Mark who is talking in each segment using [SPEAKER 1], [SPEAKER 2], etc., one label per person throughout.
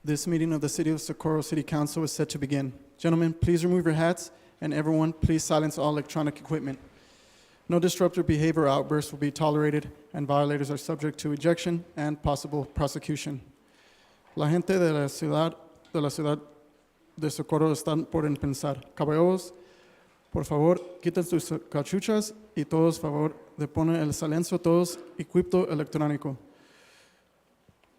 [SPEAKER 1] This meeting of the City of Socorro City Council is set to begin. Gentlemen, please remove your hats, and everyone, please silence all electronic equipment. No disruptive behavior or outbursts will be tolerated, and violators are subject to ejection and possible prosecution. La gente de la ciudad de Socorro están por empezar. Caballeros, por favor, quiten sus cachuchas y todos, favor, de poner el silencio todos equipo electrónico.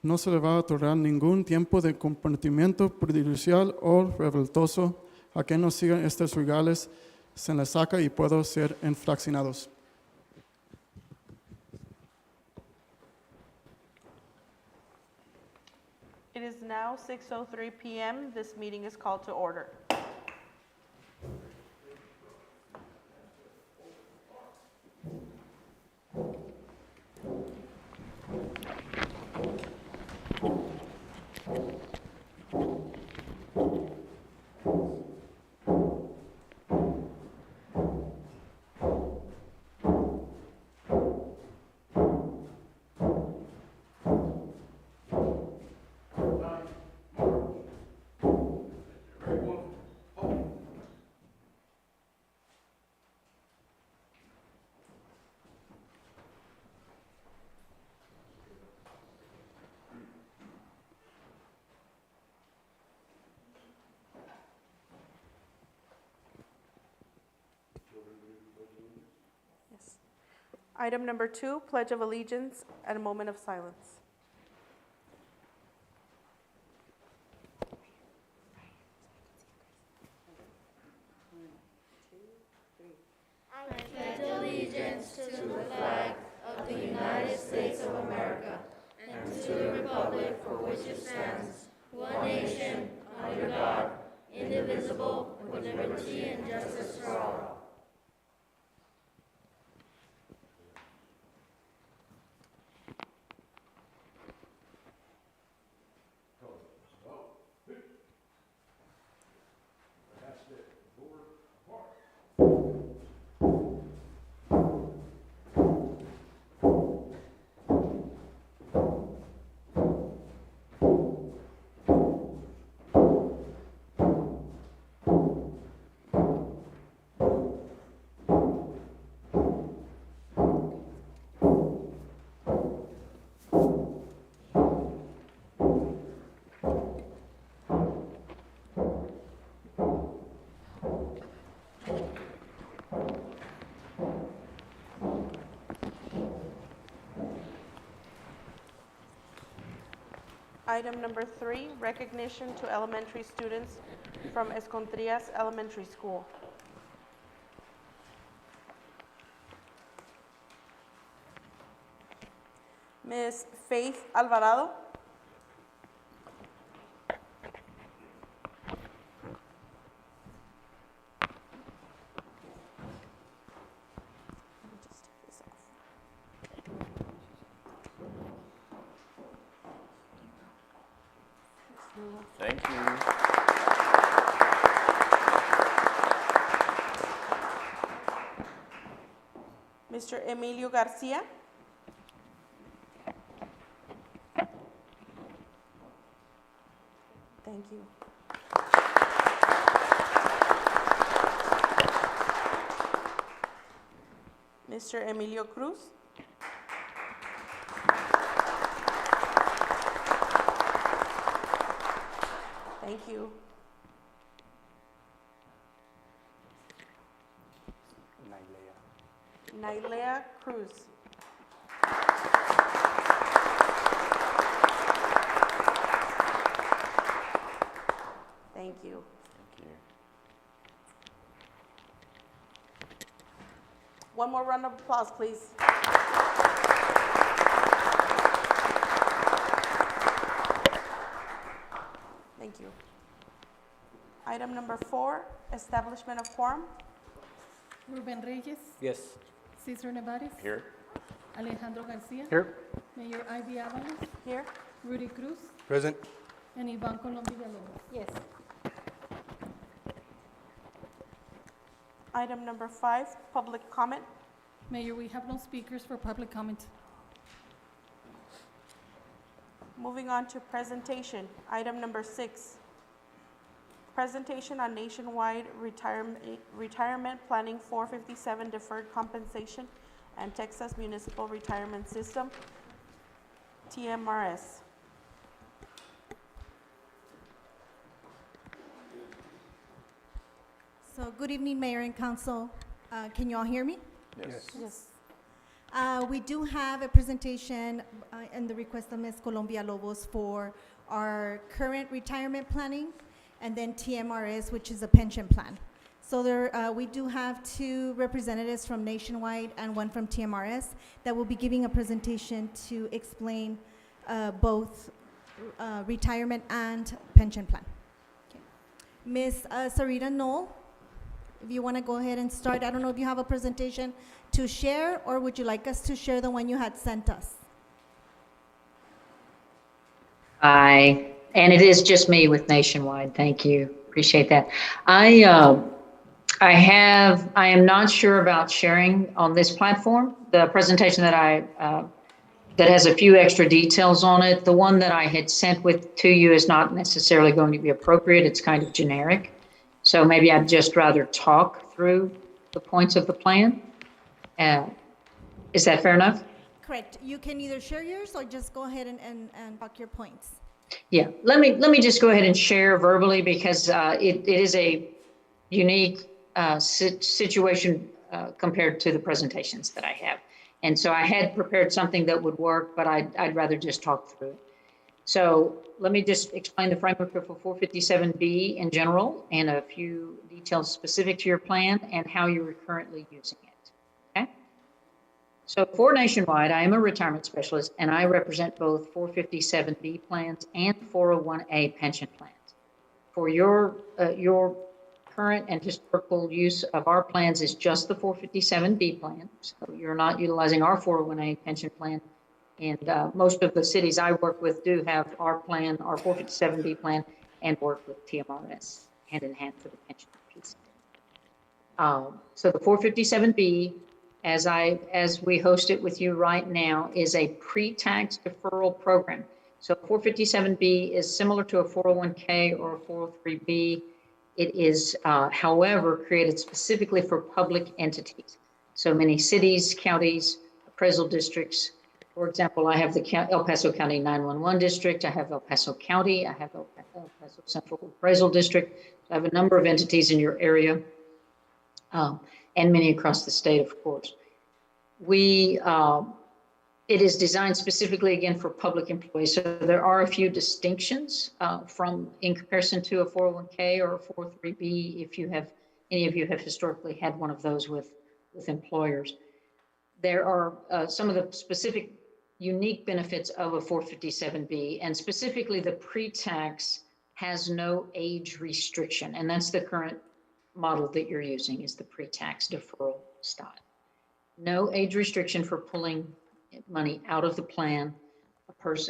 [SPEAKER 1] No se le va a otorgar ningún tiempo de comportamiento prejudicial o revoltoso a que no sigan estos regales, se les saca y pueden ser infraccionados.
[SPEAKER 2] It is now 6:03 p.m. This meeting is called to order. Yes. Item number 2, Pledge of Allegiance and a moment of silence.
[SPEAKER 3] Pledge allegiance to the flag of the United States of America and to the republic for which it stands, one nation, under God, indivisible, with liberty and justice for all.
[SPEAKER 2] Item number 3, recognition to elementary students from Escondrias Elementary School. Ms. Faith Alvarado. Let me just take this off.
[SPEAKER 4] Thank you.
[SPEAKER 2] Mr. Emilio Garcia. Thank you. Mr. Emilio Cruz. Thank you. Nailea Cruz. Thank you.
[SPEAKER 4] Thank you.
[SPEAKER 2] One more round of applause, please. Thank you. Item number 4, establishment of quorum.
[SPEAKER 5] Ruben Reyes,
[SPEAKER 4] Yes.
[SPEAKER 5] Cesar Nevares,
[SPEAKER 4] Here.
[SPEAKER 5] Alejandro Garcia,
[SPEAKER 4] Here.
[SPEAKER 5] Mayor Ivy Avalos,
[SPEAKER 2] Here.
[SPEAKER 5] Rudy Cruz,
[SPEAKER 4] Present.
[SPEAKER 5] and Ivan Colom Villalobos.
[SPEAKER 2] Yes. Item number 5, public comment.
[SPEAKER 5] Mayor, we have no speakers for public comment.
[SPEAKER 2] Moving on to presentation, item number 6. Presentation on nationwide retirement planning 457 deferred compensation and Texas Municipal Retirement System, TMRS.
[SPEAKER 6] So good evening, Mayor and Council. Can you all hear me?
[SPEAKER 4] Yes.
[SPEAKER 2] Yes.
[SPEAKER 6] We do have a presentation and the request of Ms. Colombia Lobos for our current retirement planning and then TMRS, which is a pension plan. So there, we do have 2 representatives from Nationwide and 1 from TMRS that will be giving a presentation to explain both retirement and pension plan. Okay. Ms. Sarita Knoll, if you want to go ahead and start. I don't know if you have a presentation to share, or would you like us to share the one you had sent us?
[SPEAKER 7] Hi, and it is just me with Nationwide. Thank you. Appreciate that. I am not sure about sharing on this platform the presentation that that has a few extra details on it. The one that I had sent to you is not necessarily going to be appropriate. It's kind of generic. So maybe I'd just rather talk through the points of the plan. Is that fair enough?
[SPEAKER 6] Correct. You can either share yours or just go ahead and talk your points.
[SPEAKER 7] Yeah, let me just go ahead and share verbally because it is a unique situation compared to the presentations that I have. And so I had prepared something that would work, but I'd rather just talk through it. So let me just explain the framework for 457B in general and a few details specific to your plan and how you're currently using it. Okay. So for Nationwide, I am a retirement specialist and I represent both 457B plans and 401A pension plans. For your current and historical use of our plans is just the 457B plan. So you're not utilizing our 401A pension plan. And most of the cities I work with do have our plan, our 457B plan, and work with TMRS hand in hand for the pension piece. So the 457B, as we host it with you right now, is a pre-tax deferral program. So 457B is similar to a 401K or a 403B. It is, however, created specifically for public entities. So many cities, counties, appraisal districts. For example, I have the El Paso County 911 district. I have El Paso County. I have El Paso Central Appraisal District. I have a number of entities in your area, and many across the state, of course. It is designed specifically, again, for public employees. So there are a few distinctions in comparison to a 401k or a 403b, if any of you have historically had one of those with employers. There are some of the specific unique benefits of a 457B, and specifically the pre-tax has no age restriction, and that's the current model that you're using is the pre-tax deferral style. No age restriction for pulling money out of the plan.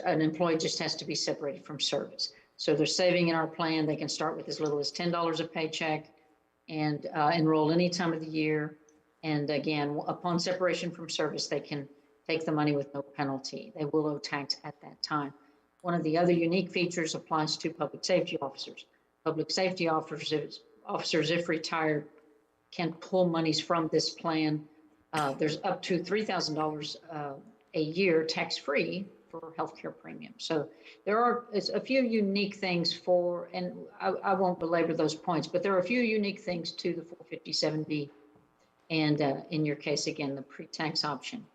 [SPEAKER 7] An employee just has to be separated from service. So they're saving in our plan. They can start with as little as $10 a paycheck and enroll any time of the year. And again, upon separation from service, they can take the money with no penalty. They will owe tax at that time. One of the other unique features applies to public safety officers. Public safety officers, if retired, can pull monies from this plan. There's up to $3,000 a year tax-free for healthcare premiums. So there are a few unique things and I won't belabor those points, but there are a few unique things to the 457B. And in your case, again, the pre-tax option.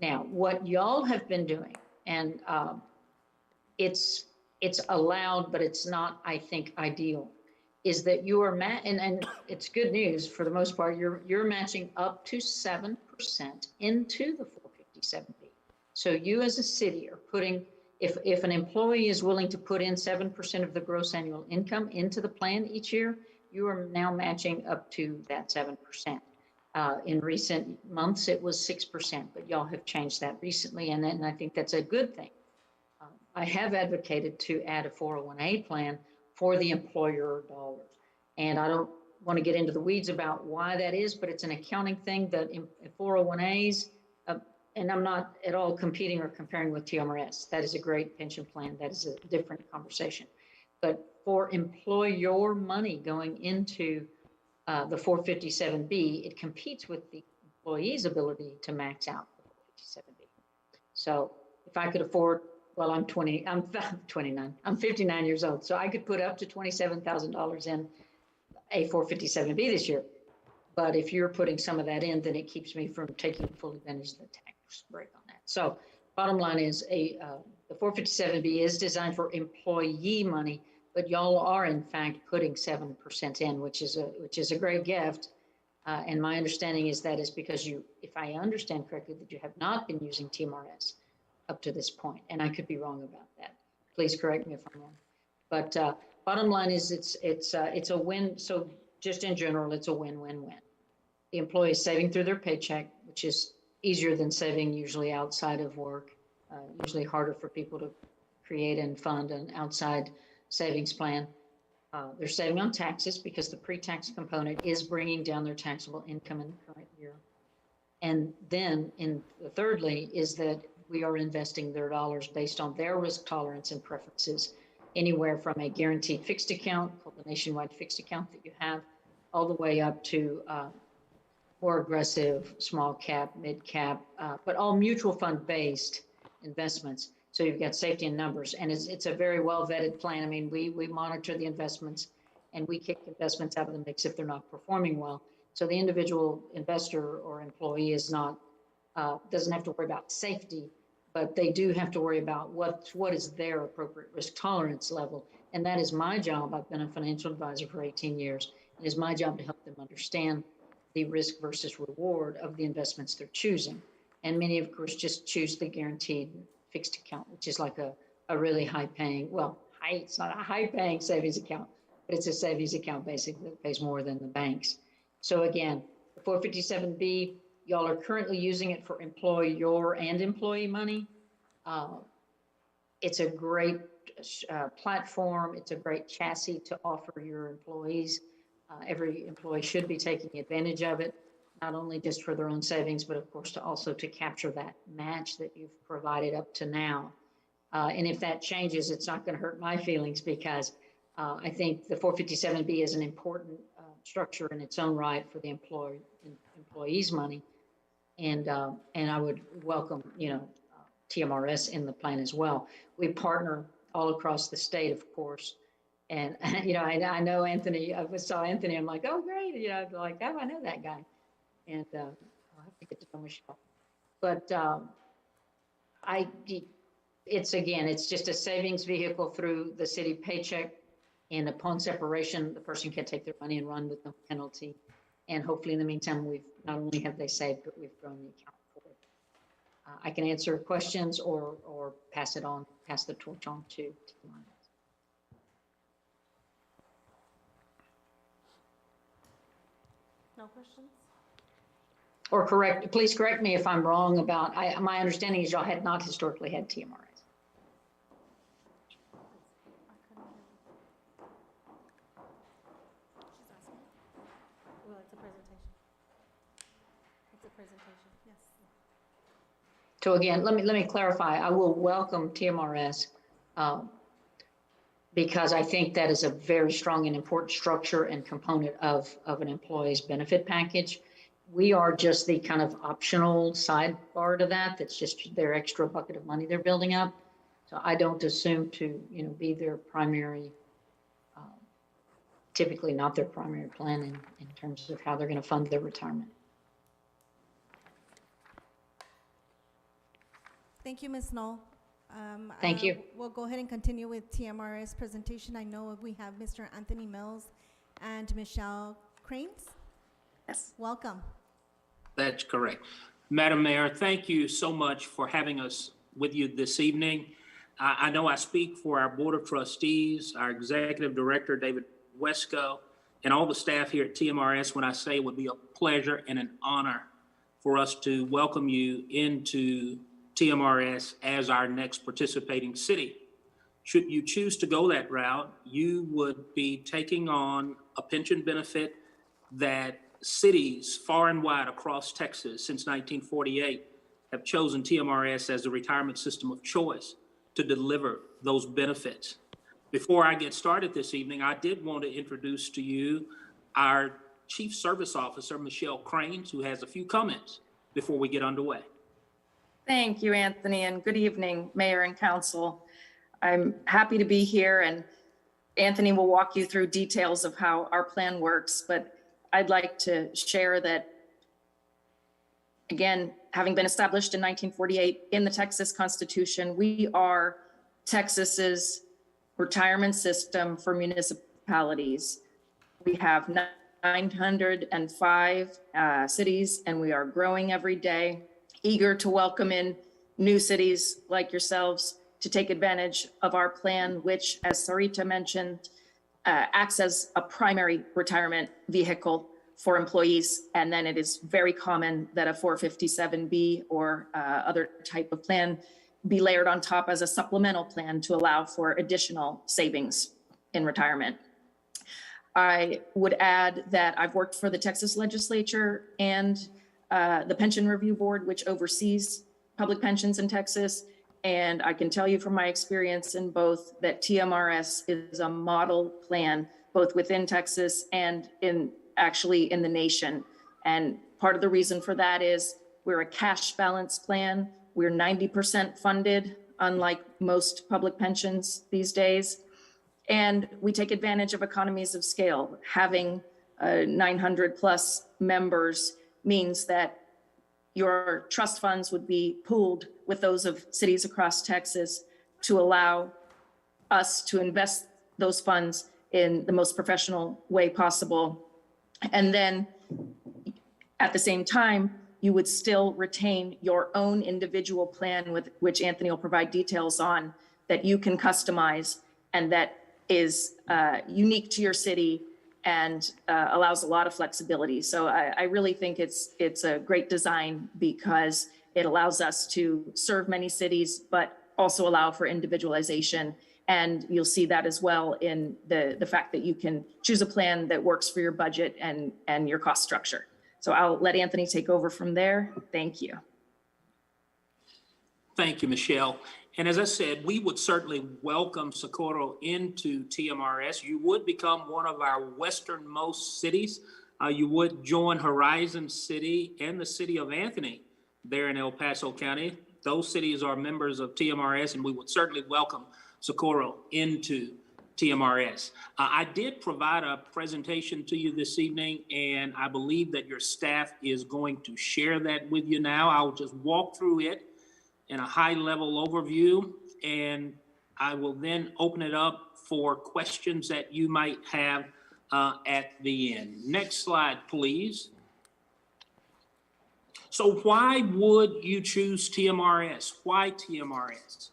[SPEAKER 7] Now, what y'all have been doing, and it's allowed, but it's not, I think, ideal, is that you are and it's good news for the most part. You're matching up to 7% into the 457B. So you as a city are putting, if an employee is willing to put in 7% of the gross annual income into the plan each year, you are now matching up to that 7%. In recent months, it was 6%, but y'all have changed that recently, and I think that's a good thing. I have advocated to add a 401A plan for the employer dollars, and I don't want to get into the weeds about why that is, but it's an accounting thing that in 401As, and I'm not at all competing or comparing with TMRS. That is a great pension plan. That is a different conversation. But for employer money going into the 457B, it competes with the employee's ability to max out the 457B. So if I could afford, well, I'm 29, I'm 59 years old, so I could put up to $27,000 in a 457B this year. But if you're putting some of that in, then it keeps me from taking full advantage of the tax break on that. So bottom line is the 457B is designed for employee money, but y'all are in fact putting 7% in, which is a great gift. And my understanding is that is because you, if I understand correctly, that you have not been using TMRS up to this point, and I could be wrong about that. Please correct me if I'm wrong. But bottom line is it's a win. So just in general, it's a win-win-win. The employee is saving through their paycheck, which is easier than saving usually outside of work. Usually harder for people to create and fund an outside savings plan. They're saving on taxes because the pre-tax component is bringing down their taxable income in the current year. And then thirdly is that we are investing their dollars based on their risk tolerance and preferences, anywhere from a guaranteed fixed account, called the nationwide fixed account that you have, all the way up to more aggressive small cap, mid cap, but all mutual fund based investments. So you've got safety in numbers, and it's a very well vetted plan. I mean, we monitor the investments, and we kick investments out of the mix if they're not performing well. So the individual investor or employee is not doesn't have to worry about safety, but they do have to worry about what is their appropriate risk tolerance level. And that is my job. I've been a financial advisor for 18 years. It is my job to help them understand the risk versus reward of the investments they're choosing. And many, of course, just choose the guaranteed fixed account, which is like a really high paying, it's not a high paying savings account, but it's a savings account basically that pays more than the banks. So again, the 457B, y'all are currently using it for employer and employee money. It's a great platform. It's a great chassis to offer your employees. Every employee should be taking advantage of it, not only just for their own savings, but of course also to capture that match that you've provided up to now. And if that changes, it's not going to hurt my feelings, because I think the 457B is an important structure in its own right for the employees' money. And I would welcome, TMRS in the plan as well. We partner all across the state, of course. And, I know Anthony, I saw Anthony, I'm like, oh, great. Like, oh, I know that guy. And I'll have to get to know Michelle. But it's just a savings vehicle through the city paycheck. And upon separation, the person can take their money and run with no penalty. And hopefully in the meantime, we've not only have they saved, but we've grown the account for it. I can answer questions or pass the torch on to Mike.
[SPEAKER 2] No questions?
[SPEAKER 7] Or please correct me if I'm wrong about, my understanding is y'all had not historically had TMRS.
[SPEAKER 2] Well, it's a presentation. It's a presentation, yes.
[SPEAKER 7] So again, let me clarify. I will welcome TMRS because I think that is a very strong and important structure and component of an employee's benefit package. We are just the kind of optional sidebar to that. That's just their extra bucket of money they're building up. So I don't assume to, be their primary, typically not their primary plan in terms of how they're going to fund their retirement.
[SPEAKER 6] Thank you, Ms. Knoll.
[SPEAKER 7] Thank you.
[SPEAKER 6] We'll go ahead and continue with TMRS presentation. I know we have Mr. Anthony Mills and Michelle Cranes.
[SPEAKER 2] Yes.
[SPEAKER 6] Welcome.
[SPEAKER 8] That's correct. Madam Mayor, thank you so much for having us with you this evening. I know I speak for our Board of Trustees, our Executive Director, David Wesco, and all the staff here at TMRS when I say it would be a pleasure and an honor for us to welcome you into TMRS as our next participating city. Should you choose to go that route, you would be taking on a pension benefit that cities far and wide across Texas since 1948 have chosen TMRS as the retirement system of choice to deliver those benefits. Before I get started this evening, I did want to introduce to you our Chief Service Officer, Michelle Cranes, who has a few comments before we get underway.
[SPEAKER 9] Thank you, Anthony, and good evening, Mayor and Council. I'm happy to be here, and Anthony will walk you through details of how our plan works, but I'd like to share that, again, having been established in 1948 in the Texas Constitution, we are Texas's retirement system for municipalities. We have 905 cities, and we are growing every day, eager to welcome in new cities like yourselves to take advantage of our plan, which, as Sarita mentioned, acts as a primary retirement vehicle for employees. And then it is very common that a 457B or other type of plan be layered on top as a supplemental plan to allow for additional savings in retirement. I would add that I've worked for the Texas legislature and the Pension Review Board, which oversees public pensions in Texas. And I can tell you from my experience in both that TMRS is a model plan, both within Texas and actually in the nation. And part of the reason for that is we're a cash balance plan. We're 90% funded, unlike most public pensions these days. And we take advantage of economies of scale. Having 900 plus members means that your trust funds would be pooled with those of cities across Texas to allow us to invest those funds in the most professional way possible. And then at the same time, you would still retain your own individual plan, with which Anthony will provide details on, that you can customize and that is unique to your city and allows a lot of flexibility. So I really think it's a great design because it allows us to serve many cities, but also allow for individualization. And you'll see that as well in the fact that you can choose a plan that works for your budget and your cost structure. So I'll let Anthony take over from there. Thank you.
[SPEAKER 8] Thank you, Michelle. And as I said, we would certainly welcome Socorro into TMRS. You would become one of our westernmost cities. You would join Horizon City and the city of Anthony there in El Paso County. Those cities are members of TMRS, and we would certainly welcome Socorro into TMRS. I did provide a presentation to you this evening, and I believe that your staff is going to share that with you now. I'll just walk through it in a high-level overview, and I will then open it up for questions that you might have at the end. Next slide, please. So why would you choose TMRS? Why TMRS?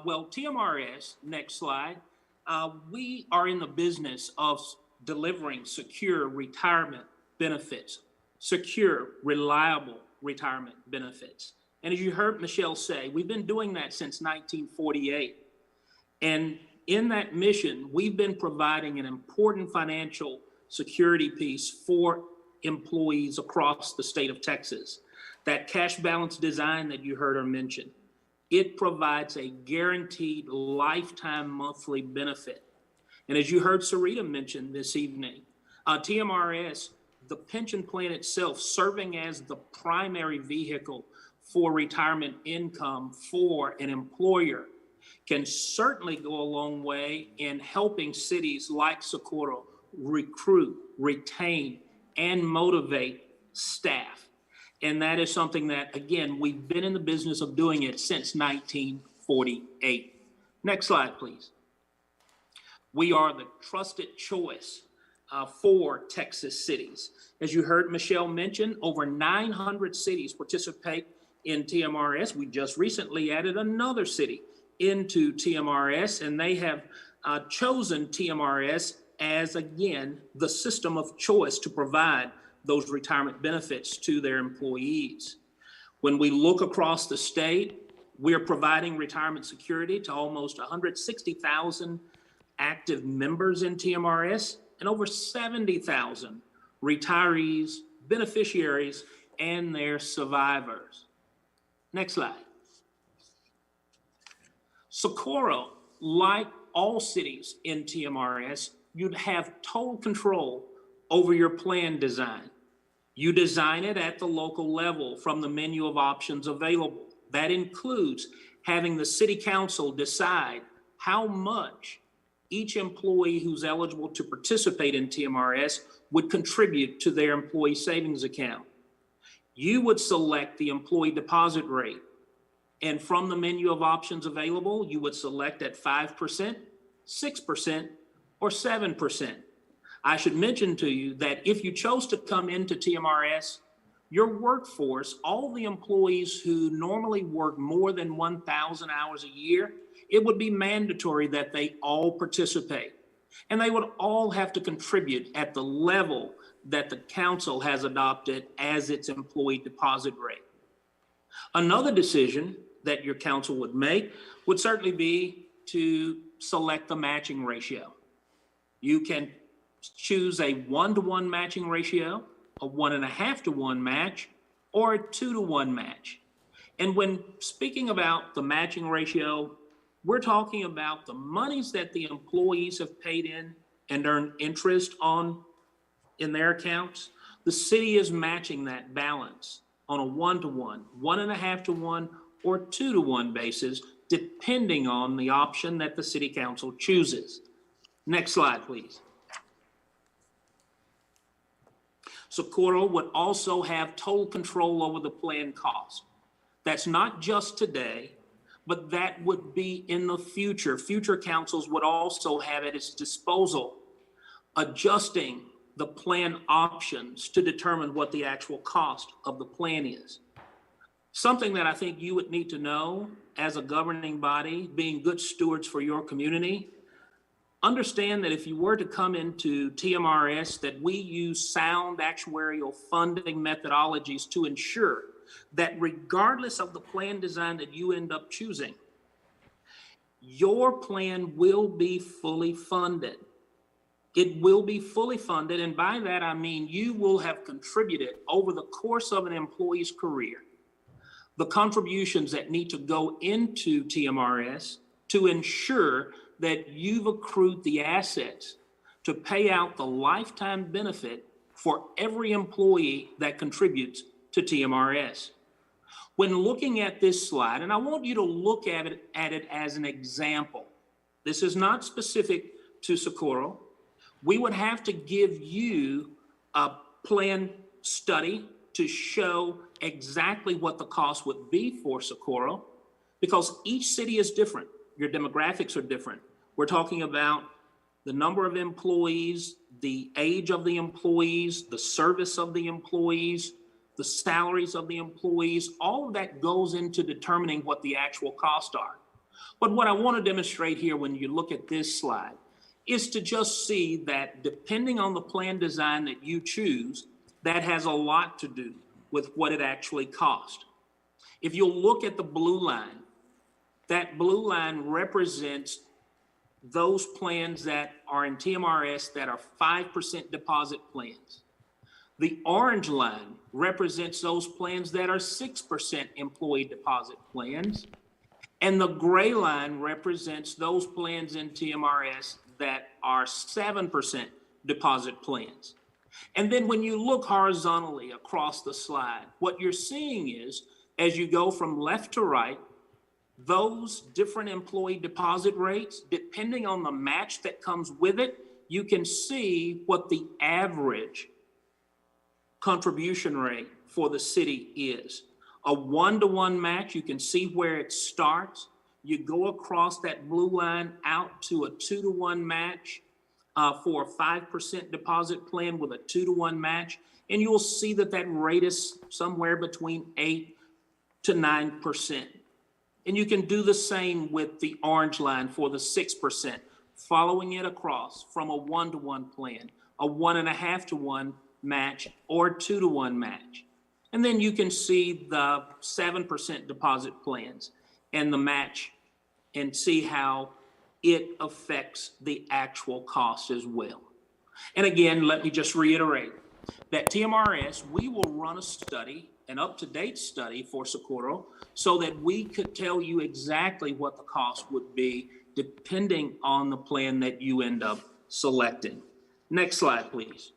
[SPEAKER 8] Well, TMRS, next slide, we are in the business of delivering secure retirement benefits, secure, reliable retirement benefits. And as you heard Michelle say, we've been doing that since 1948. And in that mission, we've been providing an important financial security piece for employees across the state of Texas. That cash balance design that you heard her mention, it provides a guaranteed lifetime monthly benefit. And as you heard Sarita mention this evening, TMRS, the pension plan itself, serving as the primary vehicle for retirement income for an employer, can certainly go a long way in helping cities like Socorro recruit, retain, and motivate staff. And that is something that, again, we've been in the business of doing it since 1948. Next slide, please. We are the trusted choice for Texas cities. As you heard Michelle mention, over 900 cities participate in TMRS. We just recently added another city into TMRS, and they have chosen TMRS as, again, the system of choice to provide those retirement benefits to their employees. When we look across the state, we're providing retirement security to almost 160,000 active members in TMRS and over 70,000 retirees, beneficiaries, and their survivors. Next slide. Socorro, like all cities in TMRS, you'd have total control over your plan design. You design it at the local level from the menu of options available. That includes having the city council decide how much each employee who's eligible to participate in TMRS would contribute to their employee savings account. You would select the employee deposit rate. And from the menu of options available, you would select at 5%, 6%, or 7%. I should mention to you that if you chose to come into TMRS, your workforce, all the employees who normally work more than 1,000 hours a year, it would be mandatory that they all participate. And they would all have to contribute at the level that the council has adopted as its employee deposit rate. Another decision that your council would make would certainly be to select the matching ratio. You can choose a 1-to-1 matching ratio, a 1.5-to-1 match, or a 2-to-1 match. And when speaking about the matching ratio, we're talking about the monies that the employees have paid in and earned interest on in their accounts. The city is matching that balance on a 1-to-1, 1.5-to-1, or 2-to-1 basis, depending on the option that the city council chooses. Next slide, please. Socorro would also have total control over the plan cost. That's not just today, but that would be in the future. Future councils would also have at its disposal adjusting the plan options to determine what the actual cost of the plan is. Something that I think you would need to know as a governing body, being good stewards for your community, understand that if you were to come into TMRS, that we use sound actuarial funding methodologies to ensure that regardless of the plan design that you end up choosing, your plan will be fully funded. It will be fully funded, and by that I mean you will have contributed over the course of an employee's career the contributions that need to go into TMRS to ensure that you've accrued the assets to pay out the lifetime benefit for every employee that contributes to TMRS. When looking at this slide, and I want you to look at it as an example, this is not specific to Socorro. We would have to give you a plan study to show exactly what the cost would be for Socorro, because each city is different. Your demographics are different. We're talking about the number of employees, the age of the employees, the service of the employees, the salaries of the employees. All of that goes into determining what the actual costs are. But what I want to demonstrate here when you look at this slide is to just see that depending on the plan design that you choose, that has a lot to do with what it actually costs. If you'll look at the blue line, that blue line represents those plans that are in TMRS that are 5% deposit plans. The orange line represents those plans that are 6% employee deposit plans. And the gray line represents those plans in TMRS that are 7% deposit plans. And then when you look horizontally across the slide, what you're seeing is, as you go from left to right, those different employee deposit rates, depending on the match that comes with it, you can see what the average contribution rate for the city is. A 1-to-1 match, you can see where it starts. You go across that blue line out to a 2-to-1 match for a 5% deposit plan with a 2-to-1 match, and you'll see that that rate is somewhere between 8 to 9%. And you can do the same with the orange line for the 6%, following it across from a 1-to-1 plan, a 1.5-to-1 match, or a 2-to-1 match. And then you can see the 7% deposit plans and the match and see how it affects the actual cost as well. And again, let me just reiterate that TMRS, we will run a study an up-to-date study for Socorro so that we could tell you exactly what the cost would be depending on the plan that you end up selecting. Next slide, please.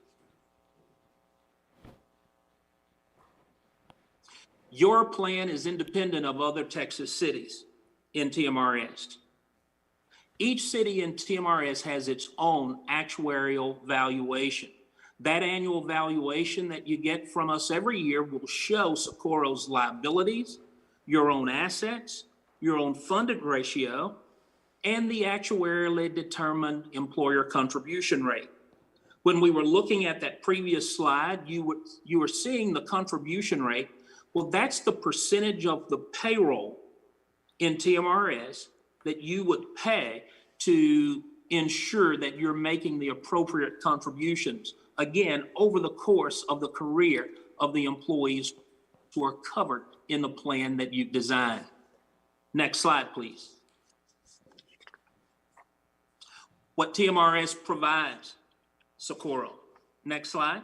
[SPEAKER 8] Your plan is independent of other Texas cities in TMRS. Each city in TMRS has its own actuarial valuation. That annual valuation that you get from us every year will show Socorro's liabilities, your own assets, your own funded ratio, and the actuarially determined employer contribution rate. When we were looking at that previous slide, you were seeing the contribution rate. Well, that's the percentage of the payroll in TMRS that you would pay to ensure that you're making the appropriate contributions, again, over the course of the career of the employees who are covered in the plan that you've designed. Next slide, please. What TMRS provides Socorro. Next slide.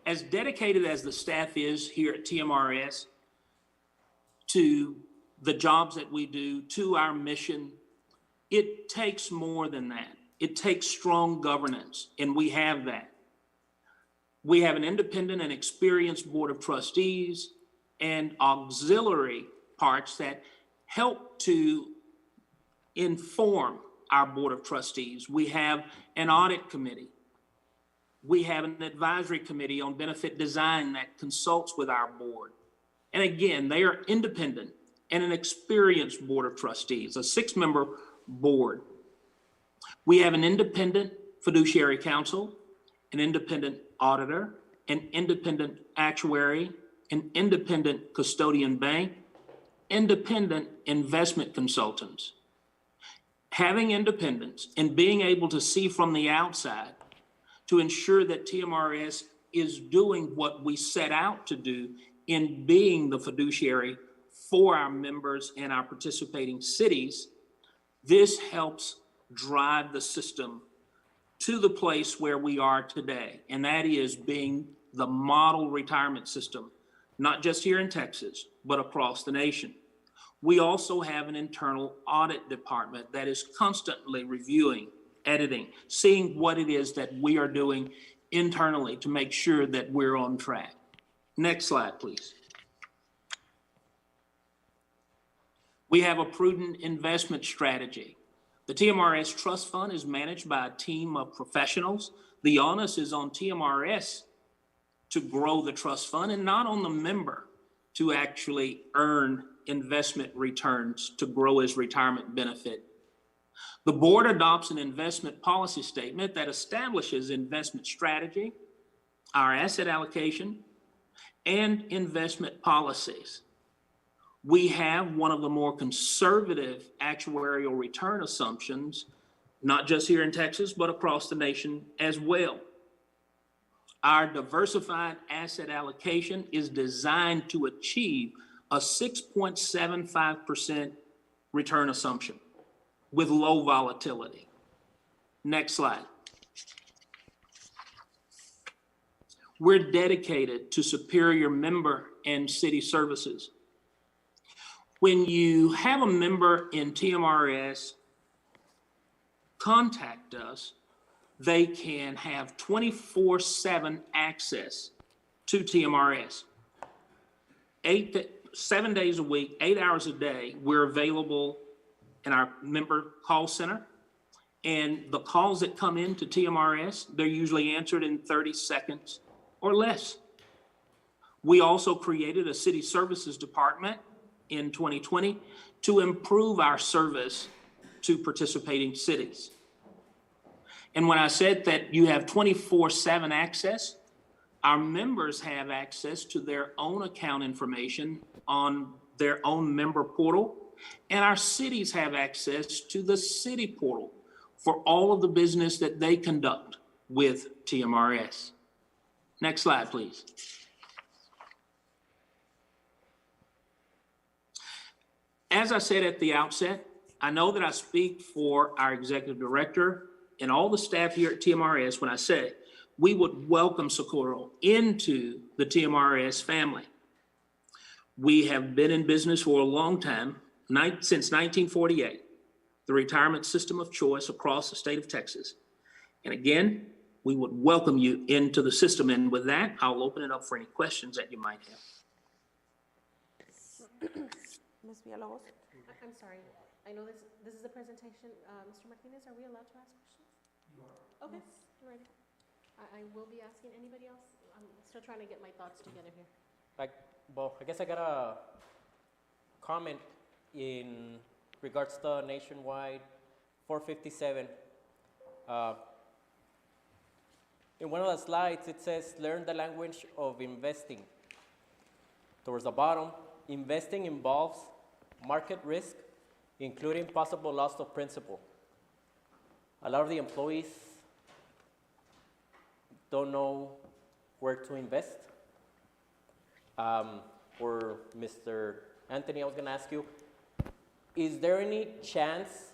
[SPEAKER 8] As dedicated as the staff is here at TMRS to the jobs that we do, to our mission, it takes more than that. It takes strong governance, and we have that. We have an independent and experienced board of trustees and auxiliary parts that help to inform our board of trustees. We have an audit committee. We have an advisory committee on benefit design that consults with our board. And again, they are independent and an experienced board of trustees, a 6-member board. We have an independent fiduciary council, an independent auditor, an independent actuary, an independent custodian bank, independent investment consultants. Having independence and being able to see from the outside to ensure that TMRS is doing what we set out to do in being the fiduciary for our members and our participating cities, this helps drive the system to the place where we are today, and that is being the model retirement system, not just here in Texas, but across the nation. We also have an internal audit department that is constantly reviewing, editing, seeing what it is that we are doing internally to make sure that we're on track. Next slide, please. We have a prudent investment strategy. The TMRS Trust Fund is managed by a team of professionals. The onus is on TMRS to grow the trust fund and not on the member to actually earn investment returns to grow his retirement benefit. The board adopts an investment policy statement that establishes investment strategy, our asset allocation, and investment policies. We have one of the more conservative actuarial return assumptions, not just here in Texas, but across the nation as well. Our diversified asset allocation is designed to achieve a 6.75% return assumption with low volatility. Next slide. We're dedicated to superior member and city services. When you have a member in TMRS contact us, they can have 24/7 access to TMRS. 7 days a week, 8 hours a day, we're available in our member call center. And the calls that come into TMRS, they're usually answered in 30 seconds or less. We also created a city services department in 2020 to improve our service to participating cities. And when I said that you have 24/7 access, our members have access to their own account information on their own member portal, and our cities have access to the city portal for all of the business that they conduct with TMRS. Next slide, please. As I said at the outset, I know that I speak for our executive director and all the staff here at TMRS when I say we would welcome Socorro into the TMRS family. We have been in business for a long time, since 1948, the retirement system of choice across the state of Texas. And again, we would welcome you into the system. And with that, I'll open it up for any questions that you might have.
[SPEAKER 2] Ms. Villalobos?
[SPEAKER 10] I'm sorry, I know this is a presentation. Mr. Martinez, are we allowed to ask questions? You are. Okay, all right. I will be asking. Anybody else? I'm still trying to get my thoughts together here.
[SPEAKER 11] Well, I guess I got a comment in regards to nationwide 457. In one of the slides, it says, learn the language of investing. Towards the bottom, investing involves market risk, including possible loss of principal. A lot of the employees don't know where to invest. For Mr. Anthony, I was gonna ask you, is there any chance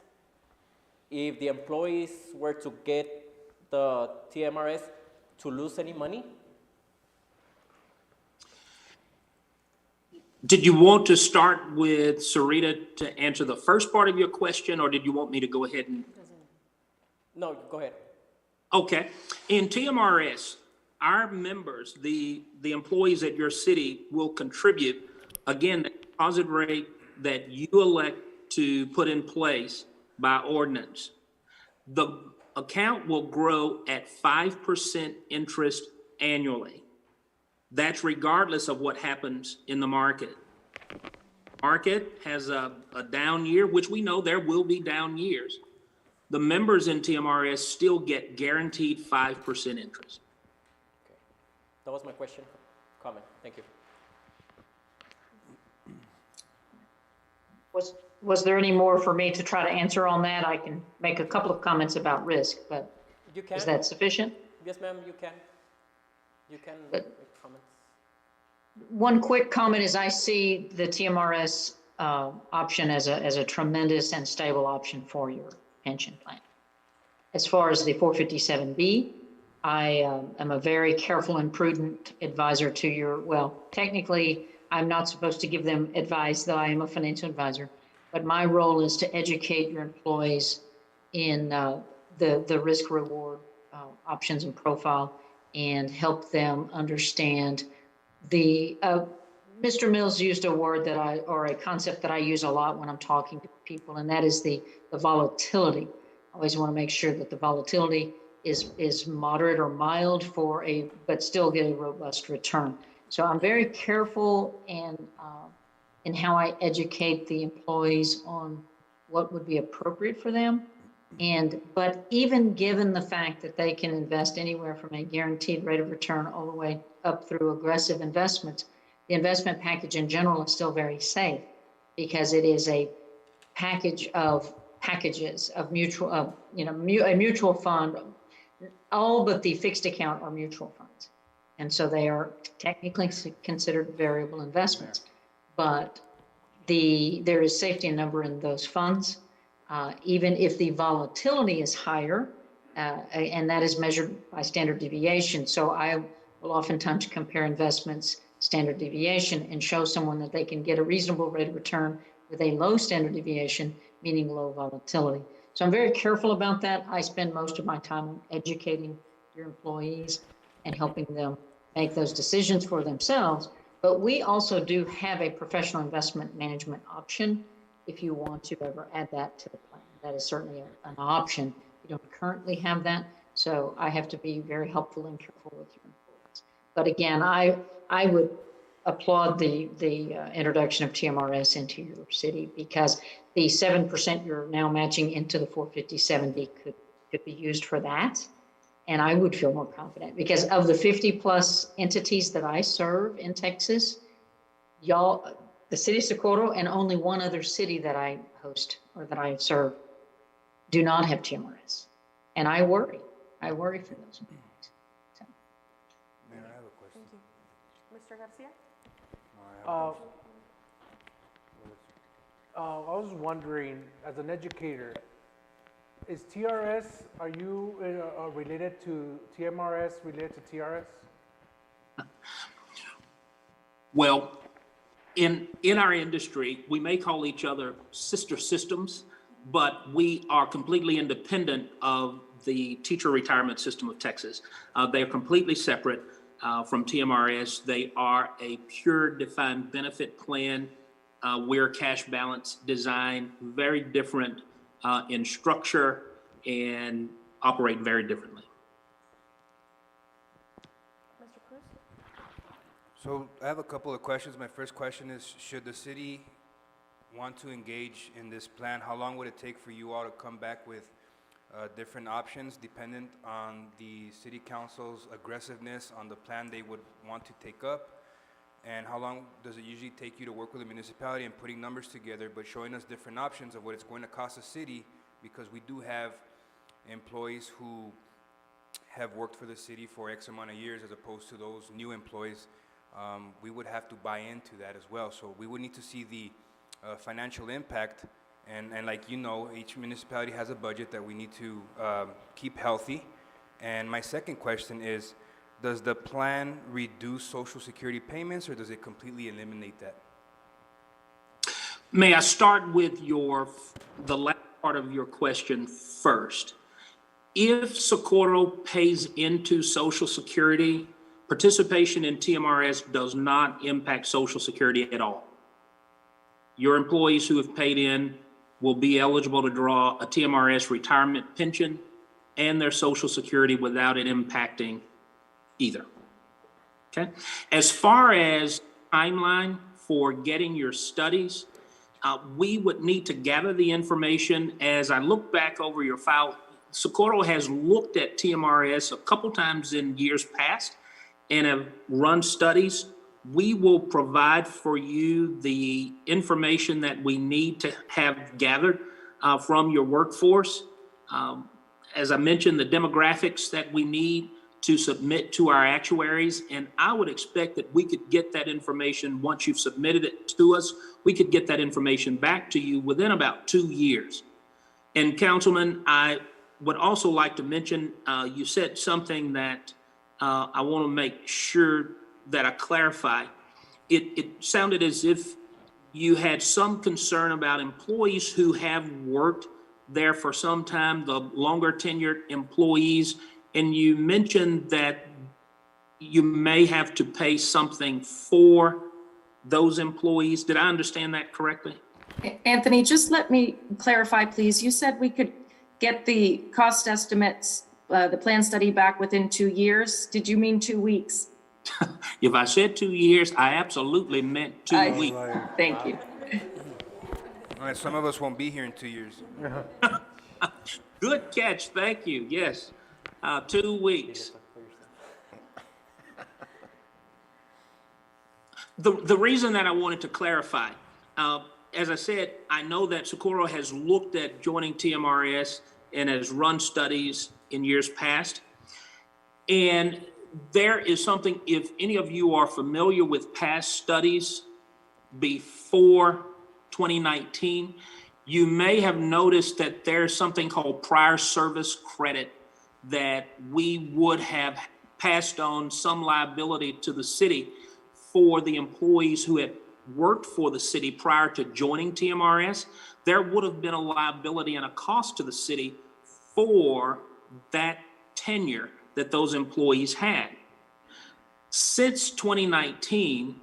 [SPEAKER 11] if the employees were to get the TMRS to lose any money?
[SPEAKER 8] Did you want to start with Sarita to answer the first part of your question, or did you want me to go ahead and?
[SPEAKER 11] No, go ahead.
[SPEAKER 8] Okay. In TMRS, our members, the employees at your city will contribute, again, the deposit rate that you elect to put in place by ordinance. The account will grow at 5% interest annually. That's regardless of what happens in the market. Market has a down year, which we know there will be down years. The members in TMRS still get guaranteed 5% interest.
[SPEAKER 11] Okay. That was my question, comment. Thank you.
[SPEAKER 7] Was there any more for me to try to answer on that? I can make a couple of comments about risk, but
[SPEAKER 11] You can.
[SPEAKER 7] is that sufficient?
[SPEAKER 11] Yes, ma'am, you can. You can
[SPEAKER 7] But-
[SPEAKER 11] make comments.
[SPEAKER 7] One quick comment is I see the TMRS option as a tremendous and stable option for your pension plan. As far as the 457B, I am a very careful and prudent advisor to your, well, technically, I'm not supposed to give them advice, though I am a financial advisor, but my role is to educate your employees in the risk reward options and profile and help them understand the, Mr. Mills used a word or a concept that I use a lot when I'm talking to people, and that is the volatility. I always want to make sure that the volatility is moderate or mild but still get a robust return. So I'm very careful in how I educate the employees on what would be appropriate for them. But even given the fact that they can invest anywhere from a guaranteed rate of return all the way up through aggressive investments, the investment package in general is still very safe because it is a package of packages of a mutual fund. All but the fixed account are mutual funds. And so they are technically considered variable investments, but there is safety in number in those funds. Even if the volatility is higher, and that is measured by standard deviation. So I will oftentimes compare investments standard deviation and show someone that they can get a reasonable rate of return with a low standard deviation, meaning low volatility. So I'm very careful about that. I spend most of my time educating your employees and helping them make those decisions for themselves. But we also do have a professional investment management option if you want to ever add that to the plan. That is certainly an option. We don't currently have that, so I have to be very helpful and careful with your employees. But again, I would applaud the introduction of TMRS into your city because the 7% you're now matching into the 457B could be used for that. And I would feel more confident because of the 50 plus entities that I serve in Texas, the city of Socorro and only one other city that I host or that I serve do not have TMRS. And I worry for those employees. So.
[SPEAKER 12] Mayor, I have a question.
[SPEAKER 2] Thank you. Mr. Garcia?
[SPEAKER 12] No, I have a question. I was wondering, as an educator, Is TRS, are you related to TMRS, related to TRS?
[SPEAKER 8] Well, in our industry, we may call each other sister systems, but we are completely independent of the teacher retirement system of Texas. They are completely separate from TMRS. They are a pure defined benefit plan. We're cash balance design, very different in structure and operate very differently.
[SPEAKER 10] Mr. Cruz?
[SPEAKER 12] So I have a couple of questions. My first question is, should the city want to engage in this plan, how long would it take for you all to come back with different options dependent on the city council's aggressiveness on the plan they would want to take up? And how long does it usually take you to work with the municipality and putting numbers together, but showing us different options of what it's going to cost the city? Because we do have employees who have worked for the city for X amount of years as opposed to those new employees. We would have to buy into that as well. So we would need to see the financial impact. And like you know, each municipality has a budget that we need to keep healthy. And my second question is, does the plan reduce Social Security payments, or does it completely eliminate that?
[SPEAKER 8] May I start with the last part of your question first? If Socorro pays into Social Security, participation in TMRS does not impact Social Security at all. Your employees who have paid in will be eligible to draw a TMRS retirement pension and their Social Security without it impacting either. Okay? As far as timeline for getting your studies, we would need to gather the information. As I look back over your file, Socorro has looked at TMRS a couple times in years past and have run studies. We will provide for you the information that we need to have gathered from your workforce. As I mentioned, the demographics that we need to submit to our actuaries, and I would expect that we could get that information once you've submitted it to us. We could get that information back to you within about 2 years. And Councilman, I would also like to mention, you said something that I want to make sure that I clarify. It sounded as if you had some concern about employees who have worked there for some time, the longer tenured employees, and you mentioned that you may have to pay something for those employees. Did I understand that correctly?
[SPEAKER 9] Anthony, just let me clarify, please. You said we could get the cost estimates, the plan study back within 2 years. Did you mean 2 weeks?
[SPEAKER 8] If I said 2 years, I absolutely meant 2 weeks.
[SPEAKER 9] Thank you.
[SPEAKER 12] All right, some of us won't be here in 2 years.
[SPEAKER 8] Good catch, thank you, yes. 2 weeks. The reason that I wanted to clarify, as I said, I know that Socorro has looked at joining TMRS and has run studies in years past. And there is something, if any of you are familiar with past studies before 2019, you may have noticed that there's something called prior service credit that we would have passed on some liability to the city for the employees who had worked for the city prior to joining TMRS. There would have been a liability and a cost to the city for that tenure that those employees had. Since 2019,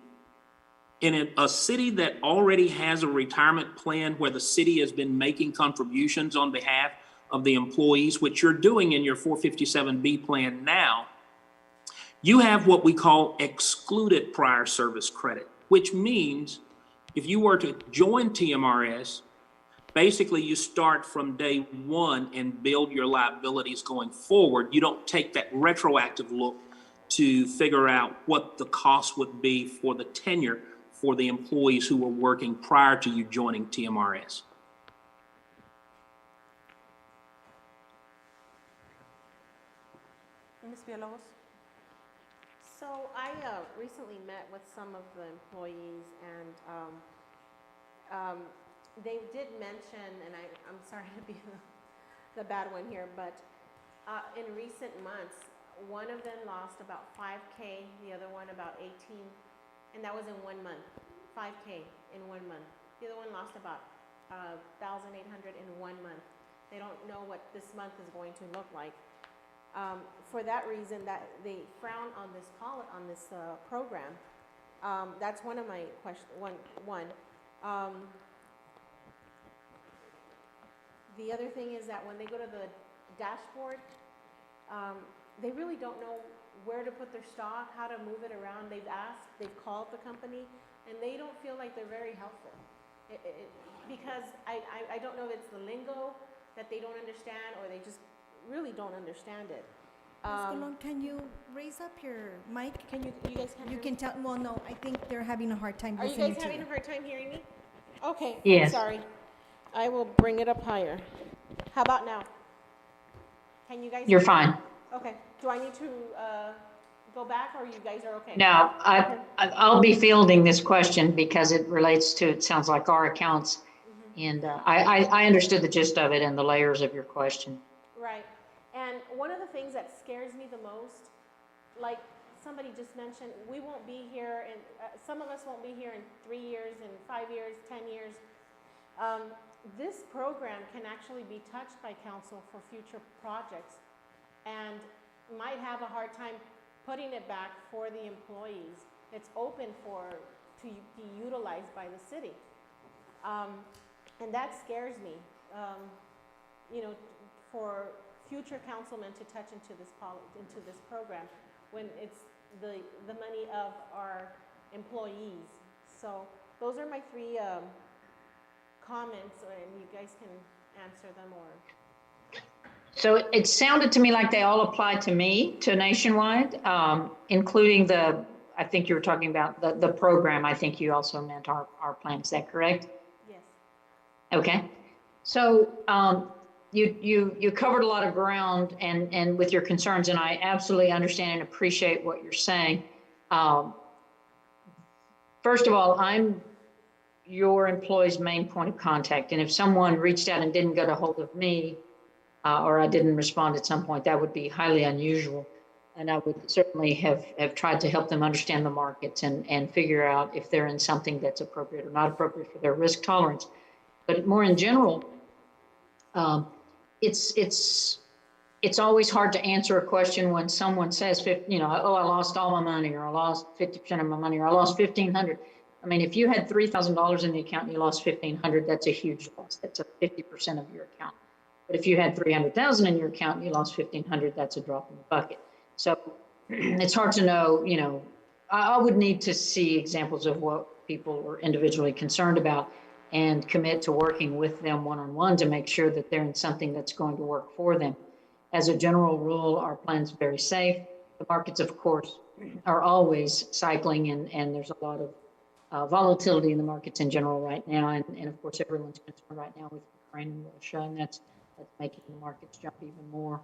[SPEAKER 8] in a city that already has a retirement plan where the city has been making contributions on behalf of the employees, which you're doing in your 457B plan now, you have what we call excluded prior service credit, which means if you were to join TMRS, basically you start from day one and build your liabilities going forward. You don't take that retroactive look to figure out what the cost would be for the tenure for the employees who were working prior to you joining TMRS.
[SPEAKER 2] Ms. Villalobos?
[SPEAKER 10] So I recently met with some of the employees, and they did mention, and I'm sorry to be the bad one here, but in recent months, one of them lost about 5K, the other one about 18, and that was in 1 month, 5K in 1 month. The other one lost about 1,800 in 1 month. They don't know what this month is going to look like. For that reason, that they frown on this program. That's one of my questions. The other thing is that when they go to the dashboard, they really don't know where to put their stock, how to move it around. They've asked, they've called the company, and they don't feel like they're very helpful. Because I don't know if it's the lingo that they don't understand, or they just really don't understand it.
[SPEAKER 6] Ms. Colon, can you raise up your mic?
[SPEAKER 10] Can you guys can't
[SPEAKER 6] You
[SPEAKER 10] hear
[SPEAKER 6] can
[SPEAKER 10] me?
[SPEAKER 6] tell, well, no, I think they're having a hard time
[SPEAKER 10] Are you
[SPEAKER 6] listening
[SPEAKER 10] guys
[SPEAKER 6] to
[SPEAKER 10] having
[SPEAKER 6] you.
[SPEAKER 10] a hard time hearing me? Okay, I'm
[SPEAKER 7] Yes.
[SPEAKER 10] sorry. I will bring it up higher. How about now? Can you guys?
[SPEAKER 7] You're
[SPEAKER 10] hear me?
[SPEAKER 7] fine.
[SPEAKER 10] Okay, do I need to go back, or you guys are okay?
[SPEAKER 7] Now, I'll be fielding this question because it relates to, it sounds like our accounts. And I understood the gist of it and the layers of your question.
[SPEAKER 10] Right, and one of the things that scares me the most, like somebody just mentioned, we won't be here, and some of us won't be here in 3 years, in 5 years, 10 years. This program can actually be touched by council for future projects, and might have a hard time putting it back for the employees. It's open to be utilized by the city. And that scares me, for future councilmen to touch into this program when it's the money of our employees. So those are my 3 comments, and you guys can answer them or.
[SPEAKER 7] So it sounded to me like they all apply to me, to Nationwide, including I think you were talking about the program. I think you also meant our plan. Is that correct?
[SPEAKER 10] Yes.
[SPEAKER 7] Okay. So you covered a lot of ground and with your concerns, and I absolutely understand and appreciate what you're saying. First of all, I'm your employee's main point of contact. And if someone reached out and didn't get a hold of me, or I didn't respond at some point, that would be highly unusual. And I would certainly have tried to help them understand the markets and figure out if they're in something that's appropriate or not appropriate for their risk tolerance. But more in general, it's always hard to answer a question when someone says, oh, I lost all my money, or I lost 50% of my money, or I lost $1,500. I mean, if you had $3,000 in the account and you lost $1,500, that's a huge loss. That's a 50% of your account. But if you had $300,000 in your account and you lost $1,500, that's a drop in the bucket. So it's hard to know, I would need to see examples of what people are individually concerned about and commit to working with them one-on-one to make sure that they're in something that's going to work for them. As a general rule, our plan's very safe. The markets, of course, are always cycling, and there's a lot of volatility in the markets in general right now. And of course, everyone's concerned right now with Ukraine and Russia, and that's making the markets jump even more.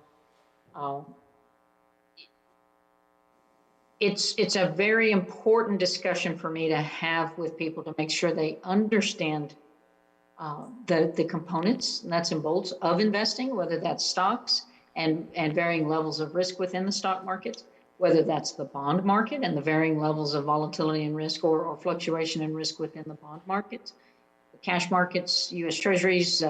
[SPEAKER 7] It's a very important discussion for me to have with people to make sure they understand the components, nuts and bolts of investing, whether that's stocks and varying levels of risk within the stock market, whether that's the bond market and the varying levels of volatility and risk or fluctuation and risk within the bond market, the cash markets, U.S. Treasuries,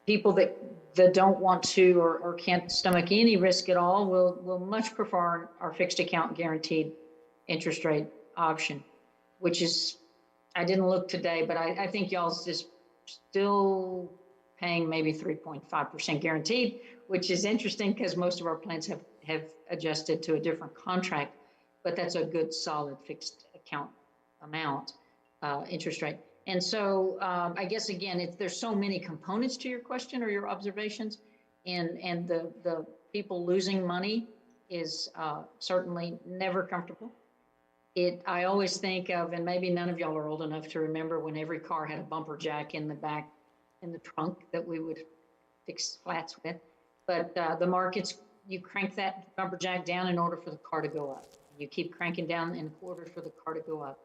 [SPEAKER 7] people that don't want to or can't stomach any risk at all will much prefer our fixed account guaranteed interest rate option, which is, I didn't look today, but I think y'all's is still paying maybe 3.5% guaranteed, which is interesting because most of our plans have adjusted to a different contract, but that's a good solid fixed account amount interest rate. And so I guess, again, there's so many components to your question or your observations, and the people losing money is certainly never comfortable. I always think of, and maybe none of y'all are old enough to remember when every car had a bumper jack in the back, in the trunk that we would fix flats with. But the markets, you crank that bumper jack down in order for the car to go up. You keep cranking down in order for the car to go up.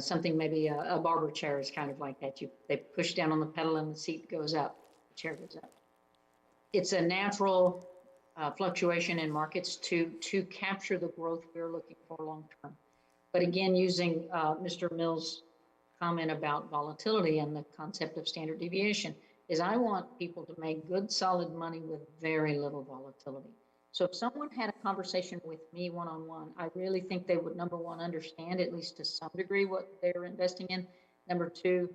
[SPEAKER 7] Something maybe a barber chair is kind of like that. They push down on the pedal and the seat goes up, the chair goes up. it's a natural fluctuation in markets to capture the growth we're looking for long term. But again, using Mr. Mills' comment about volatility and the concept of standard deviation, is I want people to make good, solid money with very little volatility. So if someone had a conversation with me one-on-one, I really think they would, number one, understand at least to some degree what they're investing in. Number two,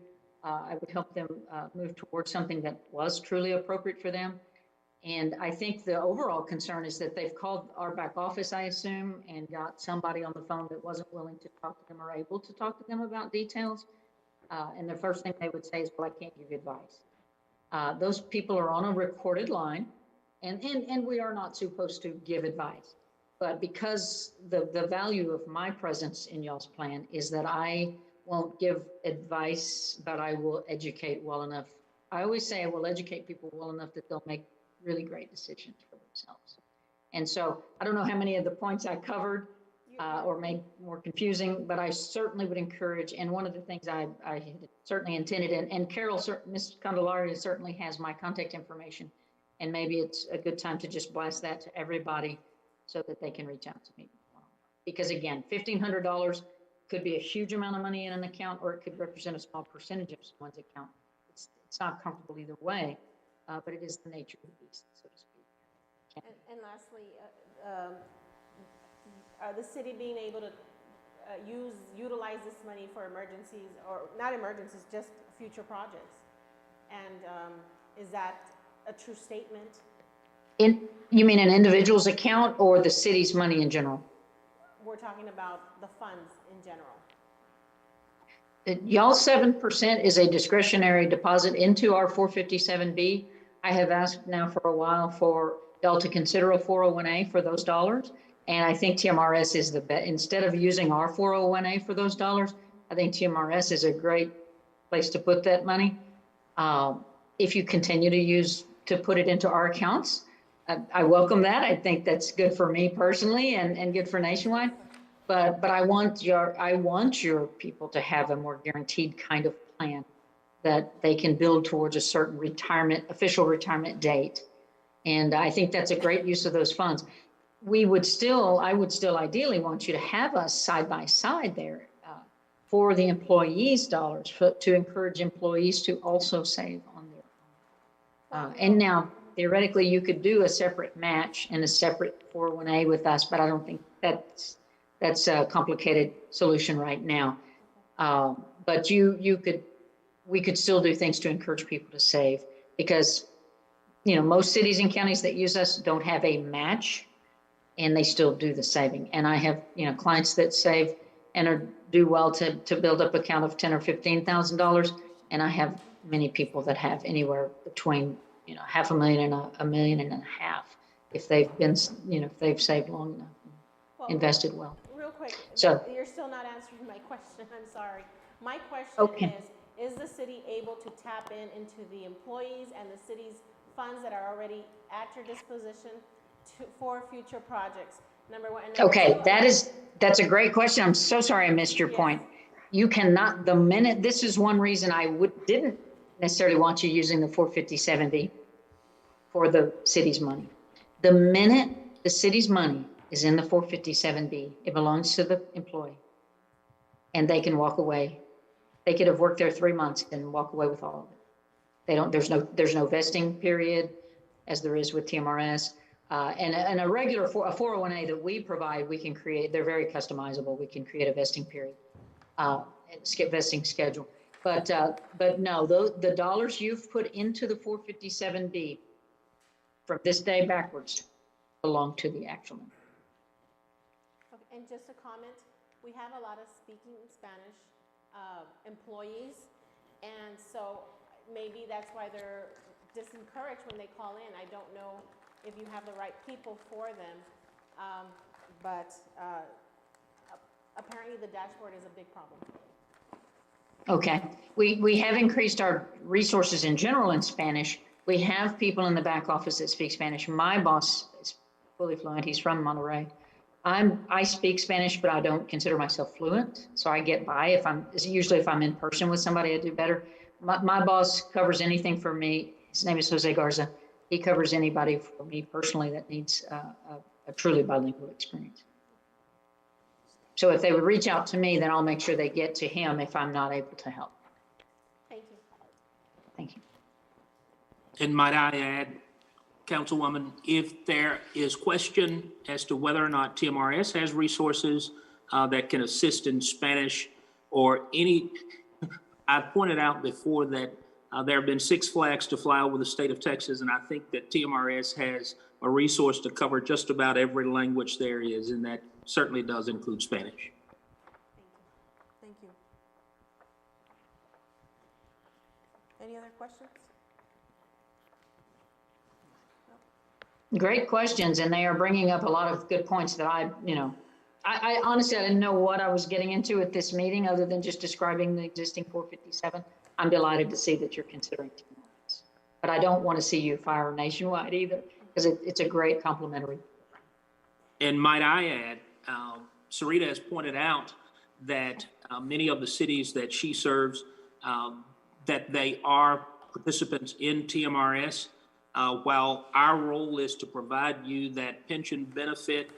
[SPEAKER 7] I would help them move towards something that was truly appropriate for them. And I think the overall concern is that they've called our back office, I assume, and got somebody on the phone that wasn't willing to talk to them or able to talk to them about details. And the first thing they would say is, well, I can't give you advice. Those people are on a recorded line, and we are not supposed to give advice. But because the value of my presence in y'all's plan is that I won't give advice, but I will educate well enough. I always say I will educate people well enough that they'll make really great decisions for themselves. And so I don't know how many of the points I covered or made more confusing, but I certainly would encourage, and one of the things I had certainly intended, and Carol, Ms. Candelaria certainly has my contact information, and maybe it's a good time to just blast that to everybody so that they can reach out to me. Because again, $1,500 could be a huge amount of money in an account, or it could represent a small percentage of someone's account. It's not comfortable either way, but it is the nature of the beast, so to speak.
[SPEAKER 10] And lastly, the city being able to utilize this money for emergencies, or not emergencies, just future projects. And is that a true statement?
[SPEAKER 7] You mean an individual's account or the city's money in general?
[SPEAKER 10] We're talking about the funds in general.
[SPEAKER 7] Y'all 7% is a discretionary deposit into our 457B. I have asked now for a while for y'all to consider a 401A for those dollars. And I think TMRS is the best. Instead of using our 401A for those dollars, I think TMRS is a great place to put that money. If you continue to put it into our accounts, I welcome that. I think that's good for me personally and good for Nationwide. But I want your people to have a more guaranteed kind of plan that they can build towards a certain official retirement date. And I think that's a great use of those funds. I would still ideally want you to have us side by side there for the employees' dollars to encourage employees to also save on their own. And now, theoretically, you could do a separate match and a separate 401A with us, but I don't think that's a complicated solution right now. But we could still do things to encourage people to save, because most cities and counties that use us don't have a match, and they still do the saving. And I have clients that save and do well to build up account of $10,000 or $15,000, and I have many people that have anywhere between $500,000 and $1.5 million if they've been if they've saved long enough, invested well.
[SPEAKER 10] Real quick,
[SPEAKER 7] so
[SPEAKER 10] you're still not answering my question. I'm sorry. My question is the city able to tap into the employees and the city's funds that are already at your disposition for future projects? Number one. And number two, that's a great question. I'm so sorry I missed your point. You cannot, this is one reason I didn't necessarily want you using the 457B for the city's money. The minute the city's money is in the 457B, it belongs to the employee, and they can walk away. They could have worked there 3 months and walk away with all of it. There's no vesting period as there is with TMRS. And a regular a 401A that we provide, we can create. They're very customizable. We can create a vesting period, vesting schedule. But no, the dollars you've put into the 457B from this day backwards belong to the actual member. Okay, and just a comment, we have a lot of speaking Spanish employees, and so maybe that's why they're disencouraged when they call in. I don't know if you have the right people for them, but apparently the dashboard is a big problem.
[SPEAKER 7] Okay, we have increased our resources in general in Spanish. We have people in the back office that speak Spanish. My boss is fully fluent. He's from Monterey. I speak Spanish, but I don't consider myself fluent. So I get by usually if I'm in person with somebody, I do better. My boss covers anything for me. His name is Jose Garza. he covers anybody for me personally that needs a truly bilingual experience. So if they would reach out to me, then I'll make sure they get to him if I'm not able to help.
[SPEAKER 10] Thank you.
[SPEAKER 7] Thank you.
[SPEAKER 8] And might I add, Councilwoman, if there is question as to whether or not TMRS has resources that can assist in Spanish or any, I pointed out before that there have been 6 flags to fly over the state of Texas, and I think that TMRS has a resource to cover just about every language there is, and that certainly does include Spanish.
[SPEAKER 2] Thank you. Any other questions?
[SPEAKER 7] Great questions, and they are bringing up a lot of good points that I honestly, I didn't know what I was getting into at this meeting other than just describing the existing 457. I'm delighted to see that you're considering TMRS. But I don't want to see you fire nationwide either, because it's a great complementary.
[SPEAKER 8] And might I add, Sarita has pointed out that many of the cities that she serves, that they are participants in TMRS. While our role is to provide you that pension benefit,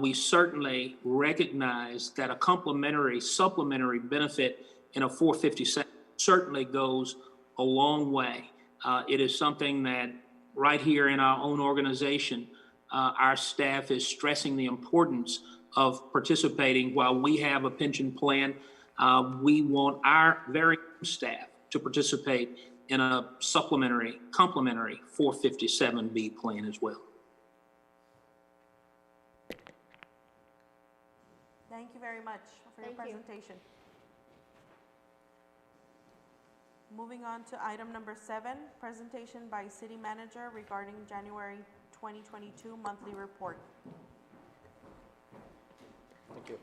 [SPEAKER 8] we certainly recognize that a complementary, supplementary benefit in a 457 certainly goes a long way. It is something that right here in our own organization, our staff is stressing the importance of participating. While we have a pension plan, we want our very own staff to participate in a supplementary, complementary 457B plan as well.
[SPEAKER 2] Thank you very much for your
[SPEAKER 10] Thank you.
[SPEAKER 2] presentation. Moving on to item number 7, presentation by City Manager regarding January 2022 monthly report.
[SPEAKER 11] Thank you.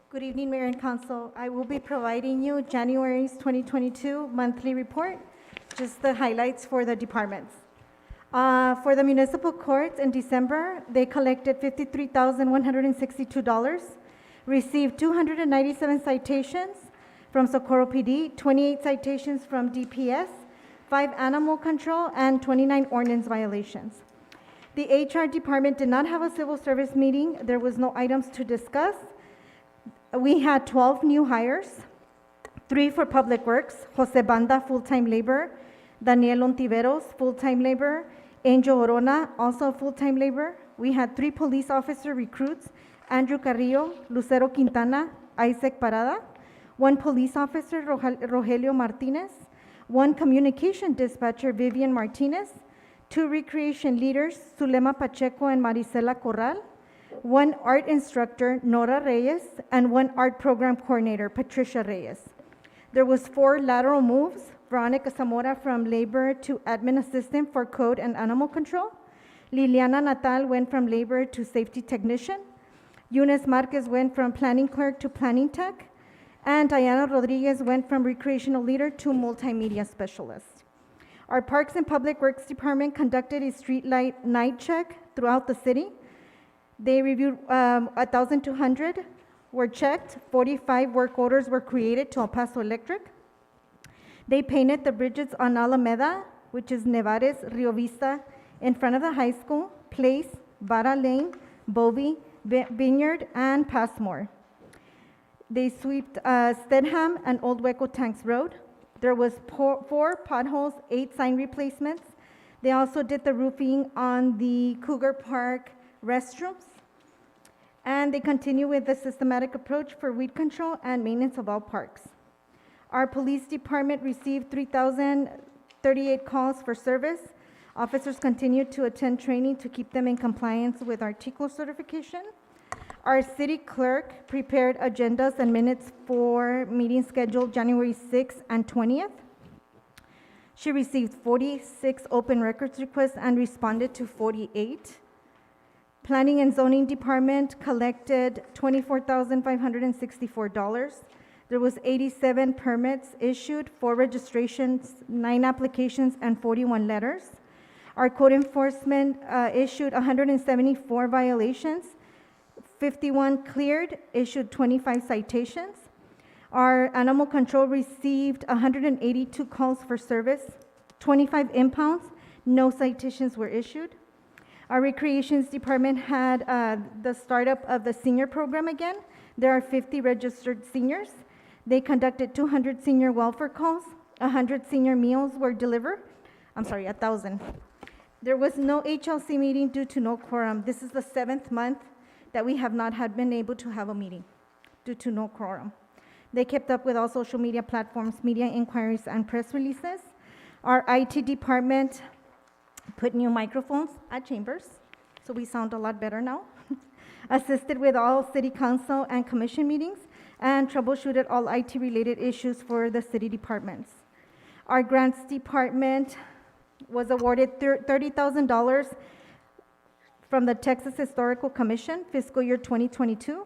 [SPEAKER 6] Good evening, Mayor and Council. I will be providing you January's 2022 monthly report, just the highlights for the departments. For the municipal courts in December, they collected $53,162, received 297 citations from Socorro PD, 28 citations from DPS, 5 animal control, and 29 ordinance violations. The HR department did not have a civil service meeting. There was no items to discuss. We had 12 new hires, 3 for Public Works, Jose Banda, full-time laborer, Daniel Ontiveros, full-time laborer, Angel Orona, also full-time laborer. We had 3 police officer recruits, Andrew Carrillo, Lucero Quintana, Isaac Parada, 1 police officer, Rogelio Martinez, 1 communication dispatcher, Vivian Martinez, 2 recreation leaders, Zulema Pacheco and Marisela Corral, 1 art instructor, Nora Reyes, and 1 art program coordinator, Patricia Reyes. There was 4 lateral moves, Veronica Zamora from labor to admin assistant for code and animal control. Liliana Natal went from labor to safety technician. Eunice Marquez went from planning clerk to planning tech. And Diana Rodriguez went from recreational leader to multimedia specialist. Our Parks and Public Works Department conducted a street light night check throughout the city. They reviewed 1,200 were checked, 45 work orders were created to El Paso Electric. They painted the bridges on Alameda, which is Nevares, Rio Vista, in front of the high school, Place, Vara Lane, Bovey, Vineyard, and Passmore. They swept Stedham and Old Hueco Tanks Road. There was 4 potholes, 8 sign replacements. They also did the roofing on the Cougar Park restrooms. And they continue with the systematic approach for weed control and maintenance of all parks. Our police department received 3,038 calls for service. Officers continue to attend training to keep them in compliance with our TCLO certification. Our city clerk prepared agendas and minutes for meetings scheduled January 6th and 20th. She received 46 open records requests and responded to 48. Planning and Zoning Department collected $24,564. There was 87 permits issued, 4 registrations, 9 applications, and 41 letters. Our code enforcement issued 174 violations, 51 cleared, issued 25 citations. Our animal control received 182 calls for service, 25 impounds, no citations were issued. Our recreations department had the startup of the senior program again. There are 50 registered seniors. They conducted 200 senior welfare calls, 100 senior meals were delivered. 1,000. There was no HLC meeting due to no quorum. This is the 7th month that we have not been able to have a meeting due to no quorum. They kept up with all social media platforms, media inquiries, and press releases. Our IT department put new microphones at chambers, so we sound a lot better now. Assisted with all city council and commission meetings, and troubleshooted all IT-related issues for the city departments. Our grants department was awarded $30,000 from the Texas Historical Commission, fiscal year 2022.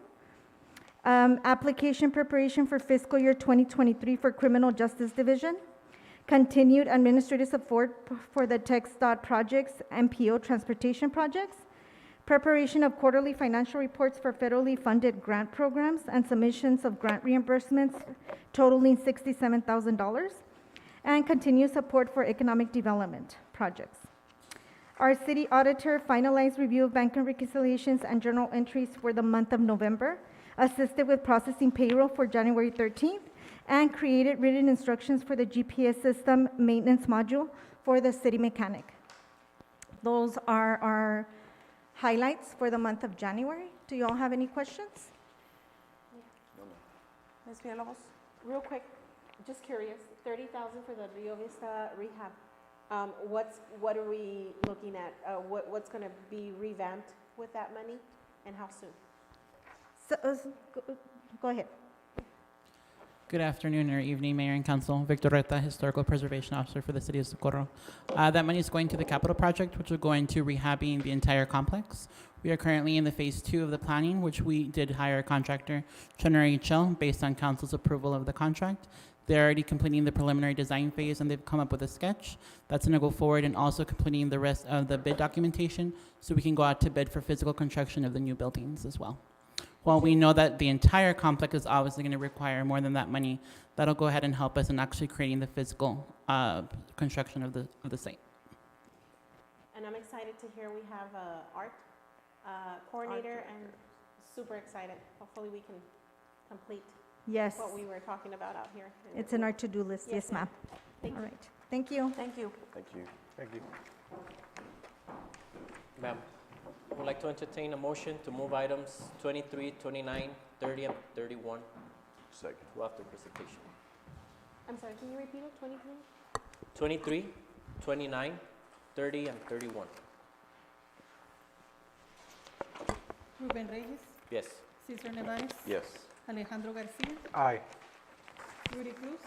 [SPEAKER 6] Application preparation for fiscal year 2023 for Criminal Justice Division. Continued administrative support for the TxDOT projects and PO transportation projects. Preparation of quarterly financial reports for federally funded grant programs and submissions of grant reimbursements totaling $67,000. And continued support for economic development projects. Our city auditor finalized review of bank reconciliations and journal entries for the month of November, assisted with processing payroll for January 13th, and created written instructions for the GPS system maintenance module for the city mechanic. Those are our highlights for the month of January. Do you all have any questions?
[SPEAKER 2] Ms. Villalobos?
[SPEAKER 10] Real quick, just curious, 30,000 for the Rio Vista rehab. What are we looking at? What's going to be revamped with that money, and how soon?
[SPEAKER 6] So, go ahead.
[SPEAKER 13] Good afternoon or evening, Mayor and Council. Victor Reta, Historical Preservation Officer for the City of Socorro. That money is going to the capital project, which will go into rehabbing the entire complex. We are currently in the phase 2 of the planning, which we did hire a contractor, Turner HL, based on council's approval of the contract. They're already completing the preliminary design phase, and they've come up with a sketch that's going to go forward, and also completing the rest of the bid documentation so we can go out to bid for physical construction of the new buildings as well. While we know that the entire complex is obviously going to require more than that money, that'll go ahead and help us in actually creating the physical construction of the site.
[SPEAKER 10] And I'm excited to hear we have a art coordinator, and super excited. Hopefully we can complete
[SPEAKER 6] Yes,
[SPEAKER 10] what we were talking about out here.
[SPEAKER 6] it's in our to-do list.
[SPEAKER 10] Yes,
[SPEAKER 6] Yes, ma'am.
[SPEAKER 10] Thank
[SPEAKER 6] All
[SPEAKER 10] you.
[SPEAKER 6] right. Thank you.
[SPEAKER 2] Thank you.
[SPEAKER 4] Thank you. Thank you.
[SPEAKER 11] Ma'am, I would like to entertain a motion to move items 23, 29, 30, and 31
[SPEAKER 4] Second.
[SPEAKER 11] to after presentation.
[SPEAKER 10] I'm sorry, can you repeat it? 23?
[SPEAKER 11] 23, 29, 30, and 31.
[SPEAKER 5] Rubén Reyes,
[SPEAKER 11] Yes.
[SPEAKER 5] Cesar Nevares,
[SPEAKER 4] Yes.
[SPEAKER 5] Alejandro Garcia,
[SPEAKER 12] Aye.
[SPEAKER 5] Rudy Cruz,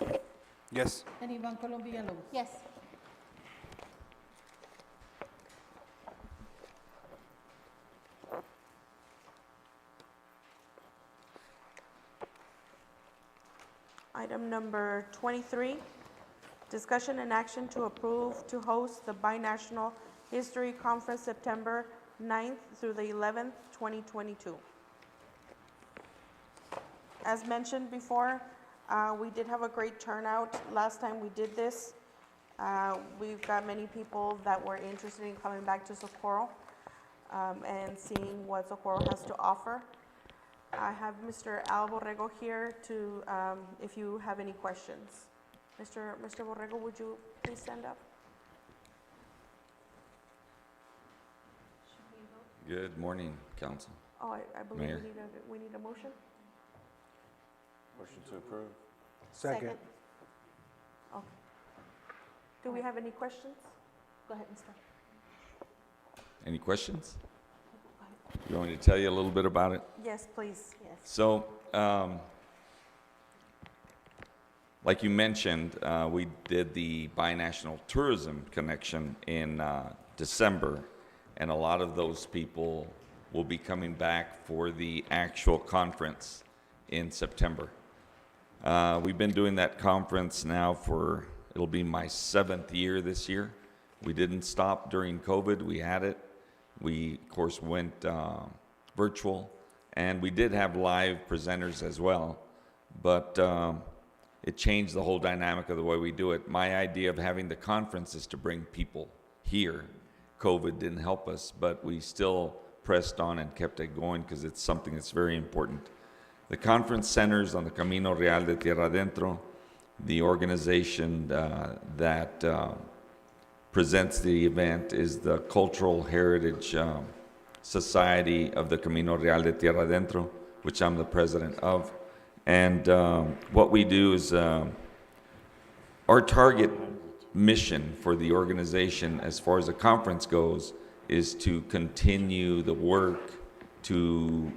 [SPEAKER 12] Yes.
[SPEAKER 5] and Iván Colom Villalobos.
[SPEAKER 10] Yes.
[SPEAKER 2] Item number 23, discussion and action to approve to host the Binational History Conference September 9th through the 11th, 2022. As mentioned before, we did have a great turnout last time we did this. We've got many people that were interested in coming back to Socorro and seeing what Socorro has to offer. I have Mr. Al Borrego here to, if you have any questions. Mr. Borrego, would you please stand up?
[SPEAKER 14] Good morning, Council.
[SPEAKER 2] Oh, I believe
[SPEAKER 14] Mayor.
[SPEAKER 2] we need a motion?
[SPEAKER 4] Motion to approve.
[SPEAKER 12] Second.
[SPEAKER 2] Okay. Do we have any questions?
[SPEAKER 10] Go ahead, Mr.
[SPEAKER 14] Any questions? You want me to tell you a little bit about it?
[SPEAKER 2] Yes, please.
[SPEAKER 10] Yes.
[SPEAKER 14] So, like you mentioned, we did the binational tourism connection in December, and a lot of those people will be coming back for the actual conference in September. We've been doing that conference now for, it'll be my 7th year this year. We didn't stop during COVID, we had it. We, of course, went virtual, and we did have live presenters as well. but it changed the whole dynamic of the way we do it. My idea of having the conference is to bring people here. COVID didn't help us, but we still pressed on and kept it going because it's something that's very important. The conference centers on the Camino Real de Tierra Adentro. The organization that presents the event is the Cultural Heritage Society of the Camino Real de Tierra Adentro, which I'm the president of. And what we do is our target mission for the organization as far as the conference goes is to continue the work to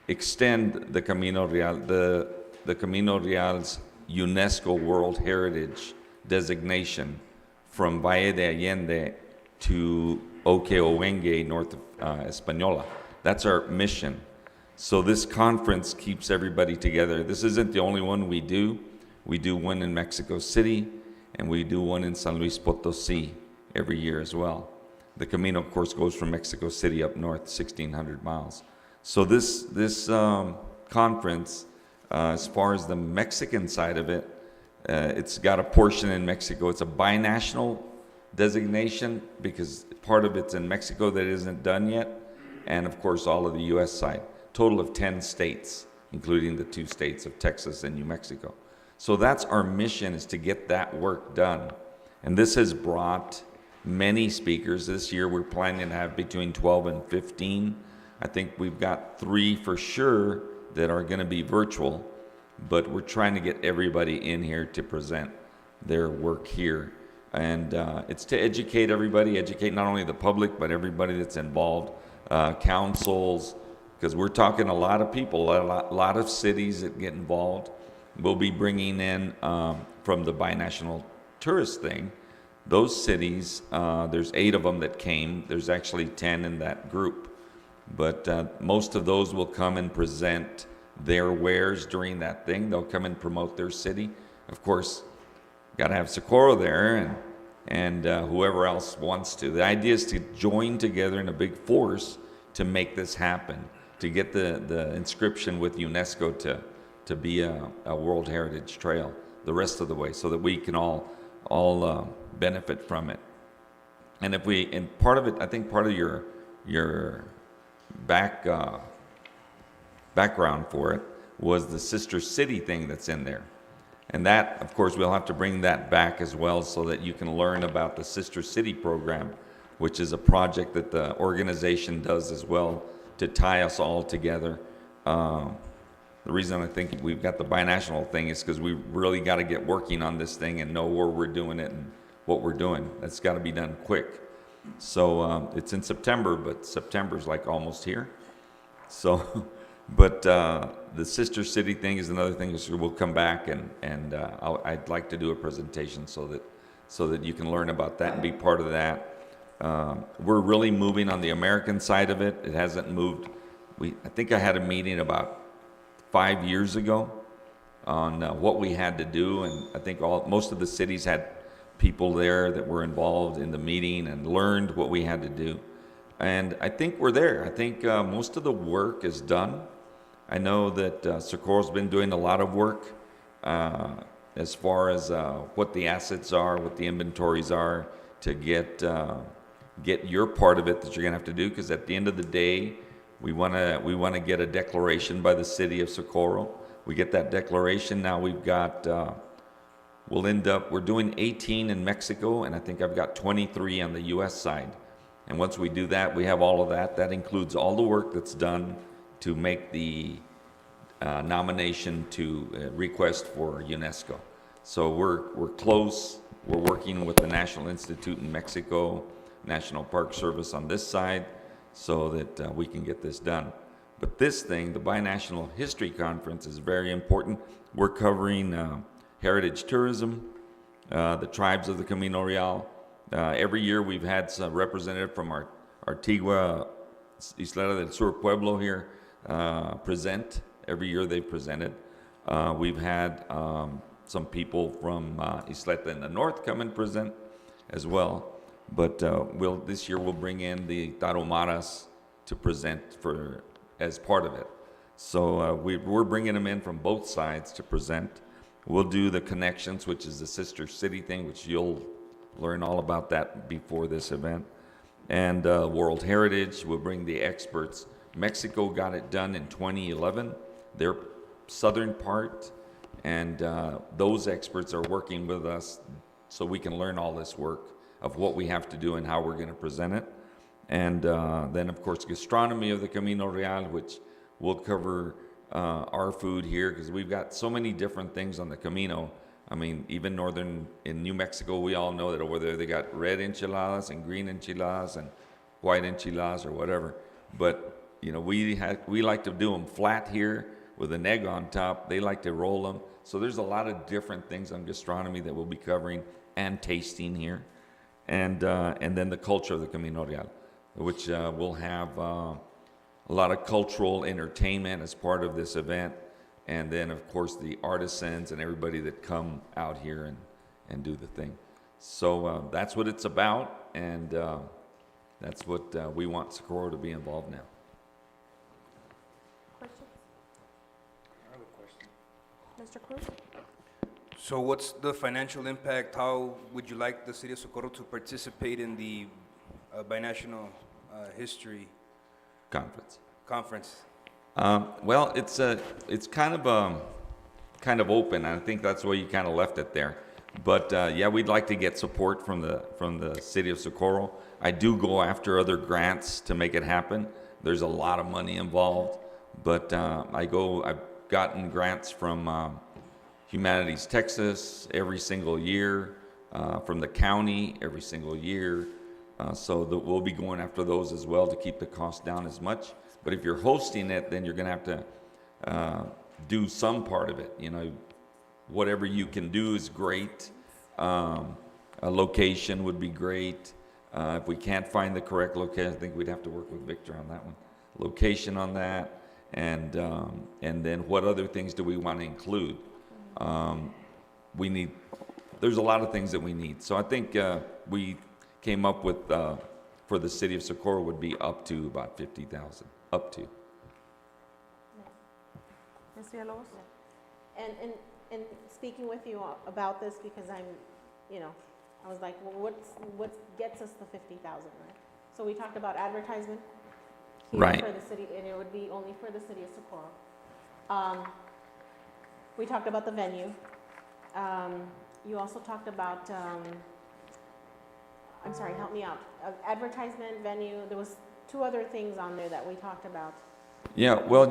[SPEAKER 14] extend the Camino Real, the Camino Real's UNESCO World Heritage designation from Valle de Allende to Okeowengue, north of Española. That's our mission. So this conference keeps everybody together. This isn't the only one we do. We do one in Mexico City, and we do one in San Luis Potosí every year as well. The Camino, of course, goes from Mexico City up north, 1,600 miles. So this conference, as far as the Mexican side of it, it's got a portion in Mexico. It's a binational designation because part of it's in Mexico that isn't done yet, and of course all of the U.S. side. Total of 10 states, including the 2 states of Texas and New Mexico. So that's our mission, is to get that work done. And this has brought many speakers. This year we're planning to have between 12 and 15. I think we've got 3 for sure that are going to be virtual, but we're trying to get everybody in here to present their work here. And it's to educate everybody, educate not only the public, but everybody that's involved, councils, because we're talking a lot of people, a lot of cities that get involved. We'll be bringing in from the binational tourist thing, those cities, there's 8 of them that came. There's actually 10 in that group. But most of those will come and present their wares during that thing. They'll come and promote their city. Of course, got to have Socorro there and whoever else wants to. The idea is to join together in a big force to make this happen, to get the inscription with UNESCO to be a World Heritage Trail the rest of the way, so that we can all benefit from it. And if we, and part of it, I think part of your background for it was the sister city thing that's in there. And that, of course, we'll have to bring that back as well so that you can learn about the Sister City program, which is a project that the organization does as well to tie us all together. The reason I think we've got the binational thing is because we really got to get working on this thing and know where we're doing it and what we're doing. That's got to be done quick. So it's in September, but September's like almost here. So, but the Sister City thing is another thing. So we'll come back and I'd like to do a presentation so that you can learn about that and be part of that. We're really moving on the American side of it. It hasn't moved. I think I had a meeting about 5 years ago on what we had to do, and I think most of the cities had people there that were involved in the meeting and learned what we had to do. And I think we're there. I think most of the work is done. I know that Socorro's been doing a lot of work as far as what the assets are, what the inventories are, to get your part of it that you're gonna have to do, because at the end of the day, we want to get a declaration by the city of Socorro. We get that declaration. Now we've got, we're doing 18 in Mexico, and I think I've got 23 on the U.S. side. And once we do that, we have all of that. That includes all the work that's done to make the nomination to request for UNESCO. So we're close. We're working with the National Institute in Mexico, National Park Service on this side, so that we can get this done. But this thing, the Binational History Conference, is very important. We're covering heritage tourism, the tribes of the Camino Real. Every year we've had some representative from our Antigua Isleta del Sur Pueblo here present. Every year they've presented. We've had some people from Isleta in the north come and present as well. But this year we'll bring in the Tarahumaras to present as part of it. So we're bringing them in from both sides to present. We'll do the connections, which is the sister city thing, which you'll learn all about that before this event. And World Heritage, we'll bring the experts. Mexico got it done in 2011, their southern part, and those experts are working with us so we can learn all this work of what we have to do and how we're going to present it. And then, of course, gastronomy of the Camino Real, which will cover our food here, because we've got so many different things on the Camino. I mean, even in New Mexico, we all know that over there they got red enchiladas and green enchiladas and white enchiladas or whatever. But, you know, we like to do them flat here with an egg on top. They like to roll them. So there's a lot of different things on gastronomy that we'll be covering and tasting here. And then the culture of the Camino Real, which will have a lot of cultural entertainment as part of this event. And then, of course, the artisans and everybody that come out here and do the thing. So that's what it's about, and that's what we want Socorro to be involved now.
[SPEAKER 2] Questions?
[SPEAKER 12] I have a question.
[SPEAKER 2] Mr. Cruz?
[SPEAKER 12] So what's the financial impact? How would you like the city of Socorro to participate in the binational history conference?
[SPEAKER 14] Well, it's kind of open. I think that's why you kind of left it there. But yeah, we'd like to get support from the city of Socorro. I do go after other grants to make it happen. There's a lot of money involved, but I've gotten grants from Humanities Texas every single year, from the county every single year. So that we'll be going after those as well to keep the cost down as much. But if you're hosting it, then you're going to have to do some part of it. You know, whatever you can do is great. A location would be great. If we can't find the correct location, I think we'd have to work with Victor on that one. Location on that, and then what other things do we want to include? There's a lot of things that we need. So I think we came up with, for the city of Socorro, would be up to about 50,000, up to.
[SPEAKER 2] Ms. Villalobos?
[SPEAKER 10] And speaking with you about this, because I was like, well, what gets us the 50,000, right? So we talked about advertisement here
[SPEAKER 14] Right.
[SPEAKER 10] for the city, and it would be only for the city of Socorro. We talked about the venue. You also talked about, I'm sorry, help me out. Advertisement, venue, there was 2 other things on there that we talked about.
[SPEAKER 14] Yeah, well,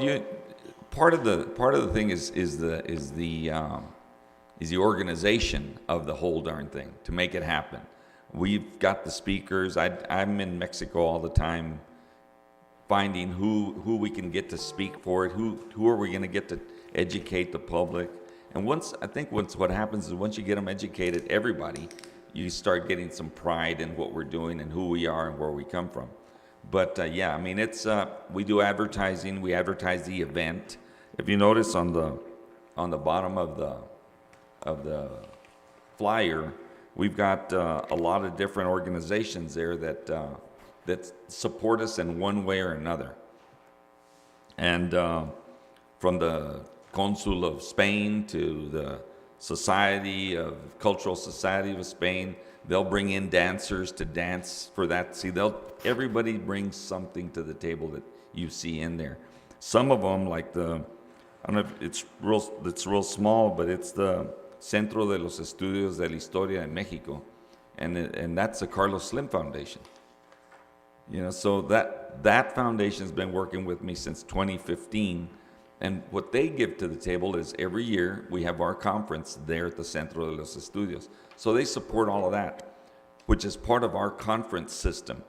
[SPEAKER 14] part of the thing is the organization of the whole darn thing to make it happen. We've got the speakers. I'm in Mexico all the time, finding who we can get to speak for it. Who are we going to get to educate the public? And once what happens is once you get them educated, everybody, you start getting some pride in what we're doing and who we are and where we come from. But yeah, I mean, it's we do advertising. We advertise the event. If you notice on the bottom of the flyer, we've got a lot of different organizations there that support us in one way or another. And from the Consul of Spain to the Cultural Society of Spain, they'll bring in dancers to dance for that. See, everybody brings something to the table that you see in there. Some of them, like I don't know if it's real small, but it's the Centro de los Estudios de la Historia de Mexico, and that's the Carlos Slim Foundation. You know, so that foundation's been working with me since 2015. And what they give to the table is every year we have our conference there at the Centro de los Estudios. So they support all of that, which is part of our conference system.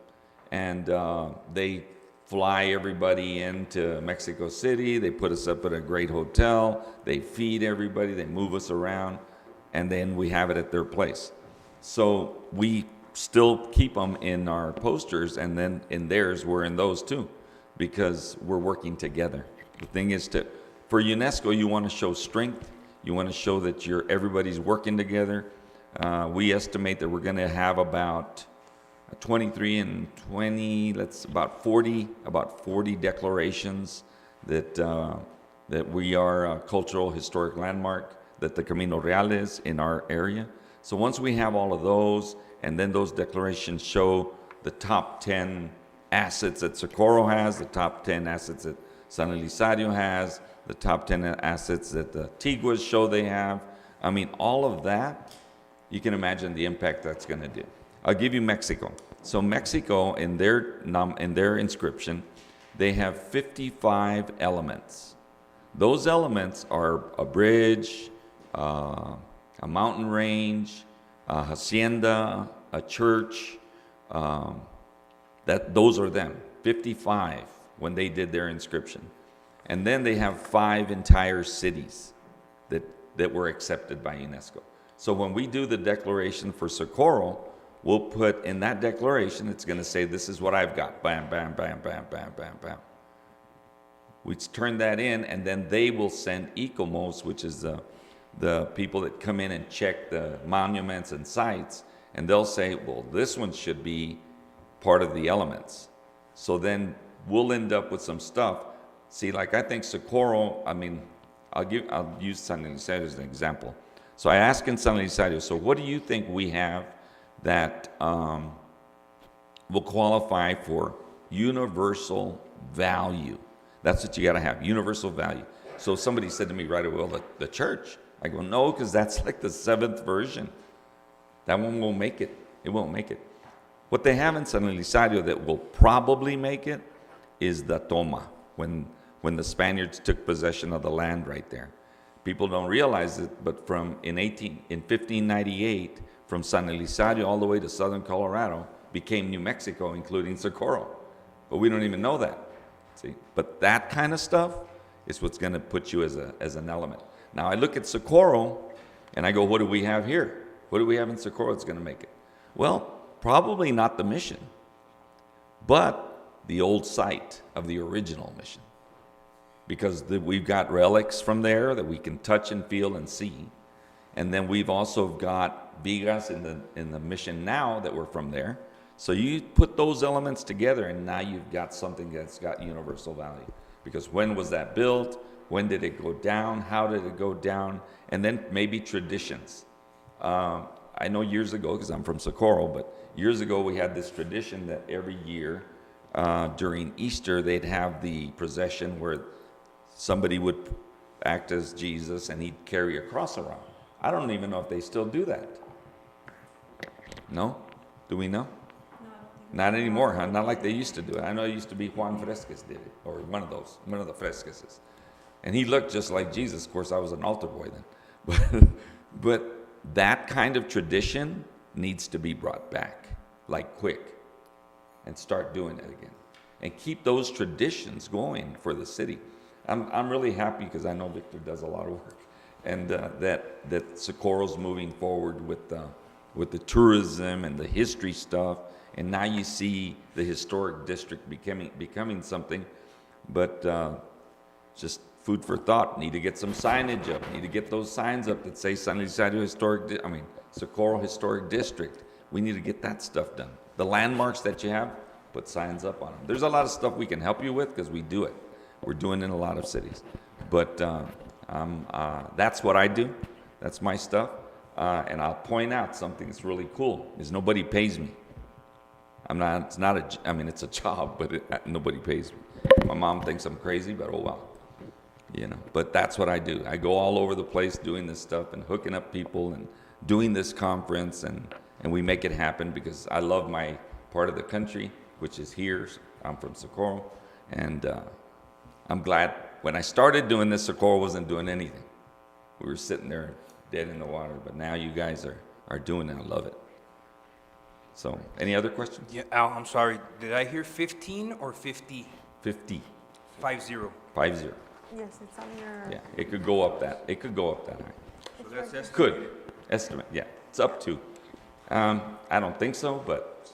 [SPEAKER 14] And they fly everybody into Mexico City. They put us up at a great hotel. They feed everybody. They move us around. And then we have it at their place. So we still keep them in our posters. And then in theirs, we're in those too, because we're working together. The thing is for UNESCO, you want to show strength. You want to show that everybody's working together. We estimate that we're going to have about 23 and 20, about 40 declarations that we are a cultural historic landmark, that the Camino Real is in our area. So once we have all of those, and then those declarations show the top 10 assets that Socorro has, the top 10 assets that San Elizario has, the top 10 assets that the Tiguas show they have. I mean, all of that, you can imagine the impact that's going to do. I'll give you Mexico. So Mexico, in their inscription, they have 55 elements. Those elements are a bridge, a mountain range, a hacienda, a church. Those are them, 55 when they did their inscription. And then they have 5 entire cities that were accepted by UNESCO. So when we do the declaration for Socorro, we'll put in that declaration, it's going to say, this is what I've got. Bam, bam, bam, bam, bam, bam, bam. We turn that in, and then they will send ICOMOS, which is the people that come in and check the monuments and sites, and they'll say, well, this one should be part of the elements. So then we'll end up with some stuff. See, like I think Socorro, I mean, I'll use San Elizario as an example. So I asked in San Elizario, so what do you think we have that will qualify for universal value? That's what you got to have, universal value. So somebody said to me right away, well, the church. I go, no, because that's like the 7th version. That one won't make it. It won't make it. What they have in San Elizario that will probably make it is the toma, when the Spaniards took possession of the land right there. People don't realize it, but in 1598, from San Elizario all the way to southern Colorado became New Mexico, including Socorro. But we don't even know that. See, but that kind of stuff is what's going to put you as an element. Now I look at Socorro and I go, what do we have here? What do we have in Socorro that's going to make it? Well, probably not the mission, but the old site of the original mission. Because we've got relics from there that we can touch and feel and see. And then we've also got vigas in the mission now that were from there. So you put those elements together and now you've got something that's got universal value. Because when was that built? When did it go down? How did it go down? And then maybe traditions. I know years ago, because I'm from Socorro, but years ago we had this tradition that every year during Easter they'd have the procession where somebody would act as Jesus and he'd carry a cross around. I don't even know if they still do that. No? Do we know? Not anymore, huh? Not like they used to do it. I know it used to be Juan Fresquez did it, or one of the Fresquezes. And he looked just like Jesus. Of course, I was an altar boy then. But that kind of tradition needs to be brought back, like quick, and start doing it again. And keep those traditions going for the city. I'm really happy because I know Victor does a lot of work, and that Socorro's moving forward with the tourism and the history stuff. And now you see the historic district becoming something, but just food for thought. Need to get some signage up. Need to get those signs up that say San Elizario Socorro Historic District. We need to get that stuff done. The landmarks that you have, put signs up on them. There's a lot of stuff we can help you with because we do it. We're doing it in a lot of cities. But that's what I do. That's my stuff. And I'll point out something that's really cool is nobody pays me. It's a job, but nobody pays me. My mom thinks I'm crazy, but oh well. But that's what I do. I go all over the place doing this stuff and hooking up people and doing this conference, and we make it happen because I love my part of the country, which is here. I'm from Socorro, and I'm glad when I started doing this, Socorro wasn't doing anything. We were sitting there dead in the water, but now you guys are doing it. I love it. So, any other questions?
[SPEAKER 12] Yeah, Al, I'm sorry. Did I hear 15 or 50?
[SPEAKER 14] 50.
[SPEAKER 12] 50.
[SPEAKER 14] 50.
[SPEAKER 2] Yes, it's on your.
[SPEAKER 14] Yeah, it could go up that. It could go up that high.
[SPEAKER 12] So that's estimate.
[SPEAKER 14] Could estimate. Yeah, it's up to. I don't think so, but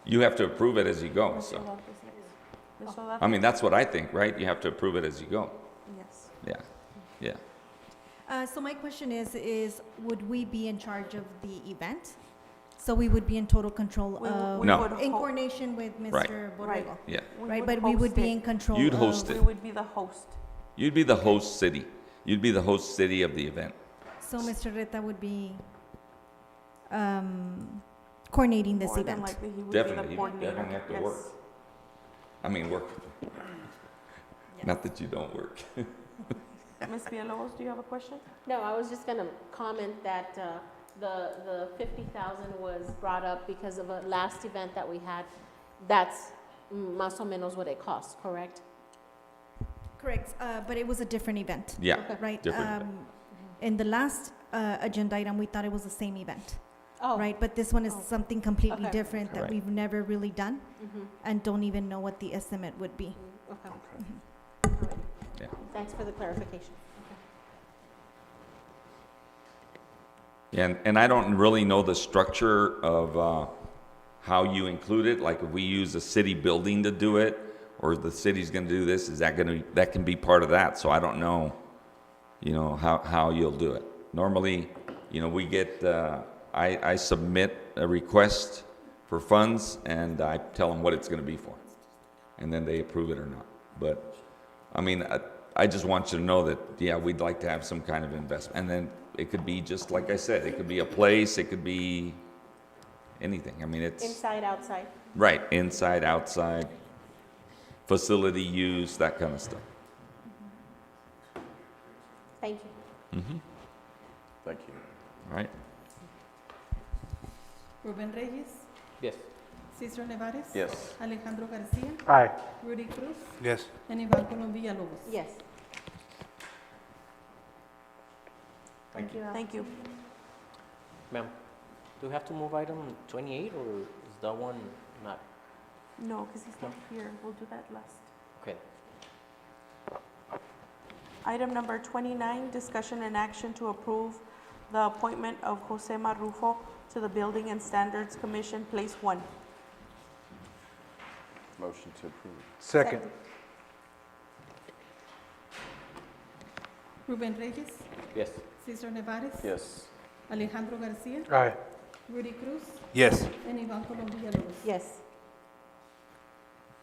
[SPEAKER 14] you have to approve it as you go. So, that's what I think, right? You have to approve it as you go.
[SPEAKER 2] Yes.
[SPEAKER 14] Yeah, yeah.
[SPEAKER 6] So my question is would we be in charge of the event? So we would be in total control
[SPEAKER 2] We-
[SPEAKER 6] of,
[SPEAKER 2] we
[SPEAKER 14] No.
[SPEAKER 2] would
[SPEAKER 6] in
[SPEAKER 2] ho-
[SPEAKER 6] coordination with
[SPEAKER 14] Right.
[SPEAKER 6] Mr.
[SPEAKER 2] Right.
[SPEAKER 6] Borrego.
[SPEAKER 14] Yeah.
[SPEAKER 6] Right, but we would be in control of.
[SPEAKER 14] You'd host
[SPEAKER 2] We
[SPEAKER 14] it.
[SPEAKER 2] would be the host.
[SPEAKER 14] You'd be the host city. You'd be the host city of the event.
[SPEAKER 6] So Mr. Reta would be coordinating this
[SPEAKER 2] More than
[SPEAKER 6] event.
[SPEAKER 2] likely, he would
[SPEAKER 14] Definitely,
[SPEAKER 2] be the
[SPEAKER 14] you
[SPEAKER 2] coordinator.
[SPEAKER 14] definitely have to
[SPEAKER 2] Yes.
[SPEAKER 14] work. I mean, work. Not that you don't work.
[SPEAKER 2] Ms. Villalobos, do you have a question?
[SPEAKER 10] No, I was just gonna comment that the 50,000 was brought up because of a last event that we had. That's más o menos what it costs, correct?
[SPEAKER 6] Correct, but it was a different event,
[SPEAKER 14] Yeah,
[SPEAKER 6] right?
[SPEAKER 14] different event.
[SPEAKER 6] In the last agenda item, we thought it was the same event,
[SPEAKER 10] Oh.
[SPEAKER 6] right? But this one is
[SPEAKER 10] Oh.
[SPEAKER 6] something completely
[SPEAKER 10] Okay.
[SPEAKER 6] different that
[SPEAKER 14] Correct.
[SPEAKER 6] we've never really done
[SPEAKER 10] Mhm.
[SPEAKER 6] and don't even know what the estimate would be.
[SPEAKER 10] Okay.
[SPEAKER 14] Yeah.
[SPEAKER 10] Thanks for the clarification.
[SPEAKER 14] And I don't really know the structure of how you include it. Like if we use a city building to do it, or the city's going to do this, is that going to that can be part of that? So I don't know, how you'll do it. Normally, we get I submit a request for funds and I tell them what it's going to be for, and then they approve it or not. But I mean, I just want you to know that we'd like to have some kind of investment, and then it could be just like I said, it could be a place, it could be anything. I mean, it's
[SPEAKER 10] Inside, outside?
[SPEAKER 14] right, inside, outside, facility use, that kind of stuff.
[SPEAKER 10] Thank you.
[SPEAKER 4] Thank you.
[SPEAKER 14] All right.
[SPEAKER 5] Ruben Reyes,
[SPEAKER 11] Yes.
[SPEAKER 5] Cesar Nevares.
[SPEAKER 4] Yes.
[SPEAKER 5] Alejandro Garcia,
[SPEAKER 4] Aye.
[SPEAKER 5] Rudy Cruz,
[SPEAKER 12] Yes.
[SPEAKER 5] and Iván Colom Villalobos.
[SPEAKER 10] Yes.
[SPEAKER 2] Thank you.
[SPEAKER 11] Ma'am, do we have to move item 28 or is that one not?
[SPEAKER 2] No, because he's not here. We'll do that last.
[SPEAKER 11] Okay.
[SPEAKER 2] Item number 29, discussion and action to approve the appointment of Jose Marrufo to the Building and Standards Commission, Place 1.
[SPEAKER 4] Motion to approve.
[SPEAKER 10] Second.
[SPEAKER 5] Ruben Reyes,
[SPEAKER 11] Yes.
[SPEAKER 5] Cesar Nevares.
[SPEAKER 4] Yes.
[SPEAKER 5] Alejandro Garcia,
[SPEAKER 4] Aye.
[SPEAKER 5] Rudy Cruz,
[SPEAKER 12] Yes.
[SPEAKER 5] and Iván Colom Villalobos.
[SPEAKER 10] Yes.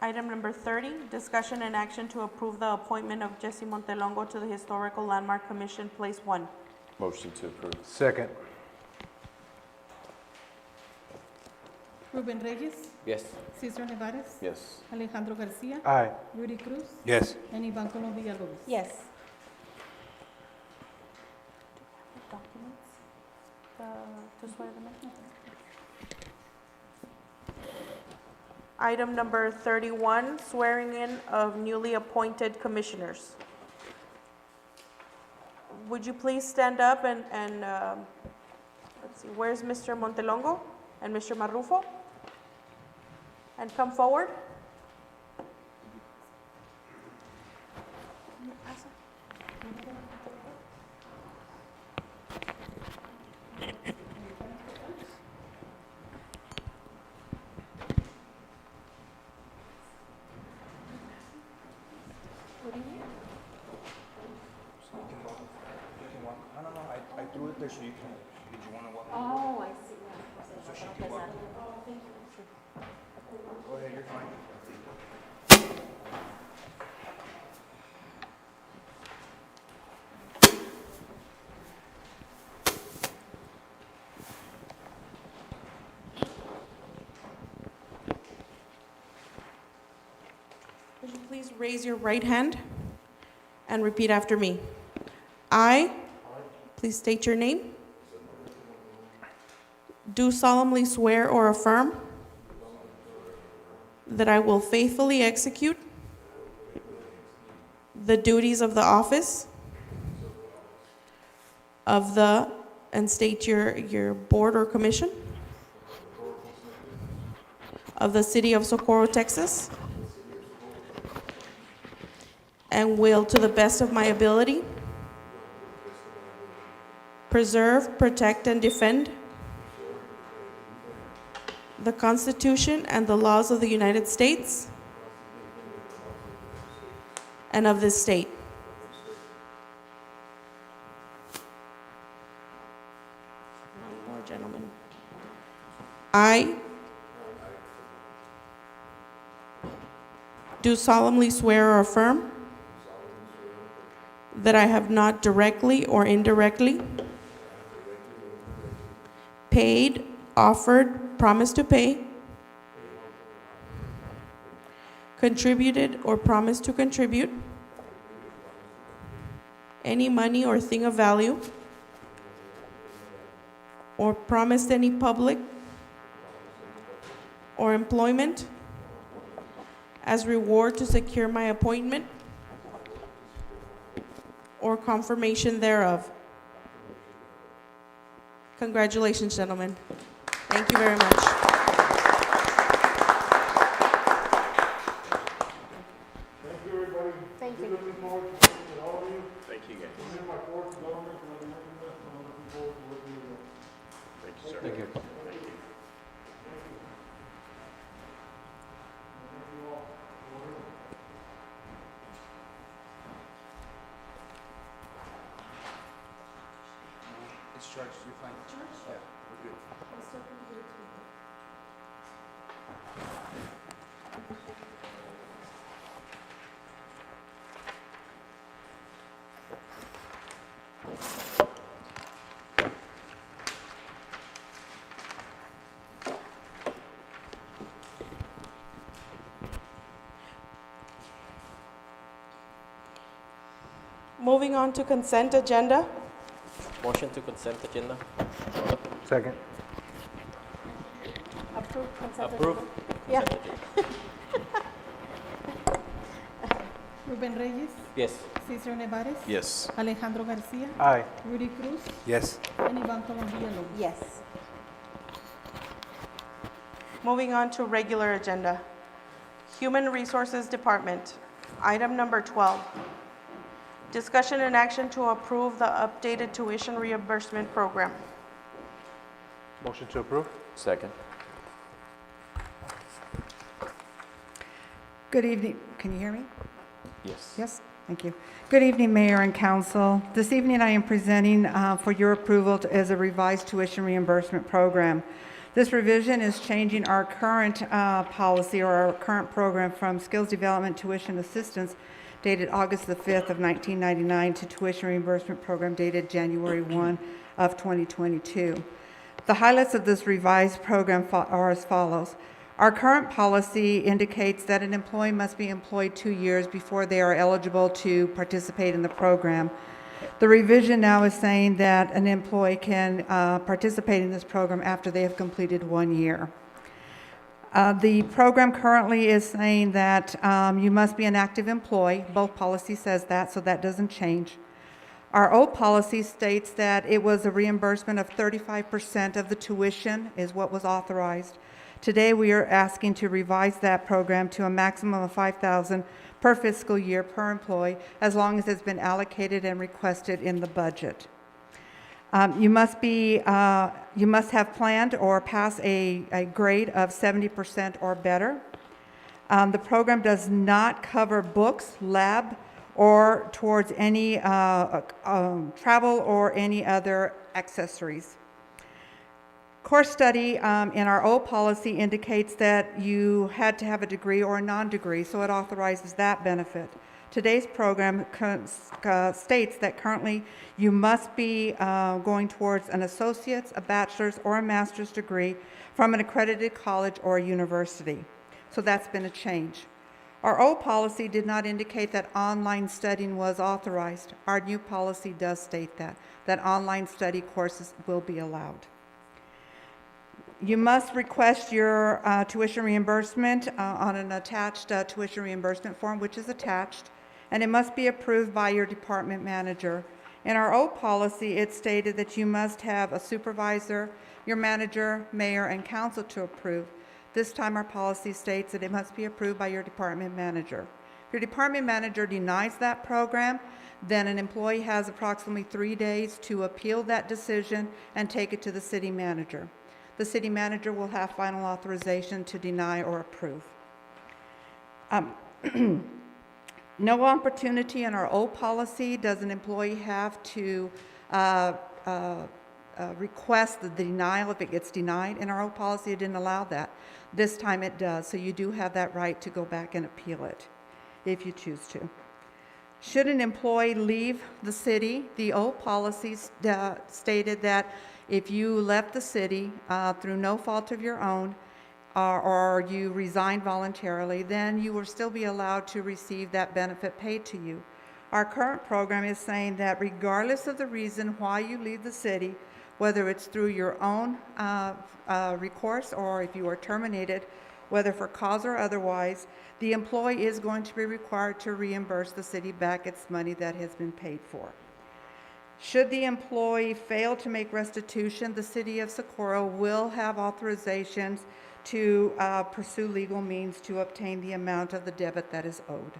[SPEAKER 2] Item number 30, discussion and action to approve the appointment of Jesse Montelongo to the Historical Landmark Commission, Place 1.
[SPEAKER 4] Motion to approve. Second.
[SPEAKER 5] Ruben Reyes,
[SPEAKER 11] Yes.
[SPEAKER 5] Cesar Nevares,
[SPEAKER 4] Yes.
[SPEAKER 5] Alejandro Garcia,
[SPEAKER 4] Aye.
[SPEAKER 5] Rudy Cruz,
[SPEAKER 12] Yes.
[SPEAKER 5] and Iván Colom Villalobos.
[SPEAKER 10] Yes.
[SPEAKER 2] Documents to swear them in. Item number 31, swearing in of newly appointed commissioners. Would you please stand up and let's see, where's Mr. Montelongo and Mr. Marrufo? And come forward.
[SPEAKER 12] I threw it there so you can, did you want to walk?
[SPEAKER 10] Oh, I see.
[SPEAKER 12] So she can walk. Go ahead, you're fine.
[SPEAKER 2] Would you please raise your right hand and repeat after me? I, please state your name, do solemnly swear or affirm that I will faithfully execute the duties of the office of the, and state your board or commission of the City of Socorro, Texas, and will, to the best of my ability, preserve, protect, and defend the Constitution and the laws of the United States and of this state. One more, gentlemen. I do solemnly swear or affirm that I have not directly or indirectly paid, offered, promised to pay, contributed, or promised to contribute any money or thing of value, or promised any public or employment as reward to secure my appointment or confirmation thereof. Congratulations, gentlemen. Thank you very much.
[SPEAKER 10] Thank you.
[SPEAKER 4] Thank you, guys. Thank you, sir. Thank you.
[SPEAKER 12] It's charged, you're fine. Yeah, we're good.
[SPEAKER 2] Moving on to consent agenda.
[SPEAKER 11] Motion to consent agenda.
[SPEAKER 12] Second.
[SPEAKER 10] Approve consent
[SPEAKER 11] Approve.
[SPEAKER 10] agenda. Yeah.
[SPEAKER 11] Consent agenda.
[SPEAKER 5] Ruben Reyes,
[SPEAKER 11] Yes.
[SPEAKER 5] Cesar Nevares,
[SPEAKER 4] Yes.
[SPEAKER 5] Alejandro Garcia,
[SPEAKER 12] Aye.
[SPEAKER 5] Rudy Cruz,
[SPEAKER 12] Yes.
[SPEAKER 5] and Iván Colombia López.
[SPEAKER 2] Yes. Moving on to regular agenda. Human Resources Department. Item number 12. Discussion and action to approve the updated tuition reimbursement program.
[SPEAKER 4] Motion to approve? Second.
[SPEAKER 15] Good evening. Can you hear me?
[SPEAKER 4] Yes.
[SPEAKER 15] Yes, thank you. Good evening, Mayor and Council. This evening, I am presenting for your approval as a revised tuition reimbursement program. This revision is changing our current policy or our current program from skills development tuition assistance dated August the 5th of 1999 to tuition reimbursement program dated January 1 of 2022. The highlights of this revised program are as follows. Our current policy indicates that an employee must be employed 2 years before they are eligible to participate in the program. The revision now is saying that an employee can participate in this program after they have completed 1 year. The program currently is saying that you must be an active employee. Both policies says that, so that doesn't change. Our old policy states that it was a reimbursement of 35% of the tuition is what was authorized. Today, we are asking to revise that program to a maximum of $5,000 per fiscal year per employee, as long as it's been allocated and requested in the budget. You must have planned or pass a grade of 70% or better. The program does not cover books, lab, or towards any travel or any other accessories. Course study in our old policy indicates that you had to have a degree or a non-degree, so it authorizes that benefit. Today's program states that currently you must be going towards an associate's, a bachelor's, or a master's degree from an accredited college or university. So that's been a change. Our old policy did not indicate that online studying was authorized. Our new policy does state that online study courses will be allowed. You must request your tuition reimbursement on an attached tuition reimbursement form, which is attached, and it must be approved by your department manager. In our old policy, it stated that you must have a supervisor, your manager, mayor, and council to approve. This time, our policy states that it must be approved by your department manager. If your department manager denies that program, then an employee has approximately 3 days to appeal that decision and take it to the city manager. The city manager will have final authorization to deny or approve. No opportunity in our old policy does an employee have to request the denial if it gets denied. In our old policy, it didn't allow that. This time it does, so you do have that right to go back and appeal it if you choose to. Should an employee leave the city, the old policies stated that if you left the city through no fault of your own, or you resigned voluntarily, then you will still be allowed to receive that benefit paid to you. Our current program is saying that regardless of the reason why you leave the city, whether it's through your own recourse or if you are terminated, whether for cause or otherwise, the employee is going to be required to reimburse the city back its money that has been paid for. Should the employee fail to make restitution, the city of Socorro will have authorizations to pursue legal means to obtain the amount of the debit that is owed.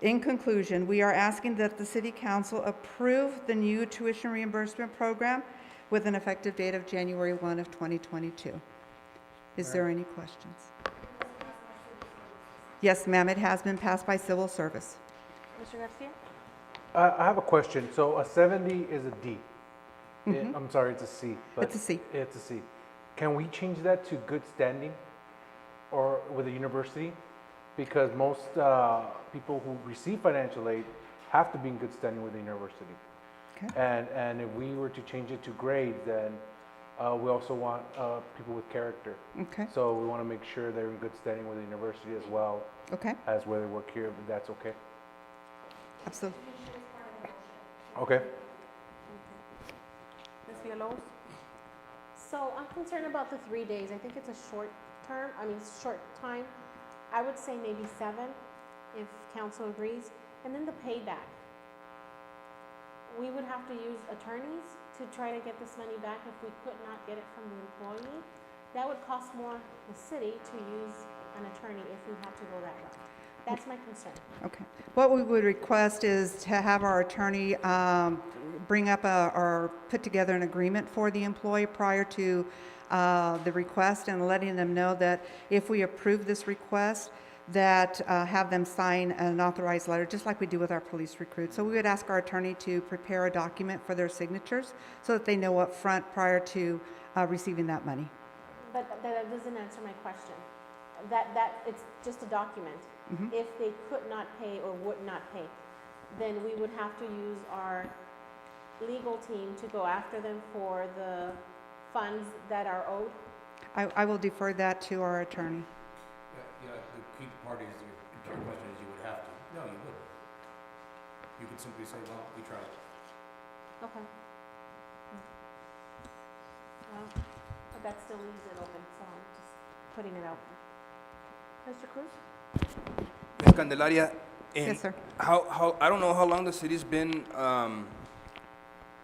[SPEAKER 15] In conclusion, we are asking that the City Council approve the new tuition reimbursement program with an effective date of January 1 of 2022. Is there any questions? Yes, ma'am, it has been passed by civil service.
[SPEAKER 2] Mr. Garcia?
[SPEAKER 4] I have a question. So a 70 is a D.
[SPEAKER 15] Mhm.
[SPEAKER 4] I'm sorry, it's a C. But
[SPEAKER 15] It's a C.
[SPEAKER 4] It's a C. Can we change that to good standing or with a university? Because most people who receive financial aid have to be in good standing with the university.
[SPEAKER 15] Okay.
[SPEAKER 4] And if we were to change it to grades, then we also want people with character.
[SPEAKER 15] Okay.
[SPEAKER 4] So we want to make sure they're in good standing with the university as well
[SPEAKER 15] Okay,
[SPEAKER 4] as where they work here, but that's okay.
[SPEAKER 15] absolutely.
[SPEAKER 4] Okay.
[SPEAKER 2] Ms. Villalobos?
[SPEAKER 10] So I'm concerned about the 3 days. I think it's a short term, short time. I would say maybe 7, if council agrees. And then the payback. We would have to use attorneys to try to get this money back if we could not get it from the employee. That would cost more the city to use an attorney if we had to go that route. That's my concern.
[SPEAKER 15] Okay. What we would request is to have our attorney bring up or put together an agreement for the employee prior to the request and letting them know that if we approve this request, that have them sign an authorized letter, just like we do with our police recruits. So we would ask our attorney to prepare a document for their signatures so that they know up front prior to receiving that money.
[SPEAKER 10] But that doesn't answer my question. It's just a document.
[SPEAKER 15] Mhm.
[SPEAKER 10] If they could not pay or would not pay, then we would have to use our legal team to go after them for the funds that are owed.
[SPEAKER 15] I will defer that to our attorney.
[SPEAKER 16] Yeah, the key part is, your question is you would have to. No, you wouldn't. You could simply say, well, we tried.
[SPEAKER 10] Okay. Well, but that still leaves it open, so I'm just putting it out there. Mr. Cruz?
[SPEAKER 12] Ms. Candelaria,
[SPEAKER 15] Yes, sir.
[SPEAKER 12] how I don't know how long the city's been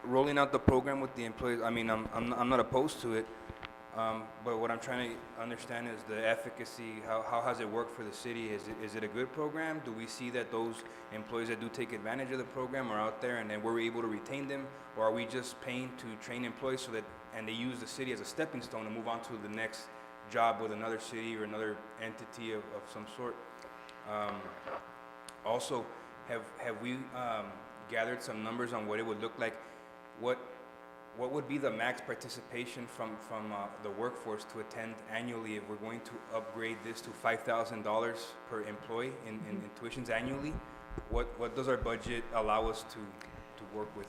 [SPEAKER 12] rolling out the program with the employees. I mean, I'm not opposed to it, but what I'm trying to understand is the efficacy. How has it worked for the city? Is it a good program? Do we see that those employees that do take advantage of the program are out there, and then we're able to retain them, or are we just paying to train employees so that and they use the city as a stepping stone to move on to the next job with another city or another entity of some sort? Also, have we gathered some numbers on what it would look like? What would be the max participation from the workforce to attend annually if we're going to upgrade this to $5,000 per employee in tuitions annually? What does our budget allow us to work with?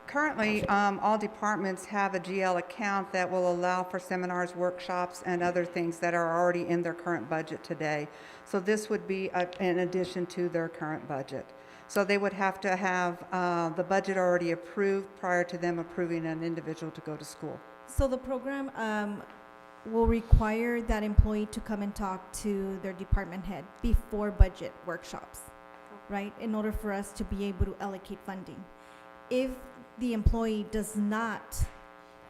[SPEAKER 15] Currently, all departments have a GL account that will allow for seminars, workshops, and other things that are already in their current budget today. So this would be in addition to their current budget. So they would have to have the budget already approved prior to them approving an individual to go to school.
[SPEAKER 6] So the program will require that employee to come and talk to their department head before budget workshops, right? In order for us to be able to allocate funding. If the employee does not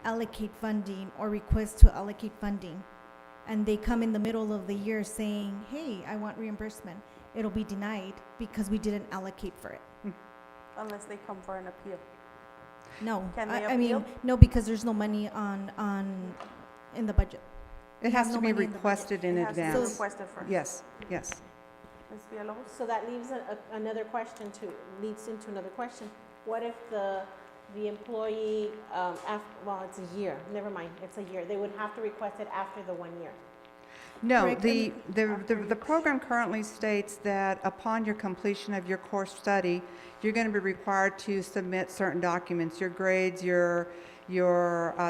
[SPEAKER 6] allocate funding or request to allocate funding, and they come in the middle of the year saying, hey, I want reimbursement, it'll be denied because we didn't allocate for it.
[SPEAKER 2] Unless they come for an appeal.
[SPEAKER 6] No,
[SPEAKER 2] Can they
[SPEAKER 6] I mean,
[SPEAKER 2] appeal?
[SPEAKER 6] no, because there's no money in the budget.
[SPEAKER 15] It has
[SPEAKER 6] no
[SPEAKER 15] to be
[SPEAKER 6] money in the budget.
[SPEAKER 15] requested in
[SPEAKER 2] It has to be
[SPEAKER 15] advance.
[SPEAKER 2] requested first.
[SPEAKER 15] Yes, yes.
[SPEAKER 2] Ms. Villalobos?
[SPEAKER 10] So that leaves another question leads into another question. What if the the employee, well, it's a year, never mind, it's a year. They would have to request it after the 1 year.
[SPEAKER 15] No,
[SPEAKER 6] Correct,
[SPEAKER 15] the program currently states that upon your completion of your course study, you're going to be required to submit certain documents, your grades, your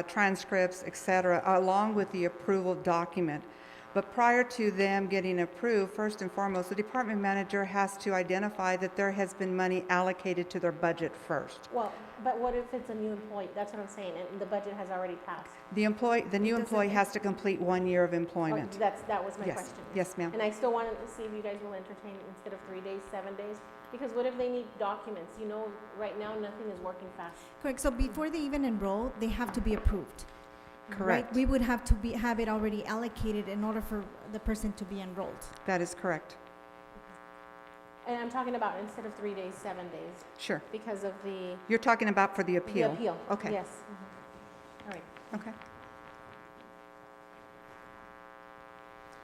[SPEAKER 15] transcripts, et cetera, along with the approval document. But prior to them getting approved, first and foremost, the department manager has to identify that there has been money allocated to their budget first.
[SPEAKER 10] Well, but what if it's a new employee? That's what I'm saying, and the budget has already passed.
[SPEAKER 15] The new employee has to complete 1 year of employment.
[SPEAKER 10] Oh, that was my
[SPEAKER 15] Yes.
[SPEAKER 10] question.
[SPEAKER 15] Yes, ma'am.
[SPEAKER 10] And I still wanted to see if you guys will entertain instead of 3 days, 7 days? Because what if they need documents? You know, right now, nothing is working fast.
[SPEAKER 6] Correct, so before they even enroll, they have to be approved. Right?
[SPEAKER 15] Correct.
[SPEAKER 6] We would have to have it already allocated in order for the person to be enrolled.
[SPEAKER 15] That is correct.
[SPEAKER 10] And I'm talking about instead of 3 days, 7 days,
[SPEAKER 15] Sure.
[SPEAKER 10] because of the
[SPEAKER 15] You're talking about for the
[SPEAKER 10] the
[SPEAKER 15] appeal?
[SPEAKER 10] appeal.
[SPEAKER 15] Okay.
[SPEAKER 10] Yes. Mhm. All right.
[SPEAKER 15] Okay.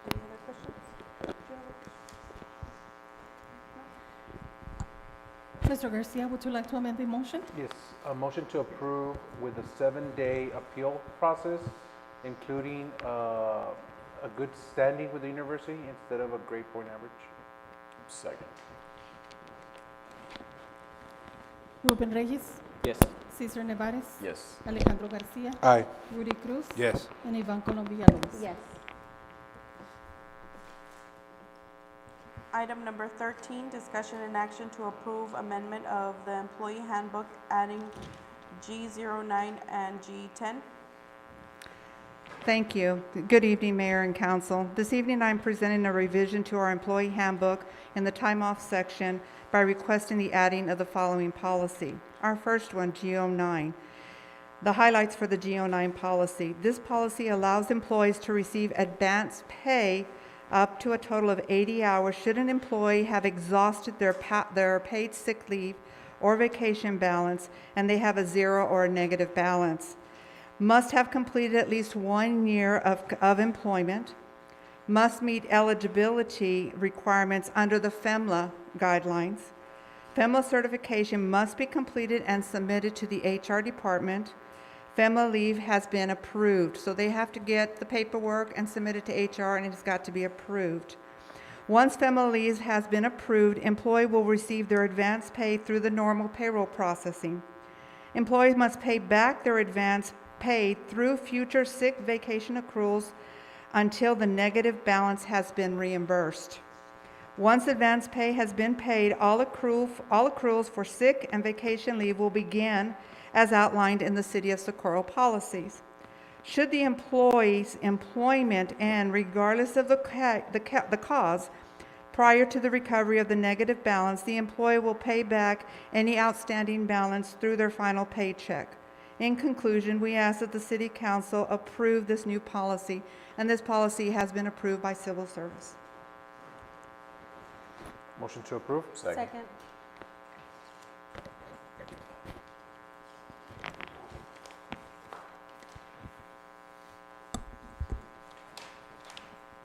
[SPEAKER 2] Any other questions?
[SPEAKER 5] Mr. Garcia, would you like to amend the motion?
[SPEAKER 4] Yes, a motion to approve with a 7-day appeal process, including a good standing with the university instead of a grade point average.
[SPEAKER 16] Second.
[SPEAKER 5] Ruben Reyes,
[SPEAKER 11] Yes.
[SPEAKER 5] Cesar Nevares,
[SPEAKER 16] Yes.
[SPEAKER 5] Alejandro Garcia,
[SPEAKER 12] Aye.
[SPEAKER 5] Rudy Cruz,
[SPEAKER 12] Yes.
[SPEAKER 5] and Ivan Colombia Lopez.
[SPEAKER 10] Yes.
[SPEAKER 2] Item number 13, discussion and action to approve amendment of the employee handbook, adding G09 and G10.
[SPEAKER 15] Thank you. Good evening, Mayor and Council. This evening, I'm presenting a revision to our employee handbook in the time off section by requesting the adding of the following policy. Our first one, G09. The highlights for the G09 policy. This policy allows employees to receive advance pay up to a total of 80 hours should an employee have exhausted their paid sick leave or vacation balance and they have a 0 or a negative balance. Must have completed at least 1 year of employment, must meet eligibility requirements under the FEMLA guidelines. FEMLA certification must be completed and submitted to the HR department. FEMLA leave has been approved, so they have to get the paperwork and submit it to HR, and it's got to be approved. Once FEMLA leave has been approved, employee will receive their advance pay through the normal payroll processing. Employees must pay back their advance pay through future sick vacation accruals until the negative balance has been reimbursed. Once advance pay has been paid, all accruals for sick and vacation leave will begin as outlined in the City of Socorro policies. Should the employee's employment end regardless of the cause, prior to the recovery of the negative balance, the employee will pay back any outstanding balance through their final paycheck. In conclusion, we ask that the City Council approve this new policy, and this policy has been approved by Civil Service.
[SPEAKER 4] Motion to approve?
[SPEAKER 10] Second.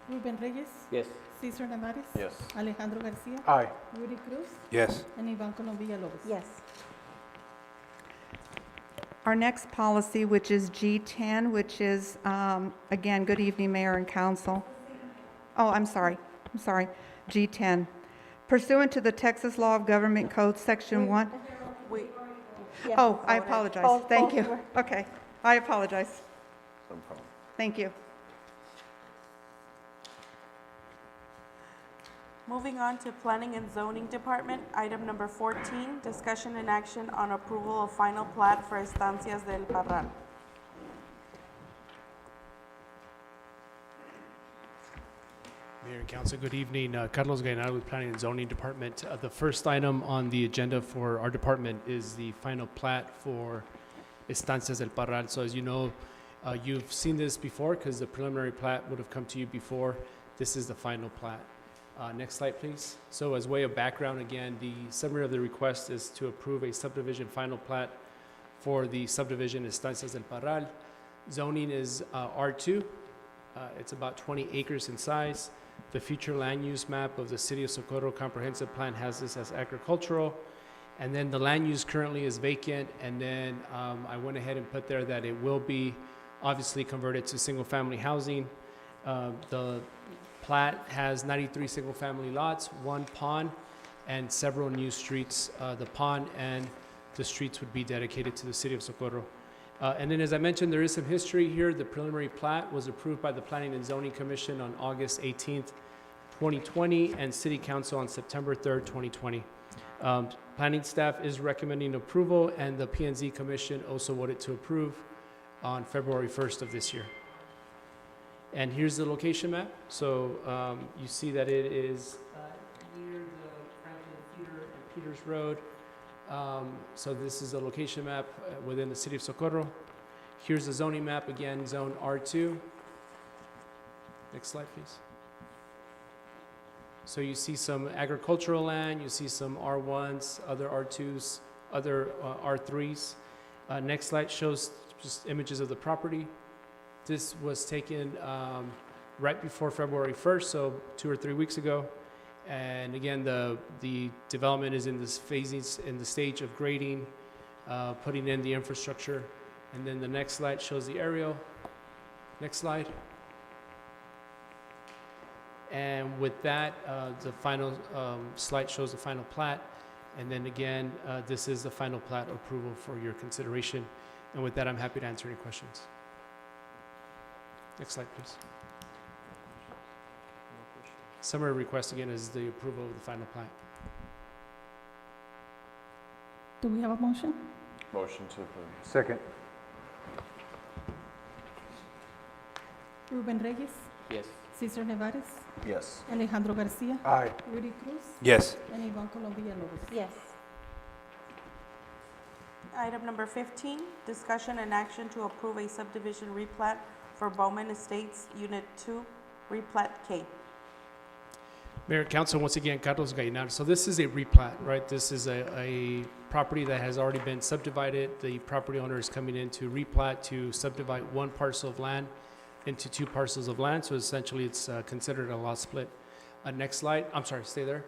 [SPEAKER 5] Ruben Reyes,
[SPEAKER 11] Yes.
[SPEAKER 5] Cesar Nevares,
[SPEAKER 16] Yes.
[SPEAKER 5] Alejandro Garcia,
[SPEAKER 4] Aye.
[SPEAKER 5] Rudy Cruz,
[SPEAKER 12] Yes.
[SPEAKER 5] and Ivan Colombia Lopez.
[SPEAKER 10] Yes.
[SPEAKER 15] Our next policy, which is G10, which is, again, good evening, Mayor and Council. Oh, I'm sorry, G10. Pursuant to the Texas Law of Government Code, Section 1.
[SPEAKER 2] Wait.
[SPEAKER 10] Yeah.
[SPEAKER 15] Oh, I apologize.
[SPEAKER 10] Both
[SPEAKER 15] Thank you.
[SPEAKER 10] were-
[SPEAKER 15] Okay, I apologize.
[SPEAKER 16] No problem.
[SPEAKER 15] Thank you.
[SPEAKER 2] Moving on to Planning and Zoning Department, item number 14, discussion and action on approval of final plat for Estancias del Parral.
[SPEAKER 17] Mayor and Council, good evening. Carlos Gainado with Planning and Zoning Department. The first item on the agenda for our department is the final plat for Estancias del Parral. So as you know, you've seen this before because the preliminary plat would have come to you before. This is the final plat. Next slide, please. So as way of background, again, the summary of the request is to approve a subdivision final plat for the subdivision Estancias del Parral. Zoning is R2. It's about 20 acres in size. The future land use map of the City of Socorro Comprehensive Plan has this as agricultural. And then the land use currently is vacant, and then I went ahead and put there that it will be obviously converted to single-family housing. The plat has 93 single-family lots, 1 pond, and several new streets. The pond and the streets would be dedicated to the city of Socorro. And then, as I mentioned, there is some history here. The preliminary plat was approved by the Planning and Zoning Commission on August 18th, 2020, and City Council on September 3rd, 2020. Planning staff is recommending approval, and the P&Z Commission also voted to approve on February 1st of this year. And here's the location map. So you see that it is near the Franklin Theater and Peters Road. So this is a location map within the city of Socorro. Here's the zoning map, again, zone R2. Next slide, please. So you see some agricultural land, you see some R1s, other R2s, other R3s. Next slide shows just images of the property. This was taken right before February 1st, so 2 or 3 weeks ago. And again, the development is in this phases, in the stage of grading, putting in the infrastructure. And then the next slide shows the aerial. Next slide. And with that, the final slide shows the final plat. And then again, this is the final plat approval for your consideration. And with that, I'm happy to answer any questions. Next slide, please. Summary request again is the approval of the final plat.
[SPEAKER 5] Do we have a motion?
[SPEAKER 14] Motion to approve.
[SPEAKER 4] Second.
[SPEAKER 5] Ruben Reyes,
[SPEAKER 11] Yes.
[SPEAKER 5] Cesar Nevares,
[SPEAKER 14] Yes.
[SPEAKER 5] Alejandro Garcia,
[SPEAKER 4] Aye.
[SPEAKER 5] Rudy Cruz,
[SPEAKER 12] Yes.
[SPEAKER 5] and Ivan Colom Villalobos.
[SPEAKER 2] Yes. Item number 15, discussion and action to approve a subdivision replat for Bowman Estates, Unit 2, replat K.
[SPEAKER 17] Mayor and Council, once again, Carlos Gainar. So this is a replat, right? This is a property that has already been subdivided. The property owner is coming in to replat to subdivide 1 parcel of land into 2 parcels of land. So essentially, it's considered a lot split. Next slide. I'm sorry, stay there.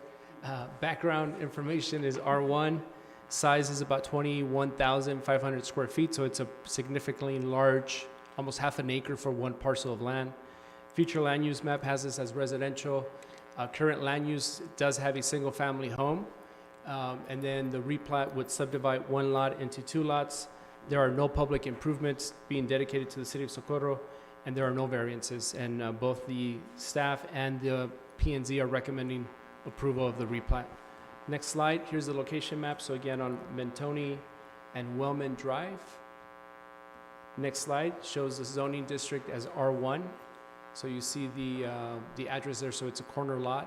[SPEAKER 17] Background information is R1. Size is about 21,500 square feet. So it's a significantly large, almost half an acre for 1 parcel of land. Future land use map has this as residential. Current land use does have a single family home. And then the replat would subdivide 1 lot into 2 lots. There are no public improvements being dedicated to the city of Socorro, and there are no variances. And both the staff and the P&Z are recommending approval of the replat. Next slide, here's the location map. So again, on Mentoni and Wellman Drive. Next slide shows the zoning district as R1. So you see the address there, so it's a corner lot.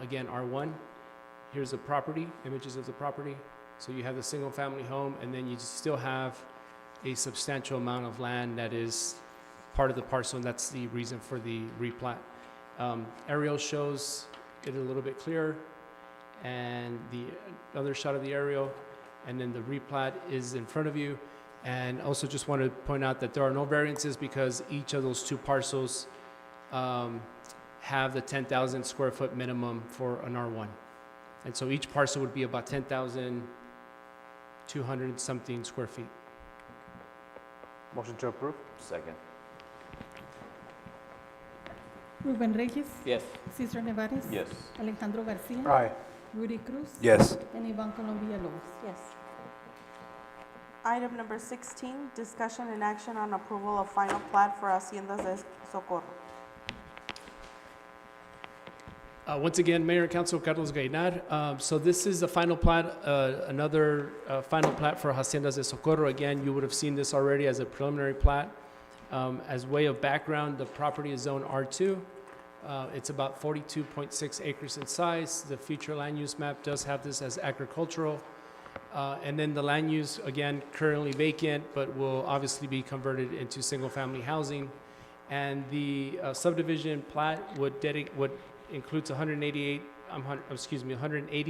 [SPEAKER 17] Again, R1. Here's the property, images of the property. So you have the single family home, and then you still have a substantial amount of land that is part of the parcel, and that's the reason for the replat. Aerial shows it a little bit clearer, and the other shot of the aerial, and then the replat is in front of you. And also just want to point out that there are no variances because each of those 2 parcels have the 10,000 square foot minimum for an R1. And so each parcel would be about 10,200 something square feet.
[SPEAKER 4] Motion to approve?
[SPEAKER 14] Second.
[SPEAKER 5] Ruben Reyes,
[SPEAKER 11] Yes.
[SPEAKER 5] Cesar Nevares,
[SPEAKER 14] Yes.
[SPEAKER 5] Alejandro Garcia,
[SPEAKER 4] Aye.
[SPEAKER 5] Rudy Cruz,
[SPEAKER 12] Yes.
[SPEAKER 5] and Ivan Colom Villalobos.
[SPEAKER 2] Yes. Item number 16, discussion and action on approval of final plat for Haciendas de Socorro.
[SPEAKER 17] Once again, Mayor and Council, Carlos Gainar. So this is the final plat, another final plat for Haciendas de Socorro. Again, you would have seen this already as a preliminary plat. As way of background, the property is zone R2. It's about 42.6 acres in size. The future land use map does have this as agricultural. And then the land use, again, currently vacant, but will obviously be converted into single-family housing. And the subdivision plat would includes 180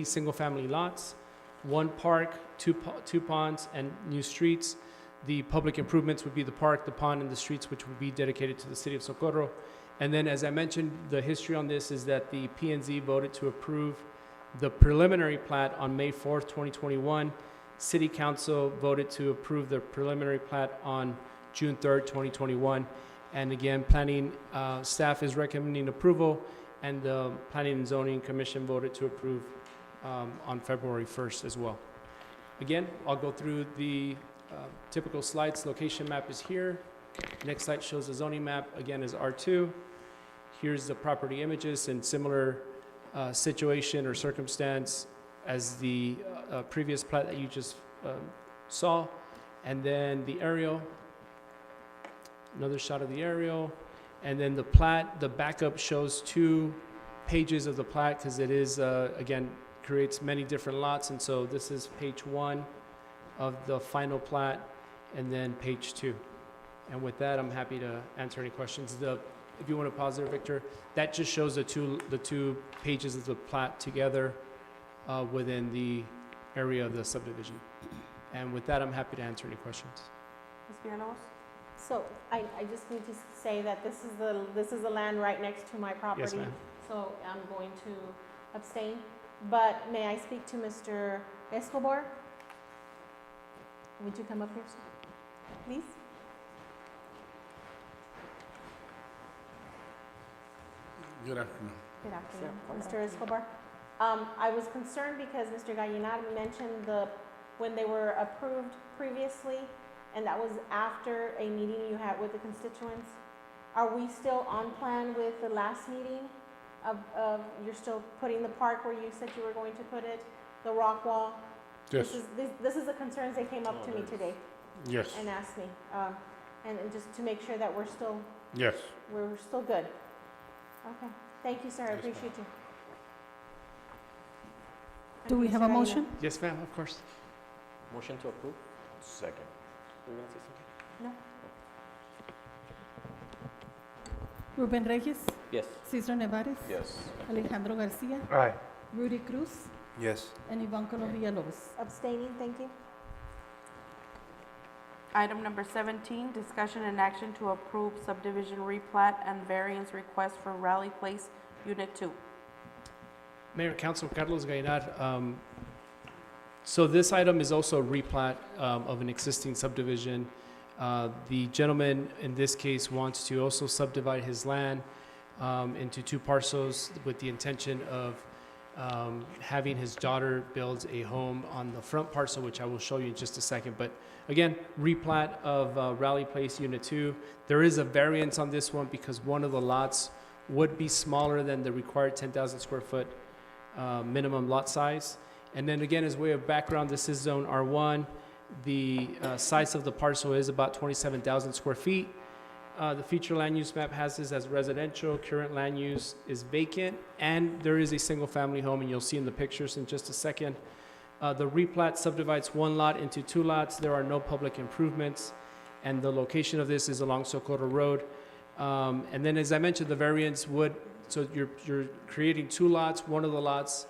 [SPEAKER 17] single-family lots, 1 park, 2 ponds, and new streets. The public improvements would be the park, the pond, and the streets, which would be dedicated to the city of Socorro. And then, as I mentioned, the history on this is that the P&Z voted to approve The preliminary plat on May 4th, 2021. City Council voted to approve the preliminary plat on June 3rd, 2021. And again, planning staff is recommending approval, and the Planning and Zoning Commission voted to approve on February 1st as well. Again, I'll go through the typical slides. Location map is here. Next slide shows the zoning map, again, is R2. Here's the property images in similar situation or circumstance as the previous plat that you just saw. And then the aerial, another shot of the aerial. And then the plat, the backup shows 2 pages of the plat because it is, again, creates many different lots. And so this is page 1 of the final plat, and then page 2. And with that, I'm happy to answer any questions. If you want to pause there, Victor, that just shows the two pages of the plat together within the area of the subdivision. And with that, I'm happy to answer any questions.
[SPEAKER 2] Ms. Villalobos?
[SPEAKER 10] So I just need to say that this is the land right next to my property.
[SPEAKER 17] Yes, ma'am.
[SPEAKER 10] So I'm going to abstain. But may I speak to Mr. Escobar? Would you come up here, sir? Please?
[SPEAKER 16] Good afternoon.
[SPEAKER 10] Good afternoon, Mr. Escobar. I was concerned because Mr. Gallinar mentioned when they were approved previously, and that was after a meeting you had with the constituents. Are we still on plan with the last meeting of you're still putting the park where you said you were going to put it, the rock wall?
[SPEAKER 16] Yes.
[SPEAKER 10] This is the concerns they came up to me today
[SPEAKER 16] Yes.
[SPEAKER 10] and asked me, and just to make sure that we're still
[SPEAKER 16] Yes.
[SPEAKER 10] good. Okay, thank you, sir, I appreciate you.
[SPEAKER 5] Do we have a
[SPEAKER 10] Mr. Gallinar.
[SPEAKER 5] motion?
[SPEAKER 17] Yes, ma'am, of course.
[SPEAKER 11] Motion to approve?
[SPEAKER 14] Second.
[SPEAKER 11] Were you gonna say something?
[SPEAKER 10] No?
[SPEAKER 5] Ruben Reyes,
[SPEAKER 11] Yes.
[SPEAKER 5] Cesar Nevares,
[SPEAKER 14] Yes.
[SPEAKER 5] Alejandro Garcia,
[SPEAKER 4] Aye.
[SPEAKER 5] Rudy Cruz,
[SPEAKER 12] Yes.
[SPEAKER 5] and Ivan Colombia Lobos.
[SPEAKER 10] Abstaining, thank you.
[SPEAKER 2] Item number 17, discussion and action to approve subdivision replat and variance request for Raleigh Place, Unit 2.
[SPEAKER 17] Mayor, Council, Carlos Gallinar. So this item is also a replat of an existing subdivision. The gentleman in this case wants to also subdivide his land into 2 parcels with the intention of having his daughter build a home on the front parcel, which I will show you in just a second. But again, replat of Raleigh Place Unit 2. There is a variance on this one because one of the lots would be smaller than the required 10,000 square foot minimum lot size. And then again, as way of background, this is zone R1. The size of the parcel is about 27,000 square feet. The future land use map has this as residential. Current land use is vacant, and there is a single family home, and you'll see in the pictures in just a second. The replat subdivides 1 lot into 2 lots. There are no public improvements, and the location of this is along Socorro Road. And then, as I mentioned, the variance would, so you're creating 2 lots. One of the lots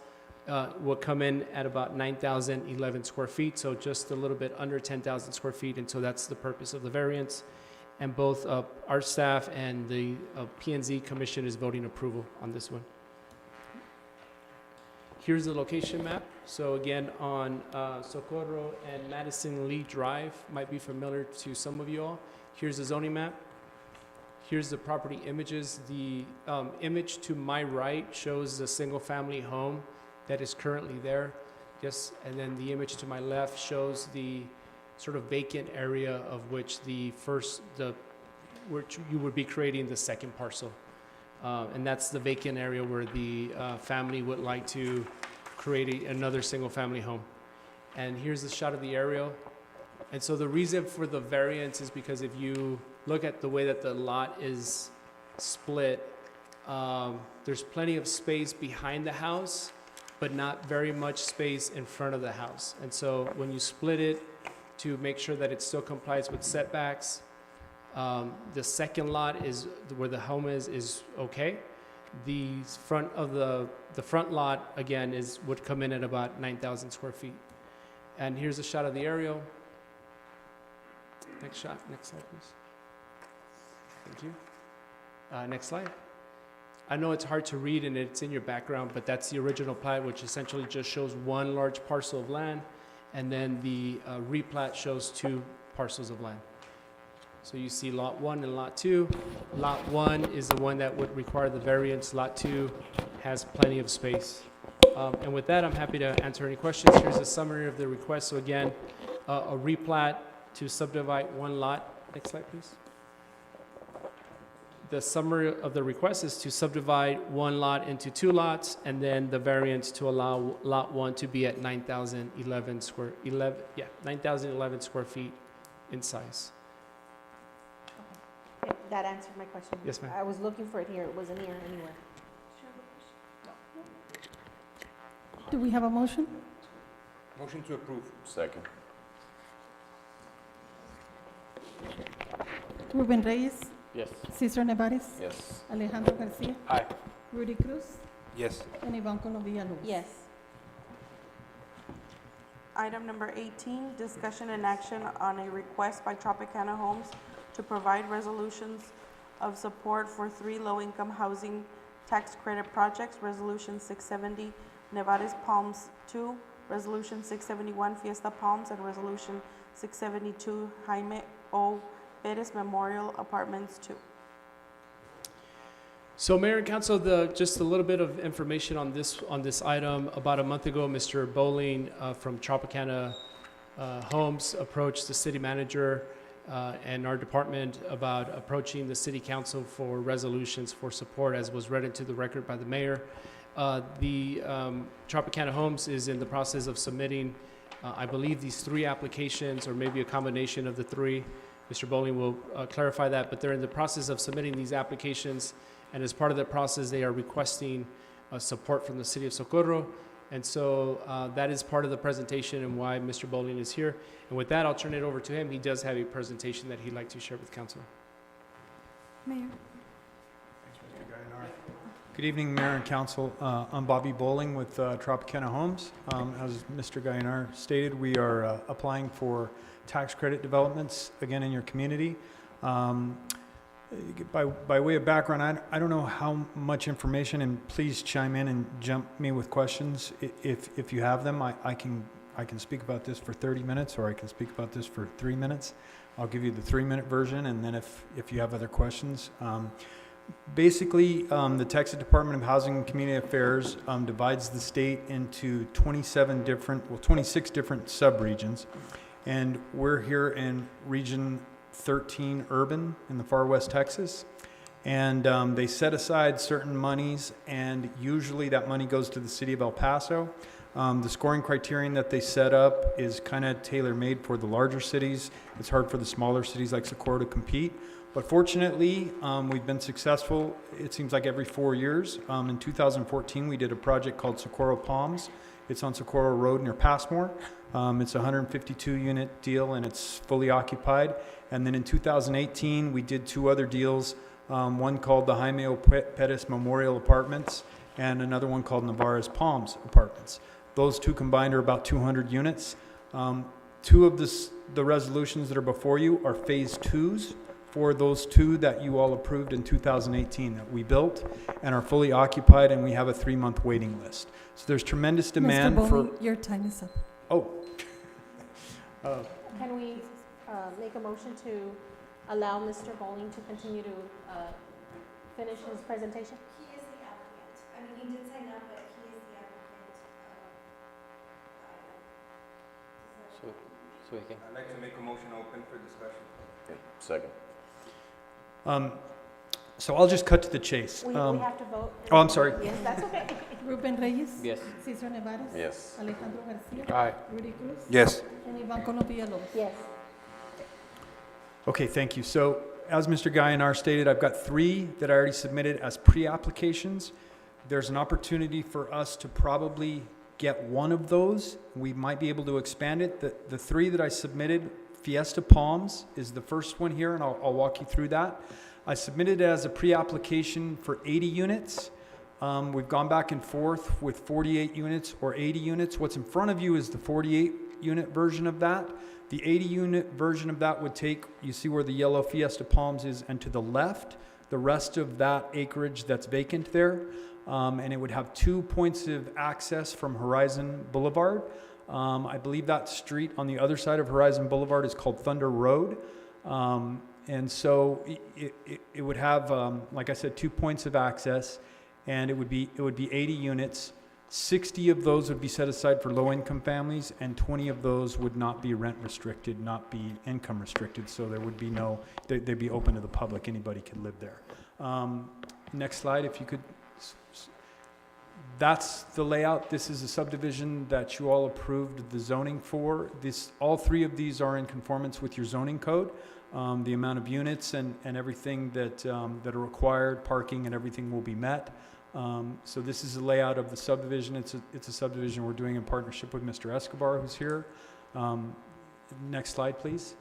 [SPEAKER 17] will come in at about 9,011 square feet, so just a little bit under 10,000 square feet, and so that's the purpose of the variance. And both our staff and the P&Z Commission is voting approval on this one. Here's the location map. So again, on Socorro and Madison Lee Drive, might be familiar to some of you all. Here's the zoning map. Here's the property images. The image to my right shows the single-family home that is currently there. Yes, and then the image to my left shows the sort of vacant area of which which you would be creating the second parcel. And that's the vacant area where the family would like to create another single-family home. And here's the shot of the aerial. And so the reason for the variance is because if you look at the way that the lot is split, there's plenty of space behind the house, but not very much space in front of the house. And so when you split it to make sure that it still complies with setbacks, the second lot is where the home is okay. The front of the front lot again would come in at about 9,000 square feet. And here's a shot of the aerial. Next shot, next slide, please. Thank you. Next slide. I know it's hard to read and it's in your background, but that's the original plat, which essentially just shows one large parcel of land, and then the replat shows two parcels of land. So you see Lot 1 and Lot 2. Lot 1 is the one that would require the variance. Lot 2 has plenty of space. And with that, I'm happy to answer any questions. Here's a summary of the request. So again, a replat to subdivide one lot. Next slide, please. The summary of the request is to subdivide one lot into two lots, and then the variance to allow Lot 1 to be at 9,011 square feet in size.
[SPEAKER 10] Okay, that answered my question.
[SPEAKER 17] Yes, ma'am.
[SPEAKER 10] I was looking for it here. It wasn't here anywhere.
[SPEAKER 5] Do we have a motion?
[SPEAKER 12] Motion to approve.
[SPEAKER 14] Second.
[SPEAKER 5] Ruben Reyes,
[SPEAKER 11] Yes.
[SPEAKER 5] Cesar Nevares,
[SPEAKER 14] Yes.
[SPEAKER 5] Alejandro Garcia,
[SPEAKER 4] Aye.
[SPEAKER 5] Rudy Cruz,
[SPEAKER 12] Yes.
[SPEAKER 5] and Ivan Colombia Lobos.
[SPEAKER 10] Yes.
[SPEAKER 2] Item number 18, discussion and action on a request by Tropicana Homes to provide resolutions of support for 3 low-income housing tax credit projects, Resolution 670, Nevares Palms 2, Resolution 671, Fiesta Palms, and Resolution 672, Jaime O. Perez Memorial Apartments 2.
[SPEAKER 17] So Mayor and Council, just a little bit of information on this item. About a month ago, Mr. Bowling from Tropicana Homes approached the city manager and our department about approaching the city council for resolutions for support, as was read into the record by the mayor. The Tropicana Homes is in the process of submitting, I believe, these 3 applications, or maybe a combination of the 3. Mr. Bowling will clarify that, but they're in the process of submitting these applications. And as part of that process, they are requesting support from the city of Socorro. And so that is part of the presentation and why Mr. Bowling is here. And with that, I'll turn it over to him. He does have a presentation that he'd like to share with council.
[SPEAKER 5] Mayor.
[SPEAKER 18] Good evening, Mayor and Council. I'm Bobby Bowling with Tropicana Homes. As Mr. Gayanar stated, we are applying for tax credit developments again in your community. By way of background, I don't know how much information, and please chime in and jump me with questions if you have them. I can speak about this for 30 minutes, or I can speak about this for 3 minutes. I'll give you the 3-minute version, and then if you have other questions. Basically, the Texas Department of Housing and Community Affairs divides the state into 26 different subregions, and we're here in Region 13 urban in the far west Texas, and they set aside certain monies, and usually that money goes to the city of El Paso. The scoring criterion that they set up is kind of tailor-made for the larger cities. It's hard for the smaller cities like Socorro to compete, but fortunately we've been successful. It seems like every 4 years. In 2014 we did a project called Socorro Palms. It's on Socorro Road near Passmore. It's a 152 unit deal and it's fully occupied. And then in 2018, we did 2 other deals, one called the Jaime O. Perez Memorial Apartments and another one called Nevares Palms Apartments. Those 2 combined are about 200 units. 2 of the resolutions that are before you are phase 2s for those 2 that you all approved in 2018 that we built and are fully occupied, and we have a 3-month waiting list. So there's tremendous demand
[SPEAKER 5] Mr. Bowling, your time is up.
[SPEAKER 18] Oh.
[SPEAKER 10] Can we make a motion to allow Mr. Bowling to continue to finish his presentation?
[SPEAKER 6] He is the applicant. I mean, he did sign up, but he is the applicant.
[SPEAKER 11] So we can.
[SPEAKER 12] I'd like to make a motion open for discussion.
[SPEAKER 14] Second.
[SPEAKER 18] So I'll just cut to the chase.
[SPEAKER 10] We have to vote.
[SPEAKER 18] Oh, I'm sorry.
[SPEAKER 10] Yes, that's okay.
[SPEAKER 5] Ruben Reyes.
[SPEAKER 11] Yes.
[SPEAKER 5] Cesar Nevares.
[SPEAKER 14] Yes.
[SPEAKER 5] Alejandro Garcia.
[SPEAKER 4] Aye.
[SPEAKER 5] Rudy Cruz.
[SPEAKER 12] Yes.
[SPEAKER 5] And Ivan Colombia Lobos.
[SPEAKER 10] Yes.
[SPEAKER 18] Okay, thank you. So as Mr. Gayanar stated, I've got 3 that I already submitted as pre-applications. There's an opportunity for us to probably get one of those. We might be able to expand it. The 3 that I submitted, Fiesta Palms is the first one here, and I'll walk you through that. I submitted it as a pre-application for 80 units. We've gone back and forth with 48 units or 80 units. What's in front of you is the 48 unit version of that. The 80 unit version of that would take, you see where the yellow Fiesta Palms is, and to the left the rest of that acreage that's vacant there. And it would have 2 points of access from Horizon Boulevard. I believe that street on the other side of Horizon Boulevard is called Thunder Road. And so it would have, like I said, 2 points of access, and it would be 80 units. 60 of those would be set aside for low-income families, and 20 of those would not be rent restricted, not be income restricted. So there would be they'd be open to the public. Anybody could live there. Next slide, if you could. That's the layout. This is a subdivision that you all approved the zoning for. All three of these are in conformance with your zoning code. The amount of units and everything that are required, parking and everything will be met. So this is the layout of the subdivision. It's a subdivision we're doing in partnership with Mr. Escobar, who's here. Next slide, please.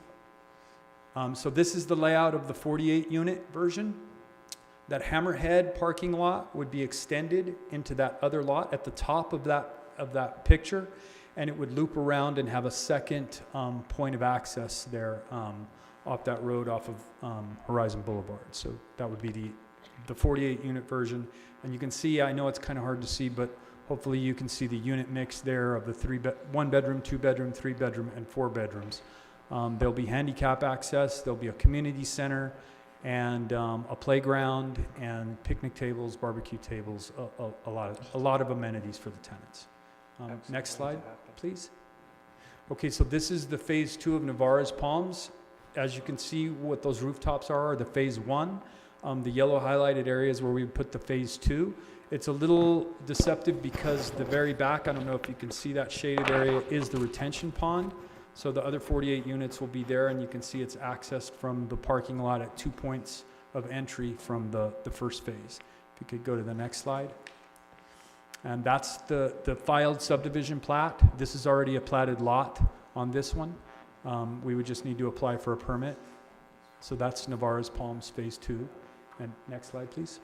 [SPEAKER 18] So this is the layout of the 48-unit version. That hammerhead parking lot would be extended into that other lot at the top of that picture, and it would loop around and have a second point of access there off that road off of Horizon Boulevard. So that would be the 48-unit version. And you can see, I know it's kind of hard to see, but hopefully you can see the unit mix there of the 1 bedroom, 2 bedroom, 3 bedroom, and 4 bedrooms. There'll be handicap access, there'll be a community center, and a playground, and picnic tables, barbecue tables, a lot of amenities for the tenants. Next slide, please. Okay, so this is the phase 2 of Navarro's Palms. As you can see, what those rooftops are the phase 1. The yellow highlighted areas where we put the phase 2. It's a little deceptive because the very back, I don't know if you can see that shaded area, is the retention pond. So the other 48 units will be there, and you can see it's accessed from the parking lot at 2 points of entry from the first phase. If you could go to the next slide. And that's the filed subdivision plat. This is already a platted lot on this one. We would just need to apply for a permit. So that's Navarro's Palms phase 2. And next slide, please.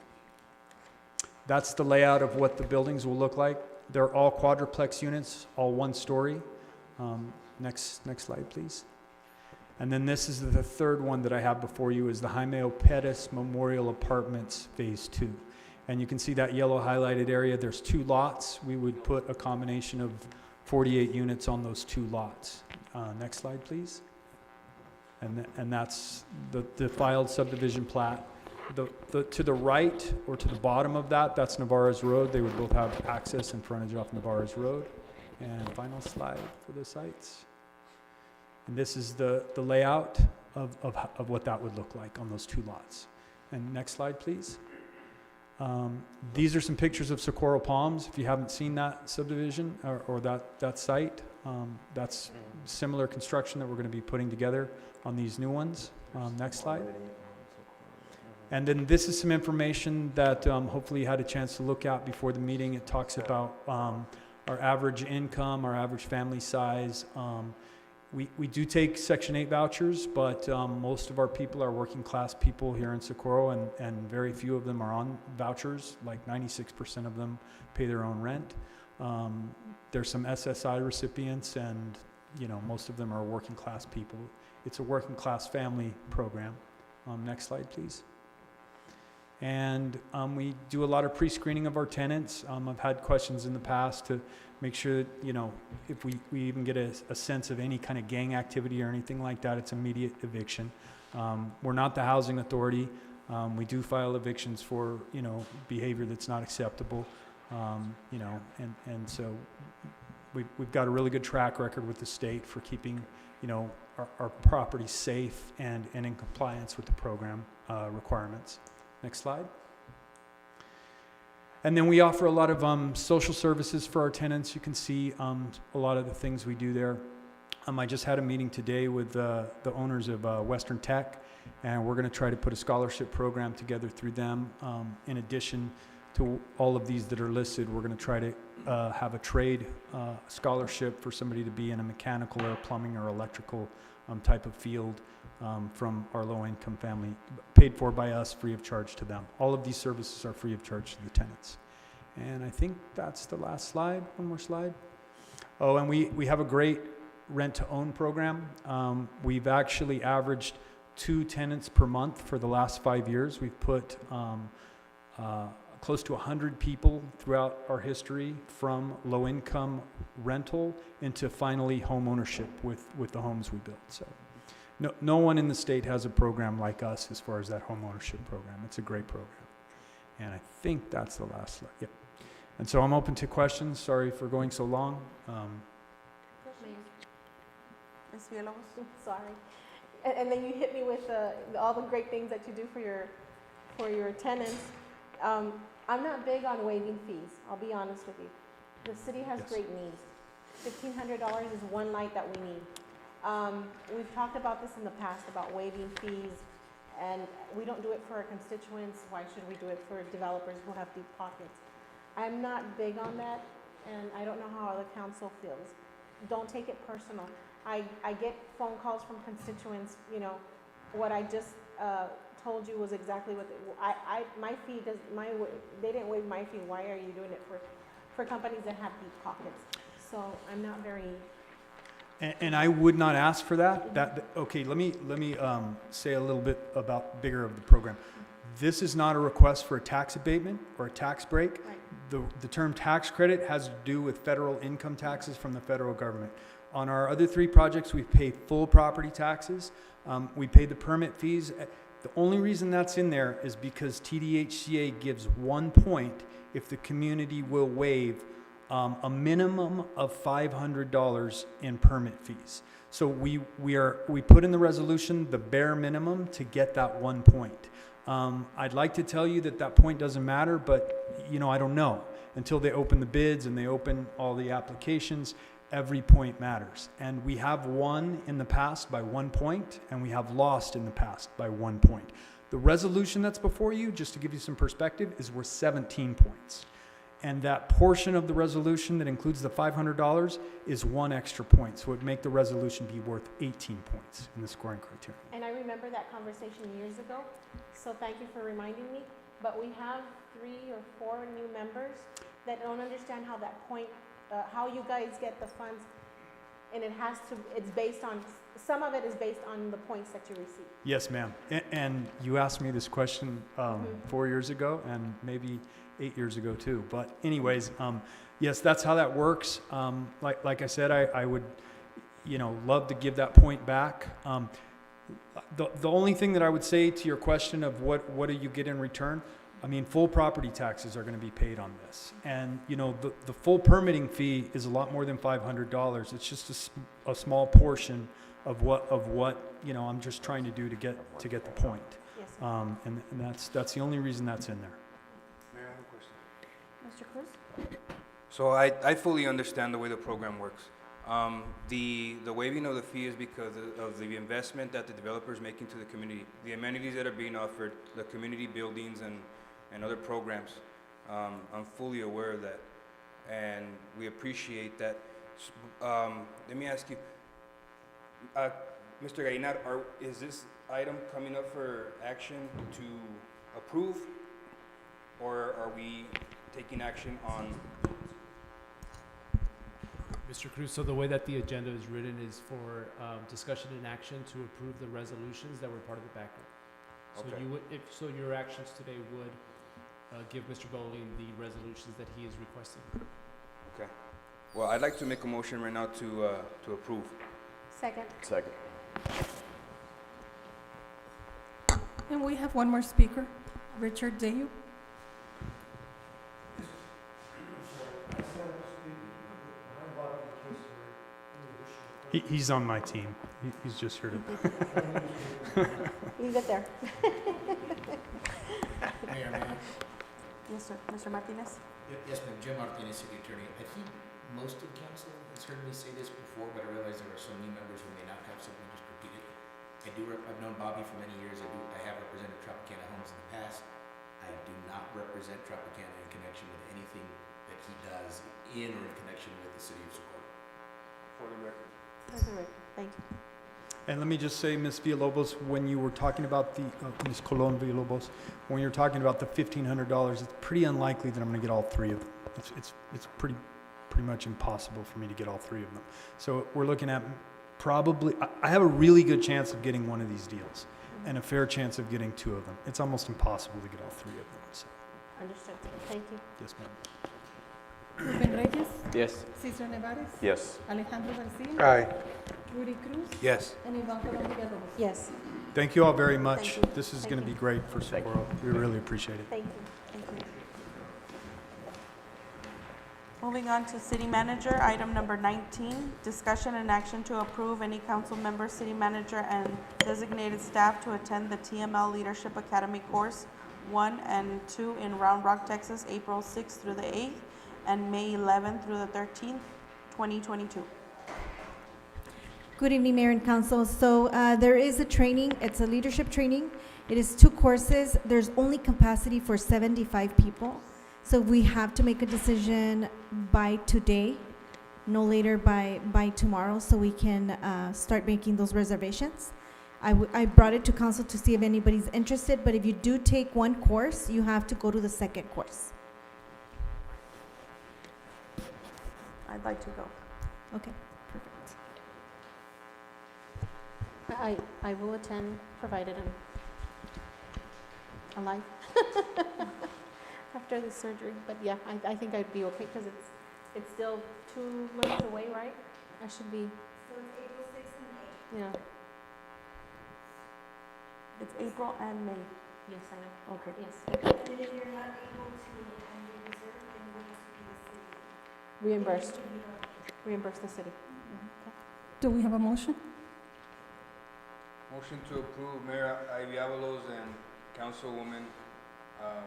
[SPEAKER 18] That's the layout of what the buildings will look like. They're all quadruplex units, all 1 story. Next slide, please. And then this is the third one that I have before you, is the Jaime Pettis Memorial Apartments phase 2. And you can see that yellow highlighted area. There's 2 lots. We would put a combination of 48 units on those 2 lots. Next slide, please. And that's the filed subdivision plat. To the right or to the bottom of that, that's Navarro's Road. They would both have access and frontage off Navarro's Road. And final slide for the sites. And this is the layout of what that would look like on those 2 lots. And next slide, please. These are some pictures of Socorro Palms. If you haven't seen that subdivision or that site, that's similar construction that we're going to be putting together on these new ones. Next slide. And then this is some information that hopefully you had a chance to look at before the meeting. It talks about our average income, our average family size. We do take Section 8 vouchers, but most of our people are working class people here in Socorro, and very few of them are on vouchers. Like 96% of them pay their own rent. There's some SSI recipients, and most of them are working class people. It's a working class family program. Next slide, please. And we do a lot of pre-screening of our tenants. I've had questions in the past to make sure that, if we even get a sense of any kind of gang activity or anything like that, it's immediate eviction. We're not the housing authority. We do file evictions for, behavior that's not acceptable. And so we've got a really good track record with the state for keeping, our property safe and in compliance with the program requirements. Next slide. And then we offer a lot of social services for our tenants. You can see a lot of the things we do there. I just had a meeting today with the owners of Western Tech, and we're going to try to put a scholarship program together through them. In addition to all of these that are listed, we're going to try to have a trade scholarship for somebody to be in a mechanical or plumbing or electrical type of field. From our low-income family, paid for by us, free of charge to them. All of these services are free of charge to the tenants. And I think that's the last slide. One more slide. Oh, and we have a great rent-to-own program. We've actually averaged 2 tenants per month for the last 5 years. We've put close to 100 people throughout our history from low-income rental into finally home ownership with the homes we built. So no one in the state has a program like us as far as that home ownership program. It's a great program. And I think that's the last slide. Yep. And so I'm open to questions. Sorry for going so long.
[SPEAKER 2] Ms. Villalobos?
[SPEAKER 10] Sorry. And then you hit me with all the great things that you do for your tenants. I'm not big on waiving fees, I'll be honest with you. The city has
[SPEAKER 18] Yes.
[SPEAKER 10] great needs. $1,500 is one light that we need. We've talked about this in the past, about waiving fees, and we don't do it for our constituents. Why should we do it for developers who have deep pockets? I'm not big on that, and I don't know how the council feels. Don't take it personal. I get phone calls from constituents, you know, what I just told you was exactly what, my fee does, they didn't waive my fee. Why are you doing it for companies that have deep pockets? So I'm not very.
[SPEAKER 18] And I would not ask for that. Okay, let me say a little bit about bigger of the program. This is not a request for a tax abatement or a tax break.
[SPEAKER 10] Right.
[SPEAKER 18] The term tax credit has to do with federal income taxes from the federal government. On our other 3 projects, we've paid full property taxes. We pay the permit fees. The only reason that's in there is because TDHCA gives 1 point if the community will waive a minimum of $500 in permit fees. So we put in the resolution the bare minimum to get that 1 point. I'd like to tell you that point doesn't matter, but you know, I don't know. Until they open the bids and they open all the applications, every point matters. And we have won in the past by 1 point, and we have lost in the past by 1 point. The resolution that's before you, just to give you some perspective, is worth 17 points. And that portion of the resolution that includes the $500 is 1 extra point. So it would make the resolution be worth 18 points in the scoring criteria.
[SPEAKER 10] And I remember that conversation years ago, so thank you for reminding me. But we have 3 or 4 new members that don't understand how that point, how you guys get the funds, and it's based on, some of it is based on the points that you receive.
[SPEAKER 18] Yes, ma'am. And you asked me this question 4 years ago and maybe 8 years ago too. But anyways, yes, that's how that works. Like I said, I would, you know, love to give that point back. The only thing that I would say to your question of what do you get in return, I mean, full property taxes are going to be paid on this. And, you know, the full permitting fee is a lot more than $500. It's just a small portion of what, you know, I'm just trying to do to get the point.
[SPEAKER 10] Yes, sir.
[SPEAKER 18] And that's the only reason that's in there.
[SPEAKER 12] Mayor, I have a question.
[SPEAKER 10] Mr. Cruz?
[SPEAKER 12] So I fully understand the way the program works. The waiving of the fee is because of the investment that the developer is making to the community, the amenities that are being offered, the community buildings and other programs. I'm fully aware of that, and we appreciate that. Let me ask you, Mr. Gainar, is this item coming up for action to approve, or are we taking action on?
[SPEAKER 17] Mr. Cruz, so the way that the agenda is written is for discussion and action to approve the resolutions that were part of the packet. So
[SPEAKER 12] Okay.
[SPEAKER 17] you would, so your actions today would give Mr. Bowling the resolutions that he is requesting.
[SPEAKER 12] Okay. Well, I'd like to make a motion right now to approve.
[SPEAKER 10] Second.
[SPEAKER 12] Second.
[SPEAKER 5] And we have one more speaker, Richard Dayu.
[SPEAKER 18] He's on my team. He's just here to.
[SPEAKER 10] Leave it there.
[SPEAKER 16] Mayor, ma'am.
[SPEAKER 2] Yes, sir. Mr. Martinez?
[SPEAKER 16] Yes, ma'am. Jim Martinez, City Attorney. I think most of council has heard me say this before, but I realize there are some new members who may not have, so let me just repeat it. I've known Bobby for many years. I have represented Tropicana Homes in the past. I do not represent Tropicana in connection with anything that he does in or in connection with the city of Socorro.
[SPEAKER 12] For the record.
[SPEAKER 10] That's all right. Thank you.
[SPEAKER 18] And let me just say, Ms. Villalobos, when you were talking about the, Ms. Colon Villalobos, when you're talking about the $1,500, it's pretty unlikely that I'm going to get all 3 of them. It's pretty much impossible for me to get all 3 of them. So we're looking at probably, I have a really good chance of getting one of these deals. and a fair chance of getting 2 of them. It's almost impossible to get all 3 of them, so,
[SPEAKER 10] Understood. Thank you.
[SPEAKER 18] yes, ma'am.
[SPEAKER 5] Ruben Reyes,
[SPEAKER 11] Yes.
[SPEAKER 5] Cesar Nevares,
[SPEAKER 14] Yes.
[SPEAKER 5] Alejandro Garcia,
[SPEAKER 4] Aye.
[SPEAKER 5] Rudy Cruz,
[SPEAKER 12] Yes.
[SPEAKER 5] and Iván Colom Villalobos.
[SPEAKER 2] Yes,
[SPEAKER 18] Thank you all very much.
[SPEAKER 2] Thank you.
[SPEAKER 18] This is
[SPEAKER 2] Thank
[SPEAKER 18] going to
[SPEAKER 2] you.
[SPEAKER 18] be great for Socorro. We really appreciate it.
[SPEAKER 2] thank you, thank you. Moving on to city manager, item number 19, discussion and action to approve any council member, city manager, and designated staff to attend the TML Leadership Academy course 1 and 2 in Round Rock, Texas, April 6th through the 8th, and May 11th through the 13th, 2022.
[SPEAKER 6] Good evening, Mayor and Council. So there is a training, it's a leadership training. It is 2 courses. There's only capacity for 75 people. So we have to make a decision by today, no later by tomorrow, so we can start making those reservations. I brought it to council to see if anybody's interested, but if you do take 1 course, you have to go to the 2nd course.
[SPEAKER 2] I'd like to go.
[SPEAKER 6] Okay, perfect.
[SPEAKER 10] I will attend, provided I'm alive after the surgery. But yeah, I think I'd be okay because it's still 2 months away, right? I should be.
[SPEAKER 6] So it's April 6th and 8th.
[SPEAKER 10] Yeah.
[SPEAKER 2] It's April and May.
[SPEAKER 10] Yes, I know.
[SPEAKER 2] Okay.
[SPEAKER 10] Yes.
[SPEAKER 6] And if you're not able to attend your reserve, then you have to be the city.
[SPEAKER 10] Reimbursed. Reimburse the city.
[SPEAKER 5] Do we have a motion?
[SPEAKER 12] Motion to approve Mayor Ivy Avalos and Councilwoman, I'm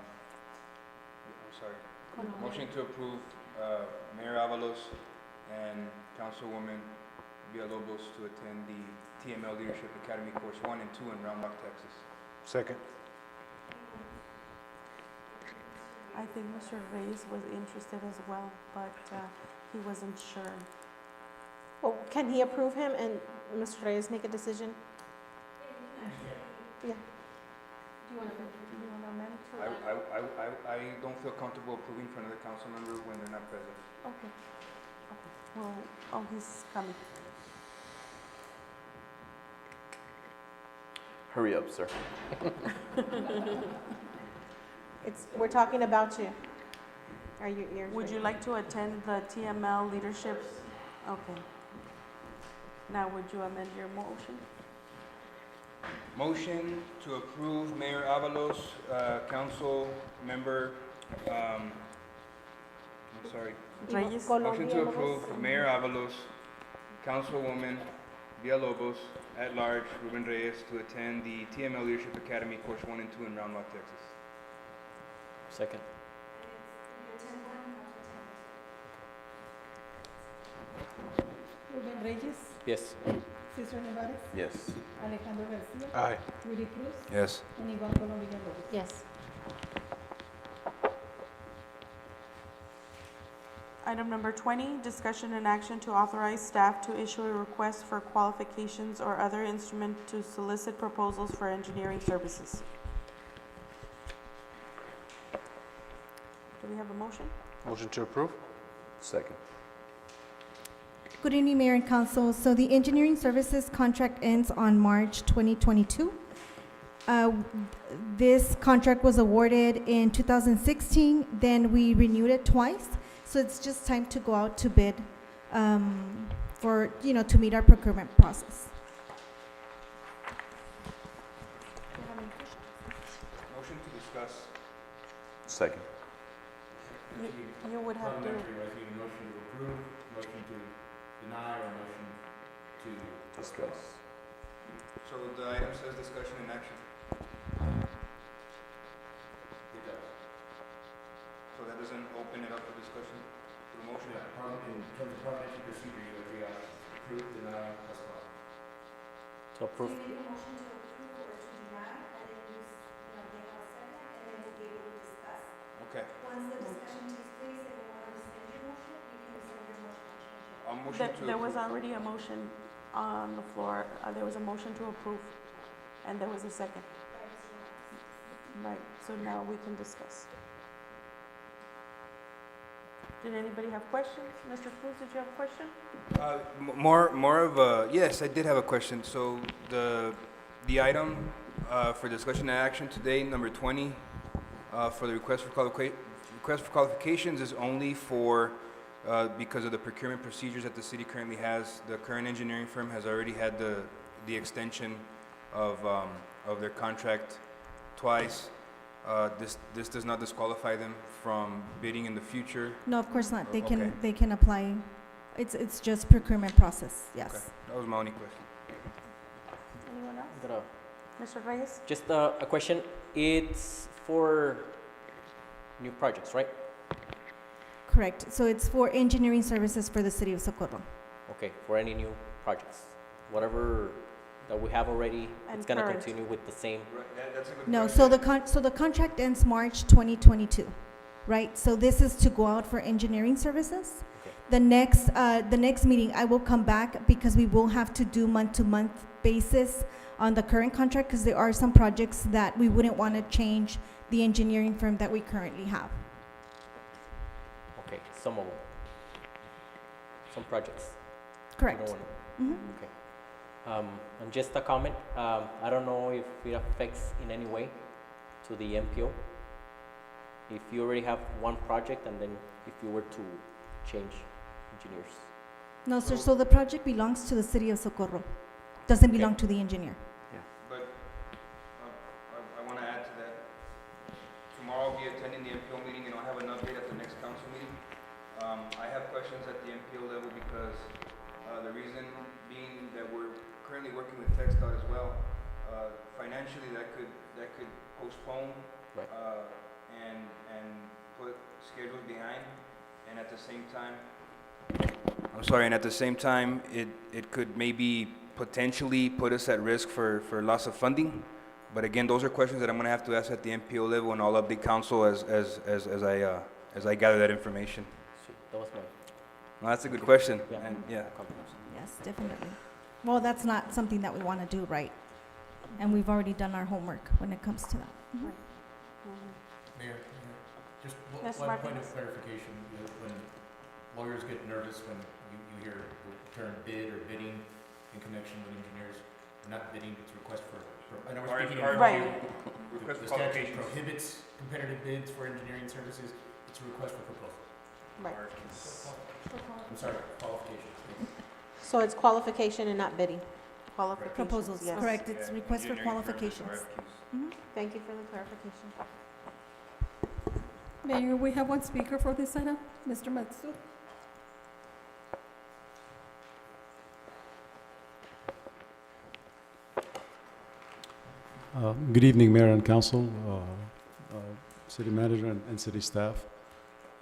[SPEAKER 12] sorry. Motion to approve Mayor Avalos and Councilwoman Villalobos to attend the TML Leadership Academy Course 1 and 2 in Round Rock, Texas.
[SPEAKER 4] Second.
[SPEAKER 2] I think Mr. Reyes was interested as well, but he wasn't sure.
[SPEAKER 10] Well, can he approve him and Mr. Reyes make a decision? Yeah. Do you want to amend to
[SPEAKER 12] I don't feel comfortable approving for another council member when they're not present.
[SPEAKER 2] Okay. Well, oh, he's coming.
[SPEAKER 11] Hurry up, sir.
[SPEAKER 10] We're talking about you. Are you,
[SPEAKER 2] Would you like to attend the TML leadership? Okay. Now, would you amend your motion?
[SPEAKER 12] Motion to approve Mayor Avalos, council member, I'm sorry.
[SPEAKER 2] Reyes?
[SPEAKER 12] Motion to approve Mayor Avalos, Councilwoman Villalobos, at large, Ruben Reyes, to attend the TML Leadership Academy Course 1 and 2 in Round Rock, Texas.
[SPEAKER 11] Second.
[SPEAKER 5] Ruben Reyes,
[SPEAKER 11] Yes.
[SPEAKER 5] Cesar Nevares,
[SPEAKER 14] Yes.
[SPEAKER 5] Alejandro Garcia,
[SPEAKER 4] Aye.
[SPEAKER 5] Rudy Cruz,
[SPEAKER 12] Yes.
[SPEAKER 5] and Iván Colom Villalobos.
[SPEAKER 10] Yes.
[SPEAKER 2] Item number 20, discussion and action to authorize staff to issue a request for qualifications or other instrument to solicit proposals for engineering services. Do we have a motion?
[SPEAKER 4] Motion to approve?
[SPEAKER 14] Second.
[SPEAKER 6] Good evening, Mayor and Council. So the engineering services contract ends on March 2022. This contract was awarded in 2016, then we renewed it twice. So it's just time to go out to bid for, to meet our procurement process.
[SPEAKER 12] Motion to discuss.
[SPEAKER 14] Second.
[SPEAKER 2] You would have to,
[SPEAKER 16] Motion to approve, motion to deny, or motion to
[SPEAKER 14] Discuss.
[SPEAKER 12] So the item says discussion and action.
[SPEAKER 16] It does.
[SPEAKER 12] So that doesn't open it up for discussion? The motion?
[SPEAKER 16] In terms of parliamentary procedure, you agree on approve, deny, postpone.
[SPEAKER 11] To approve.
[SPEAKER 12] Okay.
[SPEAKER 6] Once the discussion takes place and you want to rescind your motion, you can rescind your motion and change it.
[SPEAKER 12] I'll motion to
[SPEAKER 2] there was
[SPEAKER 12] approve.
[SPEAKER 2] already a motion on the floor. There was a motion to approve, and there was a second. Right, so now we can discuss. Did anybody have questions? Mr. Cruz, did you have a question?
[SPEAKER 12] More of a, yes, I did have a question. So the The item for discussion and action today, number 20, for the request for qualifications is only for, because of the procurement procedures that the city currently has. The current engineering firm has already had the extension of their contract twice. This does not disqualify them from bidding in the future.
[SPEAKER 6] No, of course not.
[SPEAKER 12] Okay.
[SPEAKER 6] They can apply. It's just procurement process, yes.
[SPEAKER 12] Okay, that was my only question.
[SPEAKER 2] Anyone else?
[SPEAKER 11] Got
[SPEAKER 2] Mr. Reyes?
[SPEAKER 11] just a question. It's for new projects, right?
[SPEAKER 6] Correct. So it's for engineering services for the city of Socorro.
[SPEAKER 11] Okay, for any new projects. Whatever that we have already,
[SPEAKER 2] And
[SPEAKER 11] it's gonna
[SPEAKER 2] current.
[SPEAKER 11] continue with the same.
[SPEAKER 12] That's a good
[SPEAKER 6] No,
[SPEAKER 12] question.
[SPEAKER 6] so the contract ends March 2022, right? So this is to go out for engineering services.
[SPEAKER 11] Okay.
[SPEAKER 6] The next meeting, I will come back because we will have to do month-to-month basis on the current contract because there are some projects that we wouldn't want to change the engineering firm that we currently have.
[SPEAKER 11] Okay, some of them. Some projects. We
[SPEAKER 6] Correct.
[SPEAKER 11] don't wanna-
[SPEAKER 6] Mhm.
[SPEAKER 11] Okay. And just a comment, I don't know if it affects in any way to the MPO. If you already have one project and then if you were to change engineers.
[SPEAKER 6] No, sir, so the project belongs to the city of Socorro. Doesn't belong to the engineer.
[SPEAKER 12] But I want to add to that. Tomorrow I'll be attending the MPO meeting, and I'll have an update at the next council meeting. I have questions at the MPO level because the reason being that we're currently working with TxDOT as well. Financially, that could postpone
[SPEAKER 11] Right.
[SPEAKER 12] and put schedules behind, and at the same time, I'm sorry, and at the same time, it could maybe potentially put us at risk for loss of funding. But again, those are questions that I'm gonna have to ask at the MPO level, and I'll update council as I gather that information.
[SPEAKER 11] So that was my
[SPEAKER 12] No, that's a good question,
[SPEAKER 11] Yeah.
[SPEAKER 12] and yeah.
[SPEAKER 11] compliment.
[SPEAKER 6] Yes, definitely. Well, that's not something that we want to do, right? And we've already done our homework when it comes to that. Mhm.
[SPEAKER 16] Mayor, just
[SPEAKER 2] Yes,
[SPEAKER 16] one point
[SPEAKER 2] Martinez.
[SPEAKER 16] of clarification. When lawyers get nervous when you hear the term bid or bidding in connection with engineers, not bidding, it's request for, I know we're speaking in
[SPEAKER 2] Right.
[SPEAKER 12] Request
[SPEAKER 16] The
[SPEAKER 12] for
[SPEAKER 16] statute
[SPEAKER 12] qualifications.
[SPEAKER 16] prohibits competitive bids for engineering services. It's a request for proposal.
[SPEAKER 2] Right.
[SPEAKER 16] I'm sorry, qualifications.
[SPEAKER 10] So it's qualification and not bidding.
[SPEAKER 2] Qualifications,
[SPEAKER 6] Proposals,
[SPEAKER 2] yes.
[SPEAKER 6] correct. It's request for
[SPEAKER 12] Engineering firms,
[SPEAKER 6] qualifications.
[SPEAKER 12] RFQs.
[SPEAKER 6] Mhm.
[SPEAKER 2] Thank you for the clarification.
[SPEAKER 5] Mayor, we have one speaker for this item, Mr. Matsu.
[SPEAKER 19] Good evening, Mayor and Council, City Manager and City staff.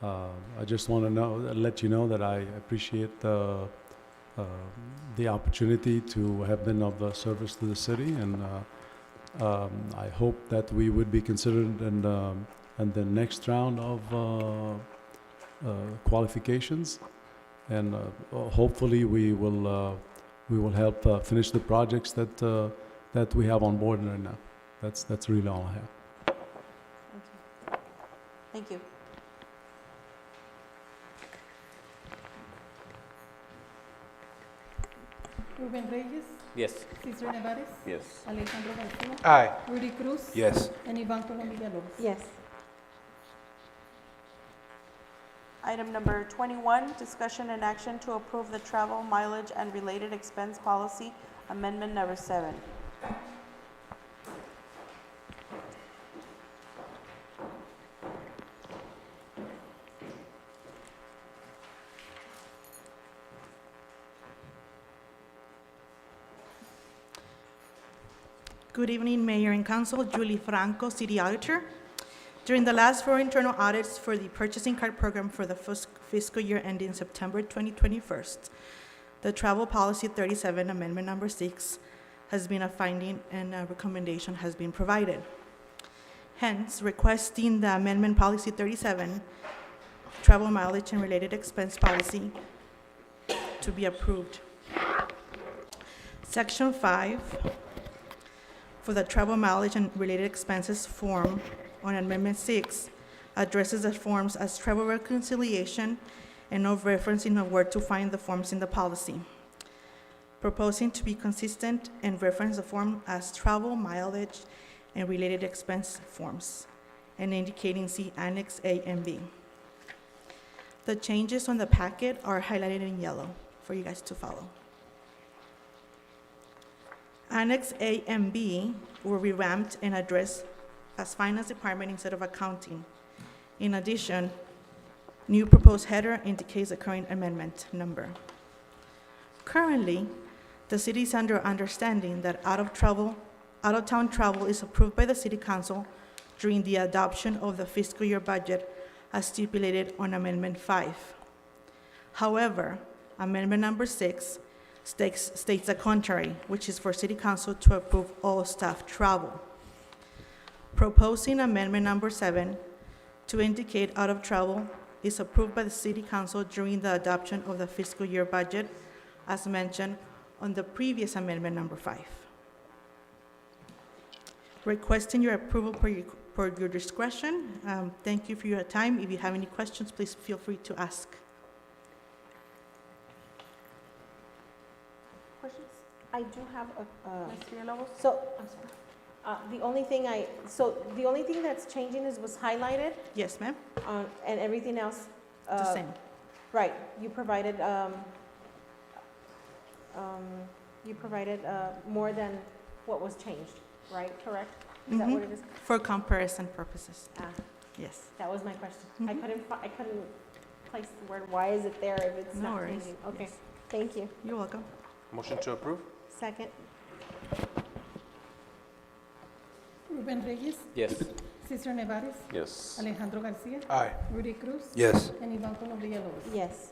[SPEAKER 19] I just want to let you know that I appreciate the opportunity to have been of service to the city, and I hope that we would be considered in the next round of qualifications, and hopefully we will help finish the projects that we have on board right now. That's really all I have.
[SPEAKER 2] Thank you.
[SPEAKER 5] Ruben Reyes,
[SPEAKER 11] Yes.
[SPEAKER 5] Cesar Nevares,
[SPEAKER 14] Yes.
[SPEAKER 5] Alejandro Garcia,
[SPEAKER 4] Aye.
[SPEAKER 5] Rudy Cruz.
[SPEAKER 12] Yes.
[SPEAKER 5] And Ivan Colombia Lopez.
[SPEAKER 10] Yes.
[SPEAKER 2] Item number 21, discussion and action to approve the travel, mileage, and related expense policy, amendment number 7.
[SPEAKER 20] Good evening, Mayor and Council. Julie Franco, City Auditor. During the last 4 internal audits for the purchasing card program for the first fiscal year ending September 2021, the Travel Policy 37 Amendment Number 6 has been a finding and a recommendation has been provided. Hence, requesting the Amendment Policy 37, Travel Mileage and Related Expense Policy, to be approved. Section 5 for the travel mileage and related expenses form on Amendment 6 addresses the forms as travel reconciliation and no referencing of where to find the forms in the policy. proposing to be consistent and reference the form as travel, mileage, and related expense forms, and indicating see Annex A and B. The changes on the packet are highlighted in yellow for you guys to follow. Annex A and B were revamped and addressed as Finance Department instead of Accounting. In addition, new proposed header indicates the current amendment number. Currently, the city is under understanding that out-of-town travel is approved by the City Council during the adoption of the fiscal year budget as stipulated on Amendment 5. However, Amendment number 6 states the contrary, which is for City Council to approve all staff travel. Proposing Amendment number 7 to indicate out of travel is approved by the City Council during the adoption of the fiscal year budget, as mentioned on the previous Amendment number 5. Requesting your approval per your discretion. Thank you for your time. If you have any questions, please feel free to ask.
[SPEAKER 10] Questions? I do have so, I'm sorry. The only thing that's changing was highlighted,
[SPEAKER 20] Yes, ma'am?
[SPEAKER 10] and everything else.
[SPEAKER 20] The same.
[SPEAKER 10] Right, you provided more than what was changed, right, correct? Is that what it is?
[SPEAKER 20] For comparison purposes. Yes.
[SPEAKER 10] That was my question. I couldn't place the word, why is it there if it's
[SPEAKER 20] No
[SPEAKER 10] not
[SPEAKER 20] worries.
[SPEAKER 10] changing? Okay,
[SPEAKER 20] Yes.
[SPEAKER 10] thank you.
[SPEAKER 20] You're welcome.
[SPEAKER 4] Motion to approve?
[SPEAKER 10] Second,
[SPEAKER 5] Ruben Reyes,
[SPEAKER 11] Yes.
[SPEAKER 5] Cesar Nevares,
[SPEAKER 14] Yes.
[SPEAKER 5] Alejandro Garcia,
[SPEAKER 4] Aye.
[SPEAKER 5] Rudy Cruz,
[SPEAKER 12] Yes.
[SPEAKER 5] and Ivan Colombia Lopez.
[SPEAKER 10] yes.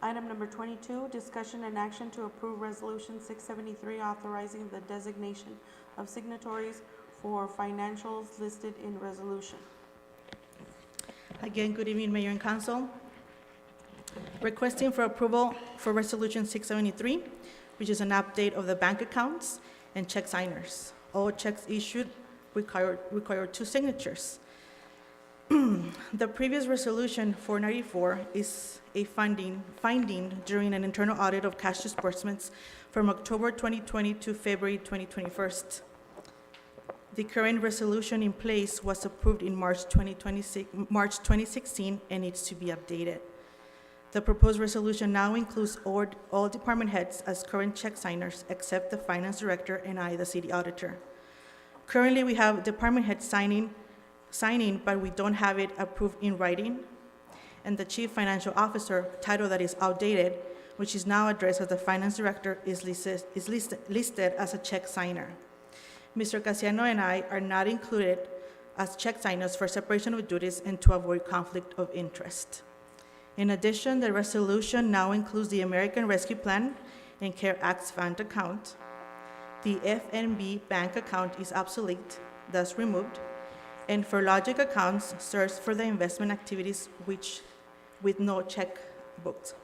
[SPEAKER 2] Item number 22, discussion and action to approve Resolution 673 authorizing the designation of signatories for financials listed in resolution.
[SPEAKER 20] Again, good evening, Mayor and Council. Requesting for approval for Resolution 673, which is an update of the bank accounts and check signers. All checks issued require 2 signatures. The previous Resolution 494 is a finding during an internal audit of cash disbursements from October 2020 to February 2021. The current resolution in place was approved in March 2016 and needs to be updated. The proposed resolution now includes all department heads as current check signers except the finance director and I, the city auditor. Currently, we have department heads signing, but we don't have it approved in writing. And the chief financial officer, title that is outdated, which is now addressed as the finance director, is listed as a check signer. Mr. Casiano and I are not included as check signers for separation of duties and to avoid conflict of interest. In addition, the resolution now includes the American Rescue Plan and CARE Act's fund account. The FNB bank account is obsolete, thus removed, and for logic accounts serves for the investment activities with no check booked.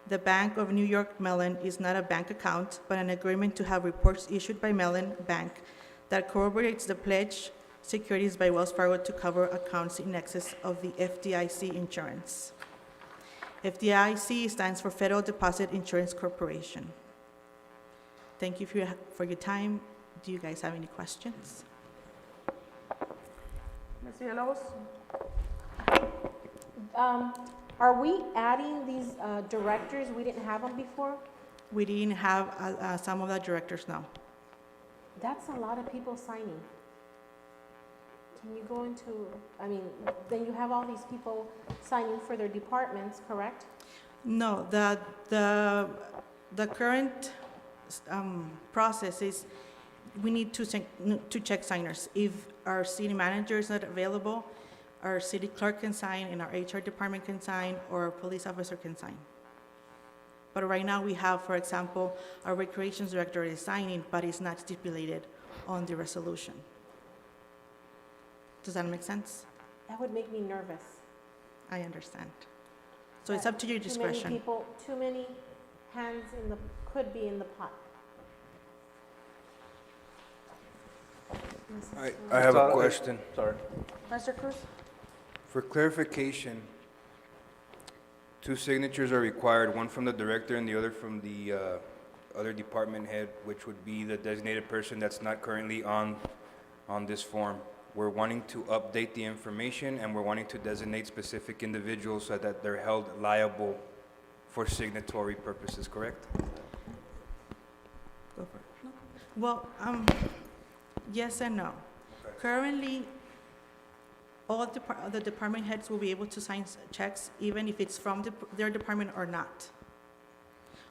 [SPEAKER 20] The Bank of New York Mellon is not a bank account, but an agreement to have reports issued by Mellon Bank that corroborates the pledge securities by Wells Fargo to cover accounts in excess of the FDIC insurance. FDIC stands for Federal Deposit Insurance Corporation. Thank you for your time. Do you guys have any questions?
[SPEAKER 2] Ms. Villalobos?
[SPEAKER 10] Are we adding these directors? We didn't have them before?
[SPEAKER 20] We didn't have some of the directors now.
[SPEAKER 10] That's a lot of people signing. Can you go into, then you have all these people signing for their departments, correct?
[SPEAKER 20] No, the current process is we need two check signers. If our city manager is not available, our city clerk can sign, and our HR department can sign, or our police officer can sign. But right now we have, for example, our recreations director is signing, but it's not stipulated on the resolution. Does that make sense?
[SPEAKER 10] That would make me nervous.
[SPEAKER 20] I understand. So it's up to your discretion.
[SPEAKER 10] Too many people, too many hands could be in the pot.
[SPEAKER 12] I have a question.
[SPEAKER 4] Sorry.
[SPEAKER 2] Mr. Cruz?
[SPEAKER 12] For clarification, 2 signatures are required, one from the director and the other from the other department head, which would be the designated person that's not currently on this form. We're wanting to update the information, and we're wanting to designate specific individuals so that they're held liable for signatory purposes, correct?
[SPEAKER 20] Go for it. Well, yes and no. Currently, all the department heads will be able to sign checks, even if it's from their department or not.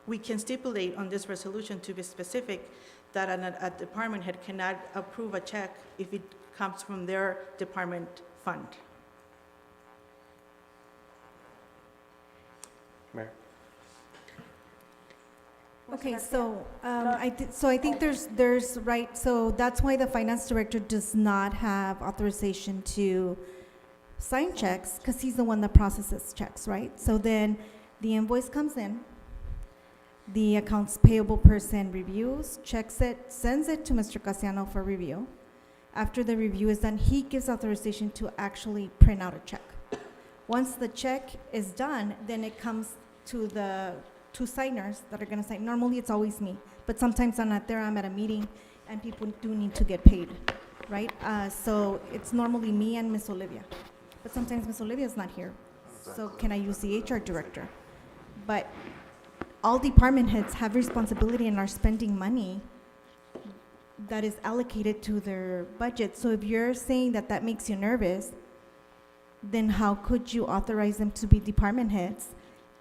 [SPEAKER 20] We can stipulate on this resolution, to be specific, that a department head cannot approve a check if it comes from their department fund.
[SPEAKER 4] Mayor?
[SPEAKER 6] Okay, so, I think there's right, so that's why the finance director does not have authorization to sign checks, because he's the one that processes checks, right? So then the invoice comes in, the accounts payable person reviews, checks it, sends it to Mr. Casiano for review. After the review is done, he gives authorization to actually print out a check. Once the check is done, then it comes to the 2 signers that are gonna sign. Normally, it's always me, but sometimes I'm not there, I'm at a meeting, and people do need to get paid, right? So it's normally me and Miss Olivia, but sometimes Miss Olivia's not here. So can I use the HR director? But all department heads have responsibility and are spending money that is allocated to their budget. So if you're saying that that makes you nervous, then how could you authorize them to be department heads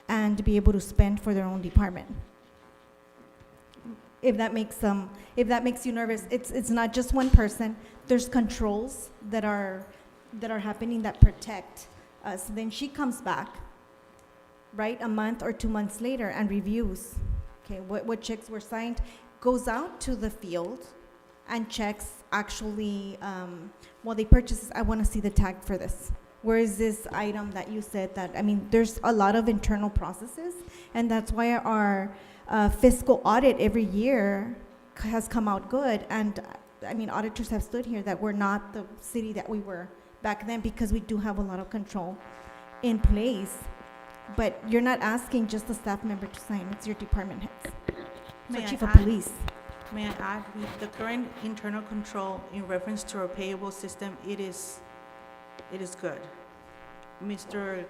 [SPEAKER 6] and be able to spend for their own department? If that makes you nervous, it's not just one person. There's controls that are happening that protect us. Then she comes back, right, a month or 2 months later and reviews, okay, what checks were signed, goes out to the field and checks actually, they purchase, I want to see the tag for this. Where is this item that you said that, I mean, there's a lot of internal processes, and that's why our fiscal audit every year has come out good. And I mean, auditors have stood here that we're not the city that we were back then, because we do have a lot of control in place. But you're not asking just a staff member to sign, it's your department heads.
[SPEAKER 20] May
[SPEAKER 6] So
[SPEAKER 20] I
[SPEAKER 6] chief of
[SPEAKER 20] add?
[SPEAKER 6] police.
[SPEAKER 20] May I add, the current internal control in reference to our payable system, it is good. Mr.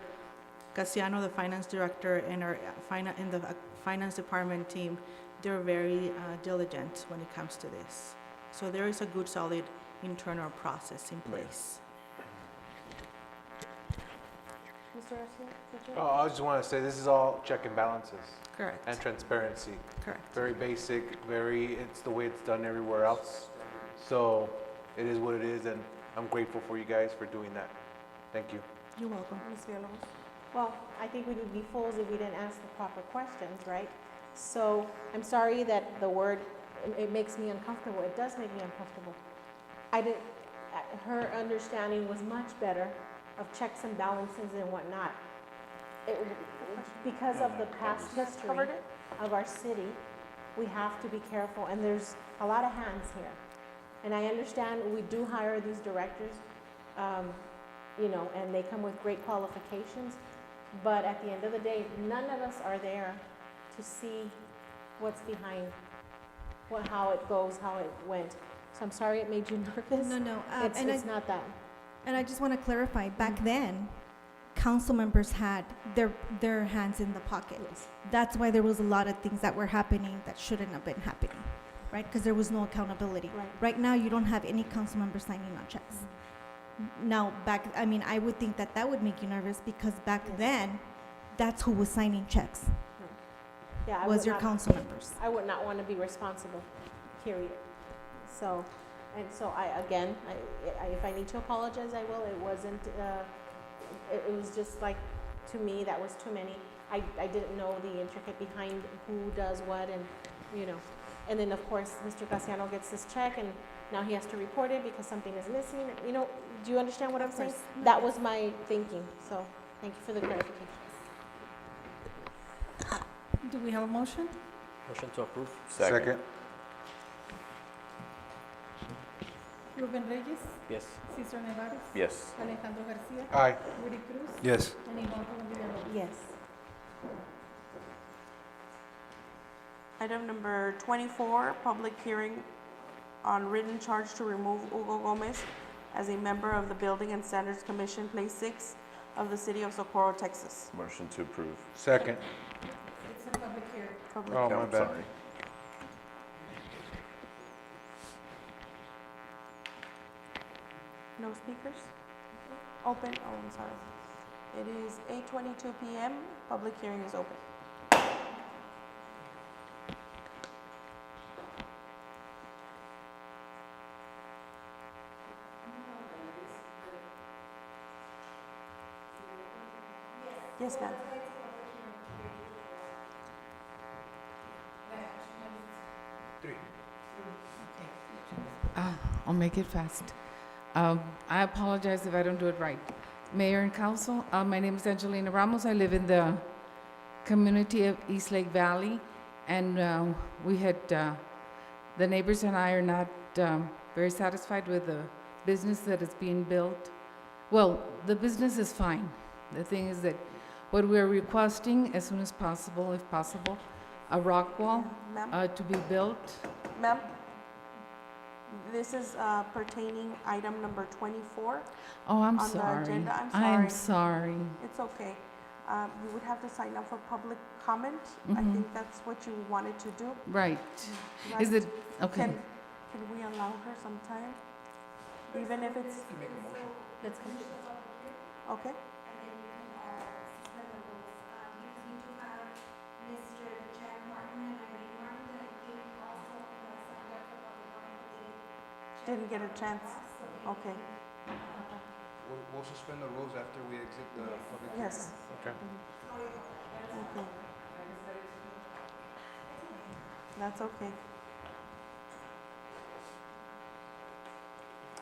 [SPEAKER 20] Casiano, the finance director, and the finance department team, they're very diligent when it comes to this. So there is a good, solid internal process in place.
[SPEAKER 10] Mr. Garcia?
[SPEAKER 4] Oh, I just want to say, this is all check and balances.
[SPEAKER 20] Correct.
[SPEAKER 4] And transparency.
[SPEAKER 20] Correct.
[SPEAKER 4] Very basic, it's the way it's done everywhere else. So it is what it is, and I'm grateful for you guys for doing that. Thank you.
[SPEAKER 20] You're welcome.
[SPEAKER 10] Ms. Villalobos? Well, I think we would be fools if we didn't ask the proper questions, right? So I'm sorry that the word, it makes me uncomfortable. It does make me uncomfortable. Her understanding was much better of checks and balances and whatnot. Because of the past history of our city, we have to be careful, and there's a lot of hands here. And I understand we do hire these directors, and they come with great qualifications, but at the end of the day, none of us are there to see what's behind, how it goes, how it went. So I'm sorry it made you nervous.
[SPEAKER 6] No,
[SPEAKER 10] It's not that.
[SPEAKER 6] And I just want to clarify, back then, council members had their hands in the pocket.
[SPEAKER 10] Yes.
[SPEAKER 6] That's why there was a lot of things that were happening that shouldn't have been happening, right? Because there was no accountability. Right now, you don't have any council member signing on checks. Now, I would think that would make you nervous, because back then, that's who was signing checks,
[SPEAKER 10] Yeah,
[SPEAKER 6] was your council members.
[SPEAKER 10] I would not want to be responsible, period. So, if I need to apologize, I will. It wasn't, it was just like, to me, that was too many. I didn't know the intricate behind who does what, and, and then, of course, Mr. Casiano gets this check, and now he has to report it because something is missing. Do you understand what I'm saying? That was my thinking, so thank you for the clarification.
[SPEAKER 5] Do we have a motion?
[SPEAKER 11] Motion to approve.
[SPEAKER 12] Second.
[SPEAKER 5] Ruben Reyes?
[SPEAKER 11] Yes.
[SPEAKER 5] Cesar Nevares?
[SPEAKER 14] Yes.
[SPEAKER 5] Alejandro Garcia?
[SPEAKER 4] Aye.
[SPEAKER 5] Rudy Cruz?
[SPEAKER 12] Yes.
[SPEAKER 5] And Ivonne Colombia López?
[SPEAKER 10] Yes.
[SPEAKER 2] Item number 24, public hearing on written charge to remove Hugo Gomez as a member of the Building and Standards Commission, Place 6 of the City of Socorro, Texas.
[SPEAKER 21] Motion to approve.
[SPEAKER 12] Second.
[SPEAKER 5] It's a public hearing.
[SPEAKER 2] Public
[SPEAKER 12] Oh,
[SPEAKER 2] hearing.
[SPEAKER 12] my
[SPEAKER 21] I'm
[SPEAKER 12] bad.
[SPEAKER 21] sorry.
[SPEAKER 2] No speakers? Open, oh, I'm sorry. It is 8:22 PM. Public hearing is open. Yes, ma'am.
[SPEAKER 22] I'll make it fast. I apologize if I don't do it right. Mayor and council, my name is Angelina Ramos. I live in the community of East Lake Valley, and we had, the neighbors and I are not very satisfied with the business that is being built. Well, the business is fine. The thing is that what we're requesting as soon as possible, if possible, a rock wall
[SPEAKER 2] Ma'am?
[SPEAKER 22] to be built.
[SPEAKER 2] Ma'am? This is pertaining item number 24.
[SPEAKER 22] Oh, I'm
[SPEAKER 2] on the
[SPEAKER 22] sorry.
[SPEAKER 2] agenda. I'm
[SPEAKER 22] I'm
[SPEAKER 2] sorry.
[SPEAKER 22] sorry.
[SPEAKER 2] It's okay. You would have to sign up for public comment. I
[SPEAKER 22] Mhm.
[SPEAKER 2] think that's what you wanted to do.
[SPEAKER 22] Right.
[SPEAKER 2] Right?
[SPEAKER 22] Is it, okay.
[SPEAKER 2] Can we allow her some time? Even if it's,
[SPEAKER 5] Let's finish.
[SPEAKER 2] okay? Didn't get a chance. Okay.
[SPEAKER 12] We'll suspend the rules after we exit the public.
[SPEAKER 2] Yes.
[SPEAKER 12] Okay.
[SPEAKER 2] Okay. That's okay.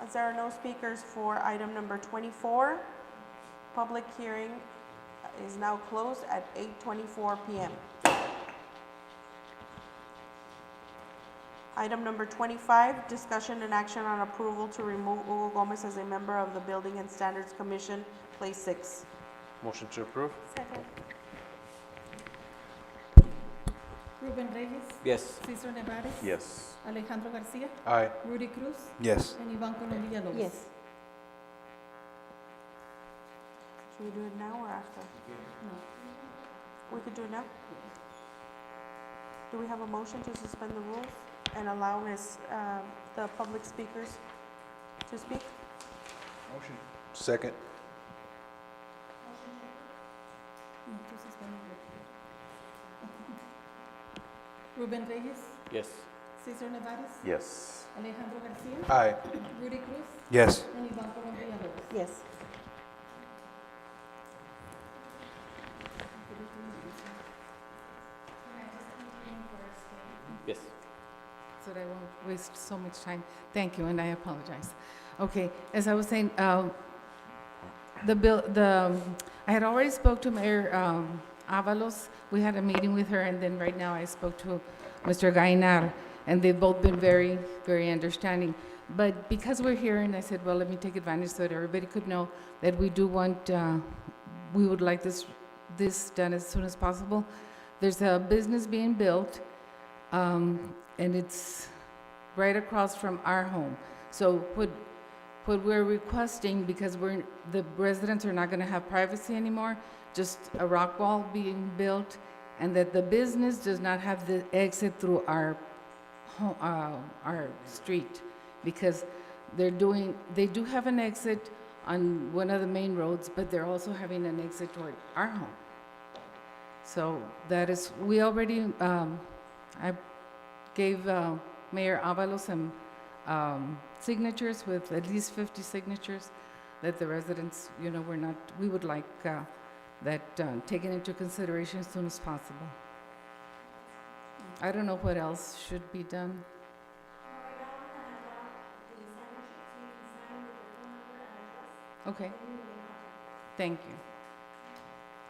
[SPEAKER 2] As there are no speakers for item number 24, public hearing is now closed at 8:24 PM. Item number 25, discussion and action on approval to remove Hugo Gomez as a member of the Building and Standards Commission, Place 6.
[SPEAKER 12] Motion to approve.
[SPEAKER 2] Second.
[SPEAKER 5] Ruben Reyes.
[SPEAKER 11] Yes.
[SPEAKER 5] Cesar Nevares.
[SPEAKER 21] Yes.
[SPEAKER 5] Alejandro Garcia.
[SPEAKER 12] Aye.
[SPEAKER 5] Rudy Cruz.
[SPEAKER 12] Yes.
[SPEAKER 5] And Ivan Colombia Lopez.
[SPEAKER 2] Yes. Should we do it now or after? We could do it now? Do we have a motion to suspend the rules and allow the public speakers to speak?
[SPEAKER 12] Motion. Second.
[SPEAKER 5] Ruben Reyes.
[SPEAKER 11] Yes.
[SPEAKER 5] Cesar Nevares.
[SPEAKER 21] Yes.
[SPEAKER 5] Alejandro Garcia.
[SPEAKER 12] Aye.
[SPEAKER 5] Rudy Cruz.
[SPEAKER 12] Yes.
[SPEAKER 5] And Ivan Colombia Lopez.
[SPEAKER 2] Yes.
[SPEAKER 11] Yes.
[SPEAKER 22] So that I won't waste so much time. Thank you, and I apologize. Okay, as I was saying, I had already spoke to Mayor Avalos. We had a meeting with her, and then right now I spoke to Mr. Gainar, and they've both been very, very understanding. But because we're here, and I said, well, let me take advantage so that everybody could know that we do want, we would like this done as soon as possible. There's a business being built, and it's right across from our home. So what we're requesting, because the residents are not gonna have privacy anymore, just a rock wall being built, and that the business does not have the exit through our street, because they do have an exit on one of the main roads, but they're also having an exit toward our home. So that is, we already, I gave Mayor Avalos some signatures with at least 50 signatures that the residents, we would like that taken into consideration as soon as possible. I don't know what else should be done. Okay. Thank you.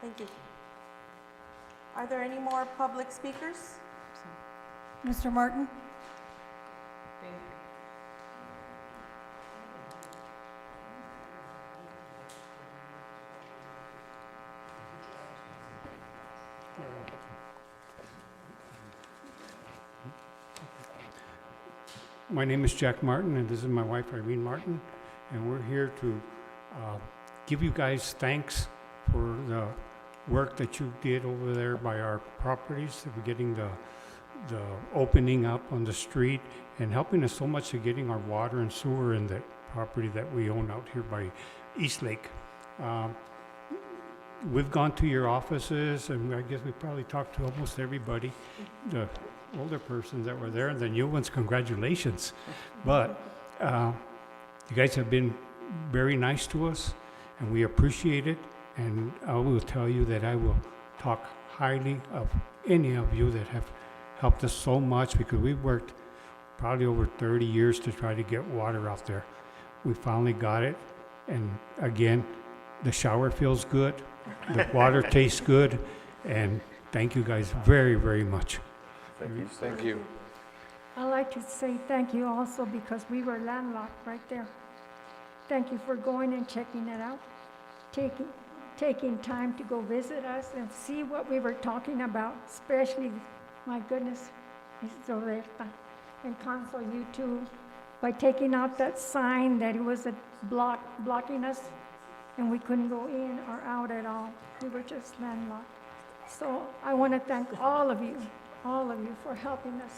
[SPEAKER 2] Thank you. Are there any more public speakers?
[SPEAKER 5] Mr. Martin.
[SPEAKER 1] My name is Jack Martin, and this is my wife, Irene Martin, and we're here to give you guys thanks for the work that you did over there by our properties, of getting the opening up on the street, and helping us so much to getting our water and sewer in the property that we own out here by East Lake. We've gone to your offices, and I guess we probably talked to almost everybody, the older persons that were there, and the new ones, congratulations. But you guys have been very nice to us, and we appreciate it. And I will tell you that I will talk highly of any of you that have helped us so much, because we've worked probably over 30 years to try to get water out there. We finally got it, and again, the shower feels good, the water tastes good, and thank you guys very, very much.
[SPEAKER 4] Thank you. Thank you.
[SPEAKER 21] I'd like to say thank you also, because we were landlocked right there. Thank you for going and checking it out, taking time to go visit us and see what we were talking about, especially, my goodness, Mrs. Roberta and Council, you too, by taking out that sign that it was a blocking us, and we couldn't go in or out at all. We were just landlocked. So I want to thank all of you for helping us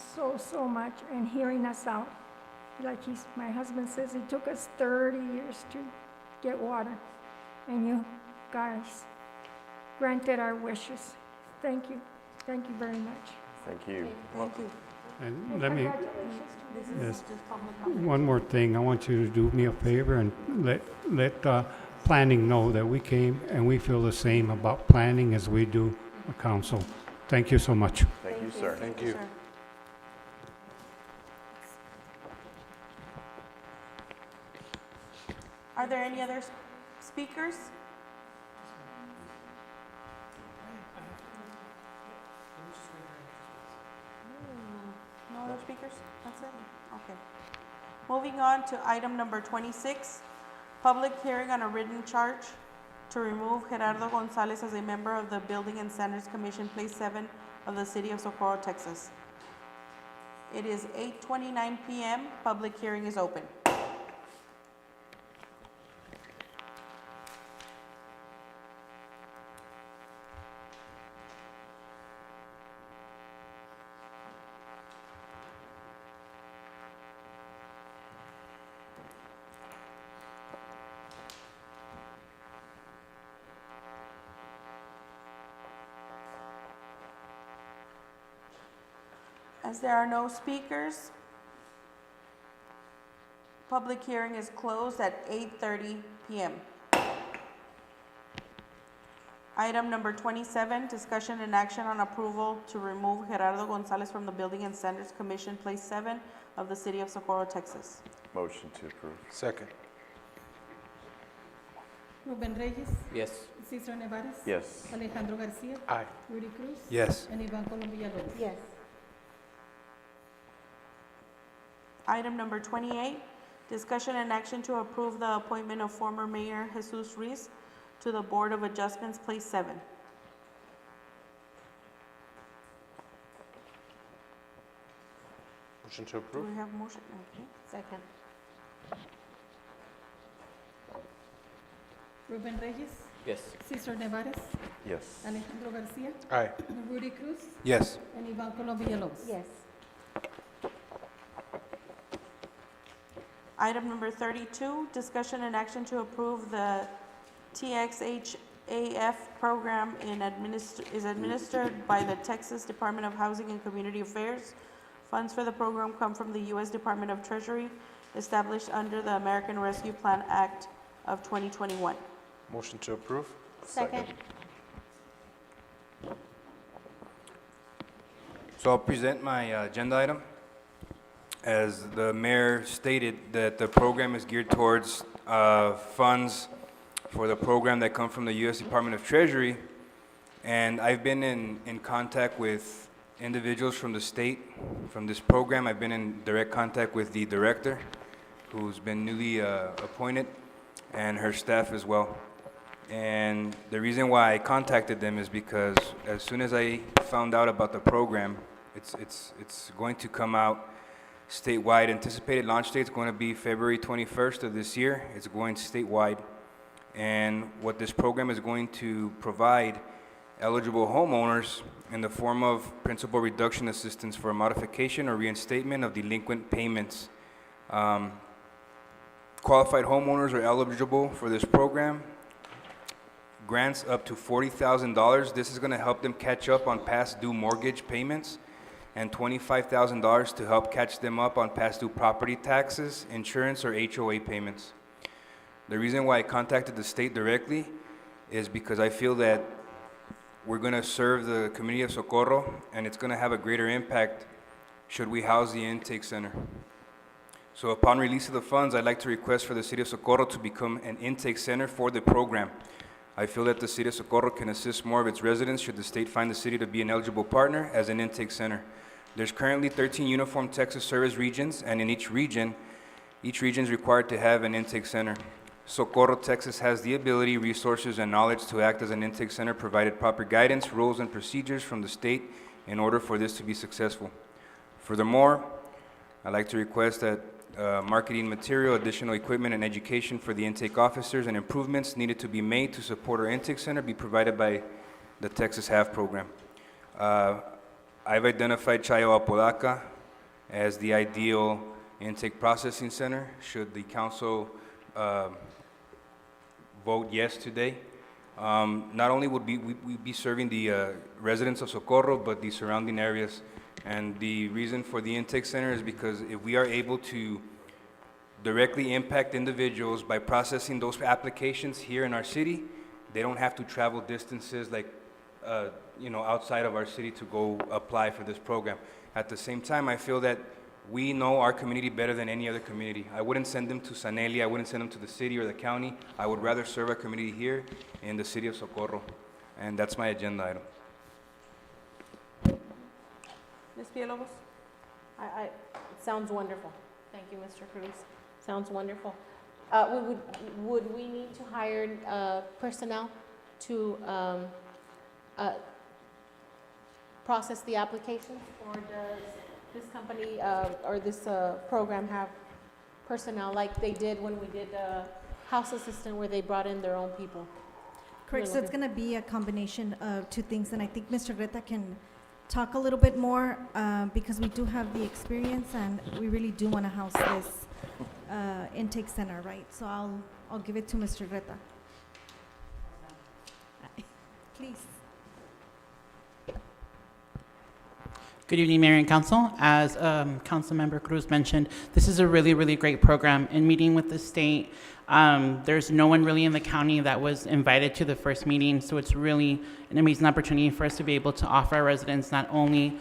[SPEAKER 21] so much and hearing us out. Like my husband says, it took us 30 years to get water, and you guys granted our wishes. Thank you very much.
[SPEAKER 23] Thank you.
[SPEAKER 2] Thank you.
[SPEAKER 1] And let me,
[SPEAKER 21] Congratulations to the
[SPEAKER 1] yes, one more thing. I want you to do me a favor and let planning know that we came and we feel the same about planning as we do a council. Thank you so much.
[SPEAKER 23] Thank you, sir.
[SPEAKER 4] Thank you.
[SPEAKER 2] Are there any other speakers? No other speakers? That's it? Okay. Moving on to item number 26, public hearing on a written charge to remove Gerardo Gonzalez as a member of the Building and Standards Commission, Place 7 of the City of Socorro, Texas. It is 8:29 p.m. Public hearing is open. As there are no speakers, public hearing is closed at 8:30 p.m. Item number 27, discussion and action on approval to remove Gerardo Gonzalez from the Building and Standards Commission, Place 7 of the City of Socorro, Texas.
[SPEAKER 23] Motion to approve.
[SPEAKER 4] Second.
[SPEAKER 5] Ruben Reyes.
[SPEAKER 11] Yes.
[SPEAKER 5] Cesar Nevares.
[SPEAKER 23] Yes.
[SPEAKER 5] Alejandro Garcia.
[SPEAKER 4] Aye.
[SPEAKER 5] Rudy Cruz.
[SPEAKER 12] Yes.
[SPEAKER 5] And Ivan Colombia Lopez.
[SPEAKER 2] Yes. Item number 28, discussion and action to approve the appointment of former Mayor Jesus Ruiz to the Board of Adjustments, Place 7.
[SPEAKER 4] Motion to
[SPEAKER 2] Do
[SPEAKER 4] approve?
[SPEAKER 2] we have a motion? Okay.
[SPEAKER 21] Second.
[SPEAKER 5] Ruben Reyes.
[SPEAKER 11] Yes.
[SPEAKER 5] Cesar Nevares.
[SPEAKER 23] Yes.
[SPEAKER 5] Alejandro Garcia.
[SPEAKER 4] Aye.
[SPEAKER 5] Rudy Cruz.
[SPEAKER 12] Yes.
[SPEAKER 5] And Ivan Colombia Lopez.
[SPEAKER 21] Yes.
[SPEAKER 2] Item number 32, discussion and action to approve the TXHAF program is administered by the Texas Department of Housing and Community Affairs. Funds for the program come from the U.S. Department of Treasury, established under the American Rescue Plan Act of 2021.
[SPEAKER 4] Motion to approve?
[SPEAKER 21] Second.
[SPEAKER 12] So I'll present my agenda item. As the mayor stated, that the program is geared towards funds for the program that come from the U.S. Department of Treasury. And I've been in contact with individuals from the state, from this program. I've been in direct contact with the director, who's been newly appointed, and her staff as well. And the reason why I contacted them is because as soon as I found out about the program, it's going to come out statewide. Anticipated launch date is going to be February 21st of this year. It's going statewide. And what this program is going to provide eligible homeowners in the form of principal reduction assistance for modification or reinstatement of delinquent payments. Qualified homeowners are eligible for this program. Grants up to $40,000. This is going to help them catch up on past due mortgage payments, and $25,000 to help catch them up on past due property taxes, insurance, or HOA payments. The reason why I contacted the state directly is because I feel that we're going to serve the community of Socorro, and it's going to have a greater impact should we house the intake center. So upon release of the funds, I'd like to request for the City of Socorro to become an intake center for the program. I feel that the City of Socorro can assist more of its residents should the state find the city to be an eligible partner as an intake center. There's currently 13 uniform Texas service regions, and in each region is required to have an intake center. Socorro, Texas has the ability, resources, and knowledge to act as an intake center, provided proper guidance, rules, and procedures from the state in order for this to be successful. Furthermore, I'd like to request that marketing material, additional equipment, and education for the intake officers and improvements needed to be made to support our intake center be provided by the Texas HAVE program. I've identified Chayo Apodaca as the ideal intake processing center should the council vote yes today. Not only would we be serving the residents of Socorro, but the surrounding areas. And the reason for the intake center is because if we are able to directly impact individuals by processing those applications here in our city, they don't have to travel distances like, outside of our city to go apply for this program. At the same time, I feel that we know our community better than any other community. I wouldn't send them to Saneli, I wouldn't send them to the city or the county. I would rather serve our community here in the city of Socorro. And that's my agenda item.
[SPEAKER 2] Ms. Villalobos?
[SPEAKER 10] It sounds wonderful. Thank you, Mr. Cruz. Sounds wonderful. Would we need to hire personnel to process the applications, or does this company or this program have personnel like they did when we did house assistant, where they brought in their own people?
[SPEAKER 6] Correct, so it's gonna be a combination of two things, and I think Mr. Reta can talk a little bit more, because we do have the experience and we really do wanna house this intake center, right? So I'll give it to Mr. Reta. Please.
[SPEAKER 13] Good evening, Mayor and Council. As Councilmember Cruz mentioned, this is a really, really great program. In meeting with the state, there's no one really in the county that was invited to the first meeting, so it's really an amazing opportunity for us to be able to offer our residents not only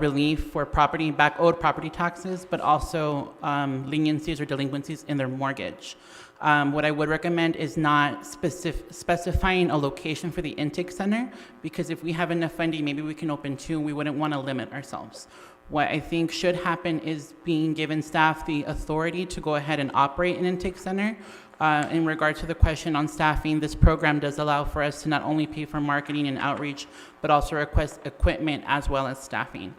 [SPEAKER 13] relief for owed property taxes, but also leniencies or delinquencies in their mortgage. What I would recommend is not specifying a location for the intake center, because if we have enough funding, maybe we can open two. We wouldn't want to limit ourselves. What I think should happen is being given staff the authority to go ahead and operate an intake center. In regard to the question on staffing, this program does allow for us to not only pay for marketing and outreach, but also request equipment as well as staffing.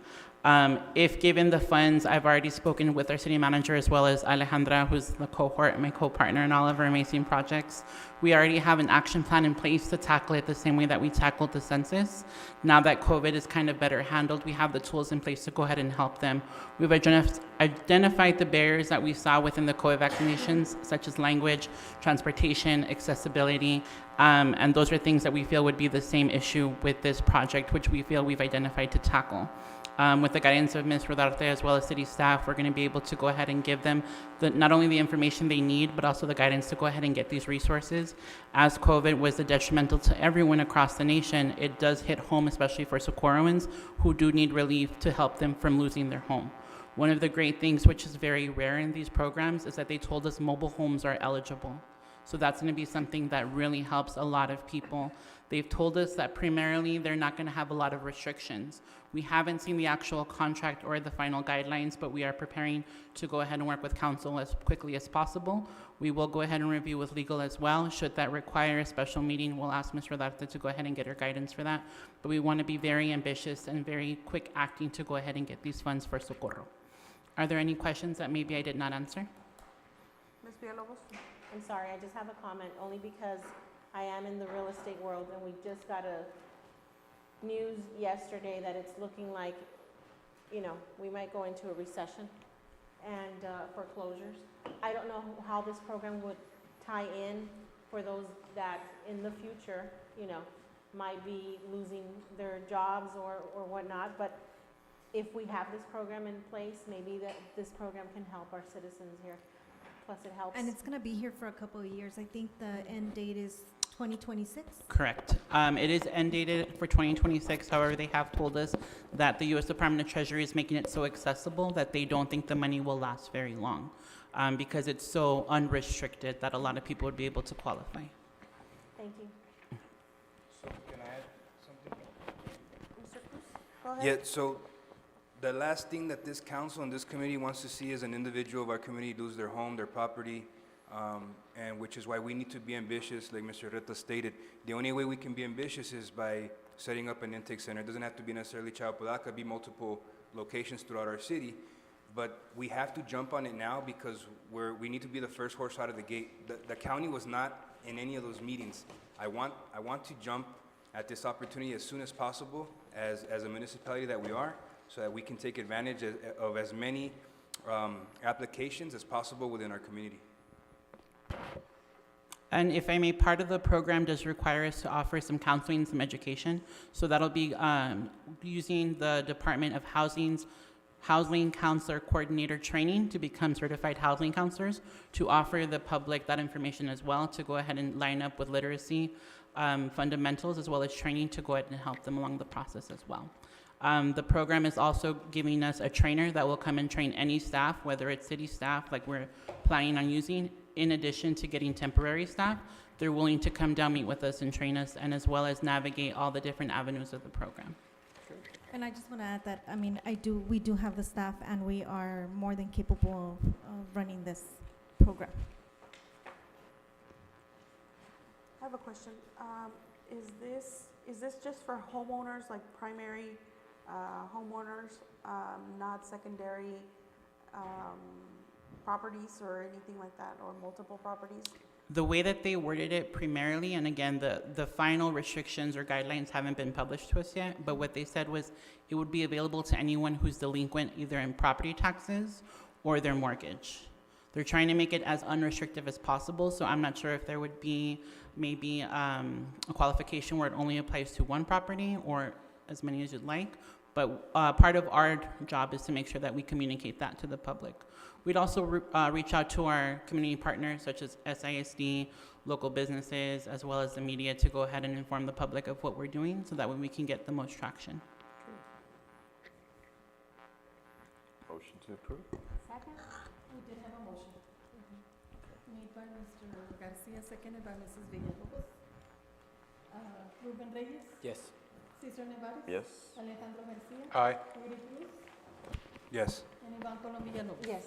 [SPEAKER 13] If given the funds, I've already spoken with our city manager as well as Alejandra, who's the cohort and my co-partner in all of our amazing projects. We already have an action plan in place to tackle it the same way that we tackled the census. Now that COVID is kind of better handled, we have the tools in place to go ahead and help them. We've identified the barriers that we saw within the COVID vaccinations, such as language, transportation, accessibility, and those are things that we feel would be the same issue with this project, which we feel we've identified to tackle. With the guidance of Ms. Rodarte as well as city staff, we're going to be able to go ahead and give them not only the information they need, but also the guidance to go ahead and get these resources. As COVID was detrimental to everyone across the nation, it does hit home, especially for Socorroans who do need relief to help them from losing their home. One of the great things, which is very rare in these programs, is that they told us mobile homes are eligible. So that's going to be something that really helps a lot of people. They've told us that primarily they're not going to have a lot of restrictions. We haven't seen the actual contract or the final guidelines, but we are preparing to go ahead and work with council as quickly as possible. We will go ahead and review with legal as well. Should that require a special meeting, we'll ask Ms. Rodarte to go ahead and get her guidance for that. But we want to be very ambitious and very quick acting to go ahead and get these funds for Socorro. Are there any questions that maybe I did not answer?
[SPEAKER 2] Ms. Villalobos?
[SPEAKER 10] I'm sorry, I just have a comment, only because I am in the real estate world, and we just got a news yesterday that it's looking like, you know, we might go into a recession and foreclosures. I don't know how this program would tie in for those that in the future, you know, might be losing their jobs or whatnot, but if we have this program in place, maybe that this program can help our citizens here. Plus it helps.
[SPEAKER 6] And it's gonna be here for a couple of years. I think the end date is 2026.
[SPEAKER 13] Correct. It is end dated for 2026. However, they have told us that the U.S. Department of Treasury is making it so accessible that they don't think the money will last very long because it's so unrestricted that a lot of people would be able to qualify.
[SPEAKER 10] Thank you.
[SPEAKER 12] So can I add something?
[SPEAKER 2] Mr. Cruz, go ahead.
[SPEAKER 12] Yeah, so the last thing that this council and this committee wants to see is an individual of our community lose their home, their property, and which is why we need to be ambitious, like Mr. Reta stated. The only way we can be ambitious is by setting up an intake center. It doesn't have to be necessarily Chapalaca, it could be multiple locations throughout our city. But we have to jump on it now because we need to be the first horse out of the gate. The county was not in any of those meetings. I want to jump at this opportunity as soon as possible as a municipality that we are, so that we can take advantage of as many applications as possible within our community.
[SPEAKER 13] And if I may, part of the program does require us to offer some counseling, some education. So that'll be using the Department of Housing Counselor Coordinator Training to become certified housing counselors, to offer the public that information as well, to go ahead and line up with literacy fundamentals as well as training to go ahead and help them along the process as well. The program is also giving us a trainer that will come and train any staff, whether it's city staff like we're planning on using. In addition to getting temporary staff, they're willing to come down, meet with us and train us, and as well as navigate all the different avenues of the program.
[SPEAKER 6] And I just want to add that, I mean, we do have the staff, and we are more than capable of running this program.
[SPEAKER 2] I have a question. Is this just for homeowners, like primary homeowners, not secondary properties or anything like that, or multiple properties?
[SPEAKER 13] The way that they worded it primarily, and again, the final restrictions or guidelines haven't been published to us yet, but what they said was it would be available to anyone who's delinquent either in property taxes or their mortgage. They're trying to make it as unrestrictive as possible, so I'm not sure if there would be maybe a qualification where it only applies to one property or as many as you'd like, but part of our job is to make sure that we communicate that to the public. We'd also reach out to our community partners such as SISD, local businesses, as well as the media to go ahead and inform the public of what we're doing so that way we can get the most traction.
[SPEAKER 14] Motion to approve.
[SPEAKER 10] Second?
[SPEAKER 5] We did have a motion. Made by Mr. Garcia, seconded by Mrs. Villalobos. Ruben Reyes?
[SPEAKER 11] Yes.
[SPEAKER 5] Cesar Nevares?
[SPEAKER 14] Yes.
[SPEAKER 5] Alejandro Garcia?
[SPEAKER 4] Aye.
[SPEAKER 5] Rudy Cruz?
[SPEAKER 12] Yes.
[SPEAKER 5] And Iván Colom Villalobos?
[SPEAKER 10] Yes.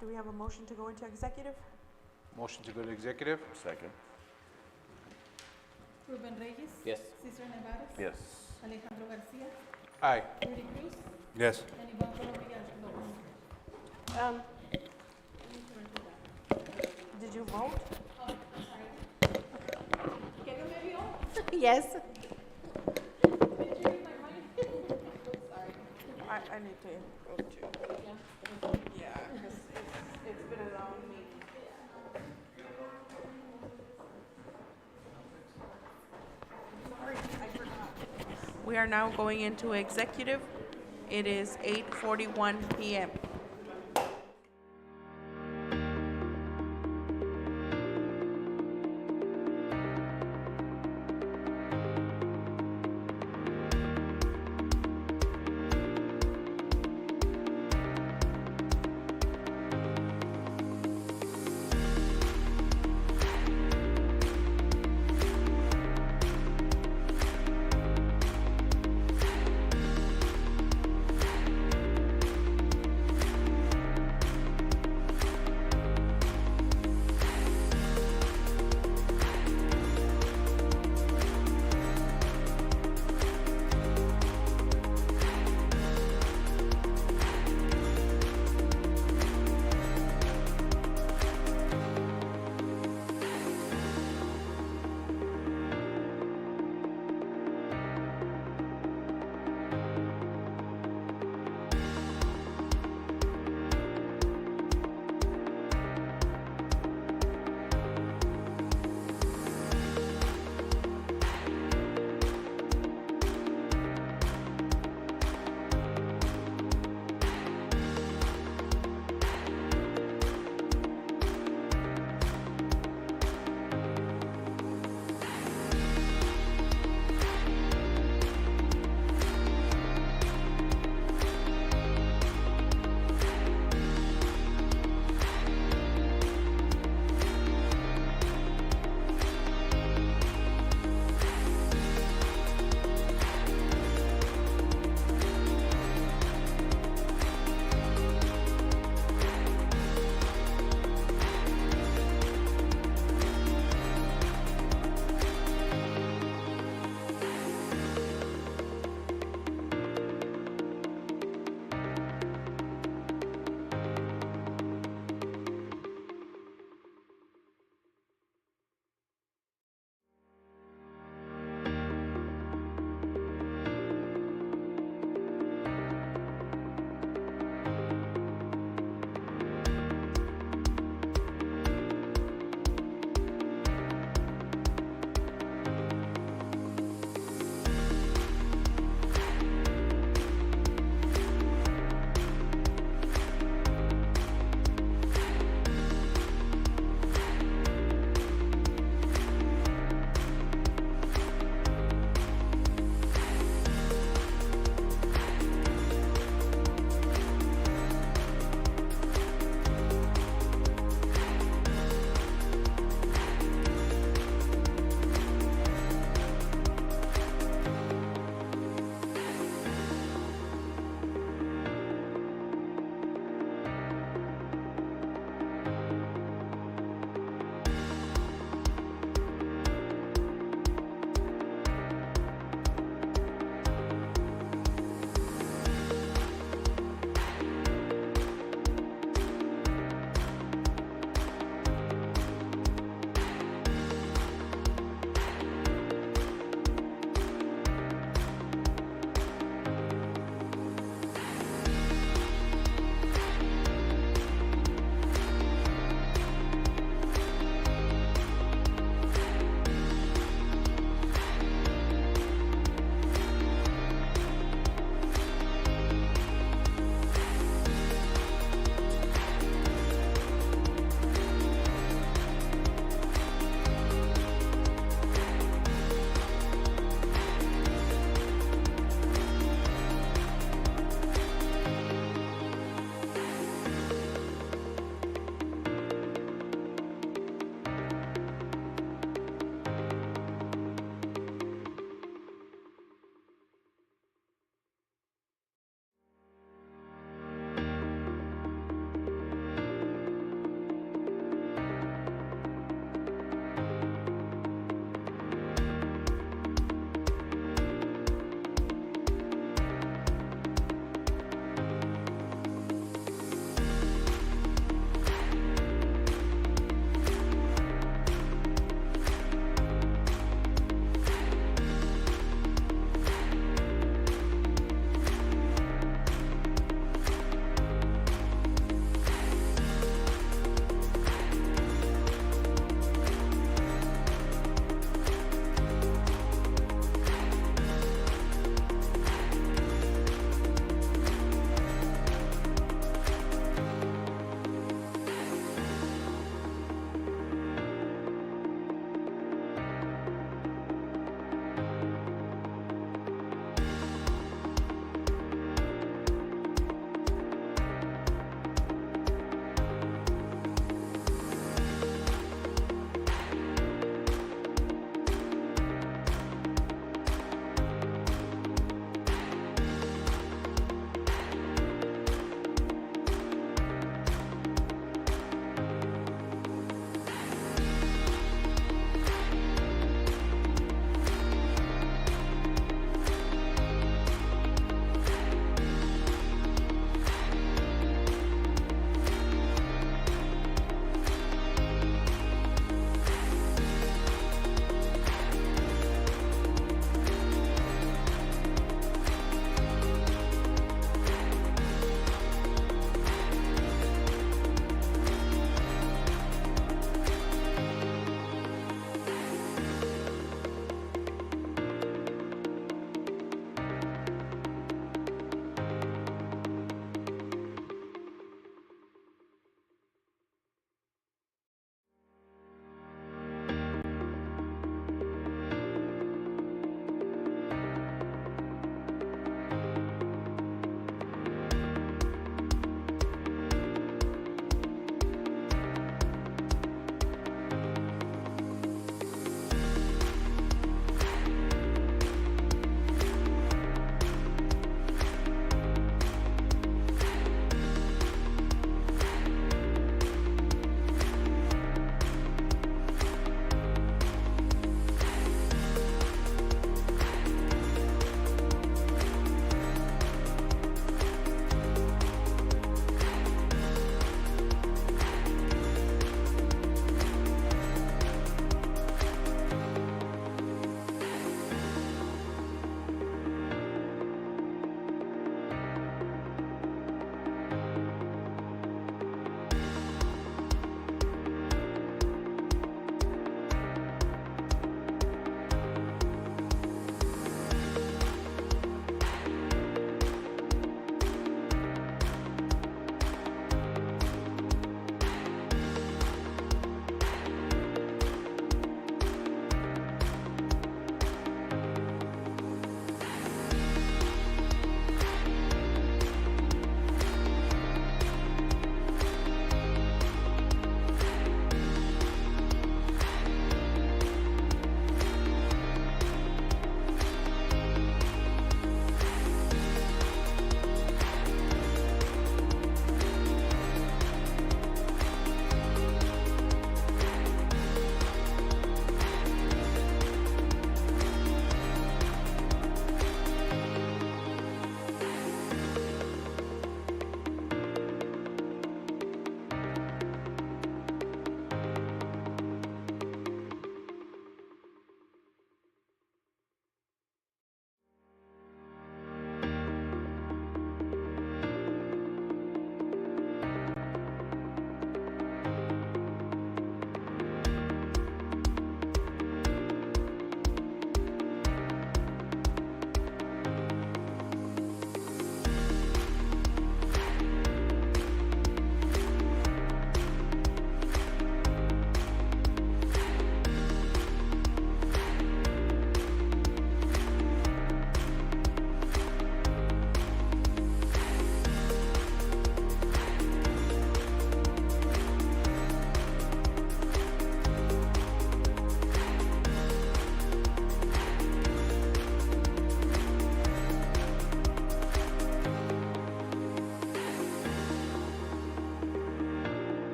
[SPEAKER 2] Do we have a motion to go into executive?
[SPEAKER 4] Motion to go to executive?
[SPEAKER 14] Second.
[SPEAKER 5] Ruben Reyes?
[SPEAKER 11] Yes.
[SPEAKER 5] Cesar Nevares?
[SPEAKER 14] Yes.
[SPEAKER 5] Alejandro Garcia?
[SPEAKER 4] Aye.
[SPEAKER 5] Rudy Cruz?
[SPEAKER 12] Yes.
[SPEAKER 5] And Iván Colom Villalobos?
[SPEAKER 2] Did you vote?
[SPEAKER 5] Oh, I'm sorry. ¿Que no me vio?
[SPEAKER 10] Yes.
[SPEAKER 5] Did you read my mind? Sorry.
[SPEAKER 2] I need to go too. Yeah, because it's been a long meeting. Sorry, I forgot. We are now going into executive. It is 8:41 PM.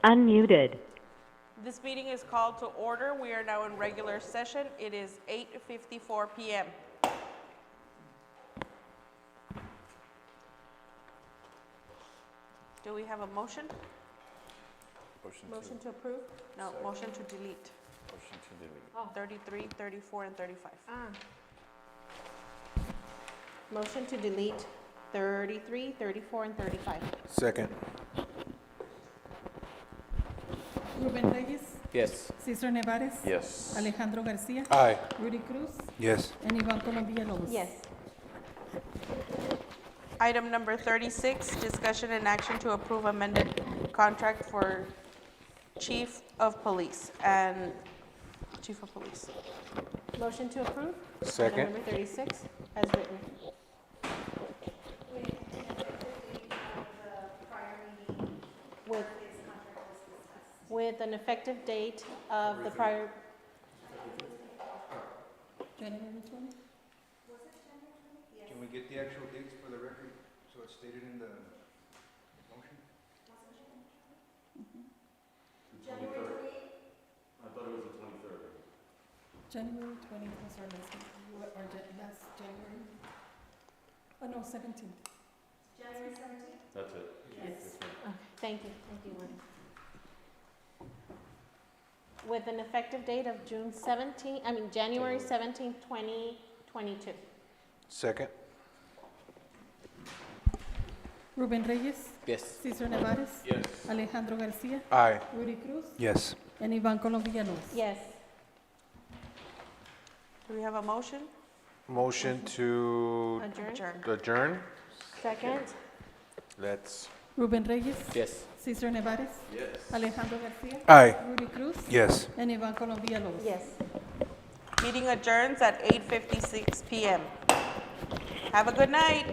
[SPEAKER 3] unmuted.
[SPEAKER 2] This meeting is called to order. We are now in regular session. It is 8:54 PM. Do we have a motion?
[SPEAKER 10] Motion to approve?
[SPEAKER 2] No, motion to delete.
[SPEAKER 14] Motion to delete.
[SPEAKER 10] Oh.
[SPEAKER 2] 33, 34, and 35.
[SPEAKER 10] Motion to delete 33, 34, and 35.
[SPEAKER 4] Second.
[SPEAKER 5] Ruben Reyes,
[SPEAKER 11] Yes.
[SPEAKER 5] Cesar Nevares.
[SPEAKER 14] Yes.
[SPEAKER 5] Alejandro Garcia.
[SPEAKER 4] Aye.
[SPEAKER 5] Rudy Cruz,
[SPEAKER 4] Yes.
[SPEAKER 5] and Iván Colom Villalobos.
[SPEAKER 10] Yes.
[SPEAKER 2] Item number 36, discussion and action to approve amended contract for Chief of Police and Chief of Police.
[SPEAKER 10] Motion to approve?
[SPEAKER 4] Second.
[SPEAKER 10] Item number 36, as written. With an effective date of the prior,
[SPEAKER 5] January 20?
[SPEAKER 12] Can we get the actual dates for the record, so it's stated in the motion?
[SPEAKER 5] January 20th was our last meeting, or last January. Oh, no, 17th.
[SPEAKER 10] January 17th?
[SPEAKER 14] That's it.
[SPEAKER 10] Yes. Okay, thank you, Wendy. With an effective date of January 17th, 2022.
[SPEAKER 4] Second.
[SPEAKER 5] Ruben Reyes,
[SPEAKER 11] Yes.
[SPEAKER 5] Cesar Nevares.
[SPEAKER 14] Yes.
[SPEAKER 5] Alejandro Garcia,
[SPEAKER 4] Aye.
[SPEAKER 5] Rudy Cruz,
[SPEAKER 4] Yes.
[SPEAKER 5] and Iván Colom Villalobos.
[SPEAKER 10] Yes.
[SPEAKER 2] Do we have a motion?
[SPEAKER 4] Motion to
[SPEAKER 10] Adjourn.
[SPEAKER 4] adjourn.
[SPEAKER 10] Second?
[SPEAKER 4] Let's.
[SPEAKER 5] Ruben Reyes,
[SPEAKER 11] Yes.
[SPEAKER 5] Cesar Nevares.
[SPEAKER 14] Yes.
[SPEAKER 5] Alejandro Garcia.
[SPEAKER 4] Aye.
[SPEAKER 5] Rudy Cruz.
[SPEAKER 4] Yes.
[SPEAKER 5] And Iván Colom Villalobos.
[SPEAKER 10] Yes.
[SPEAKER 2] Meeting adjourns at 8:56 PM. Have a good night.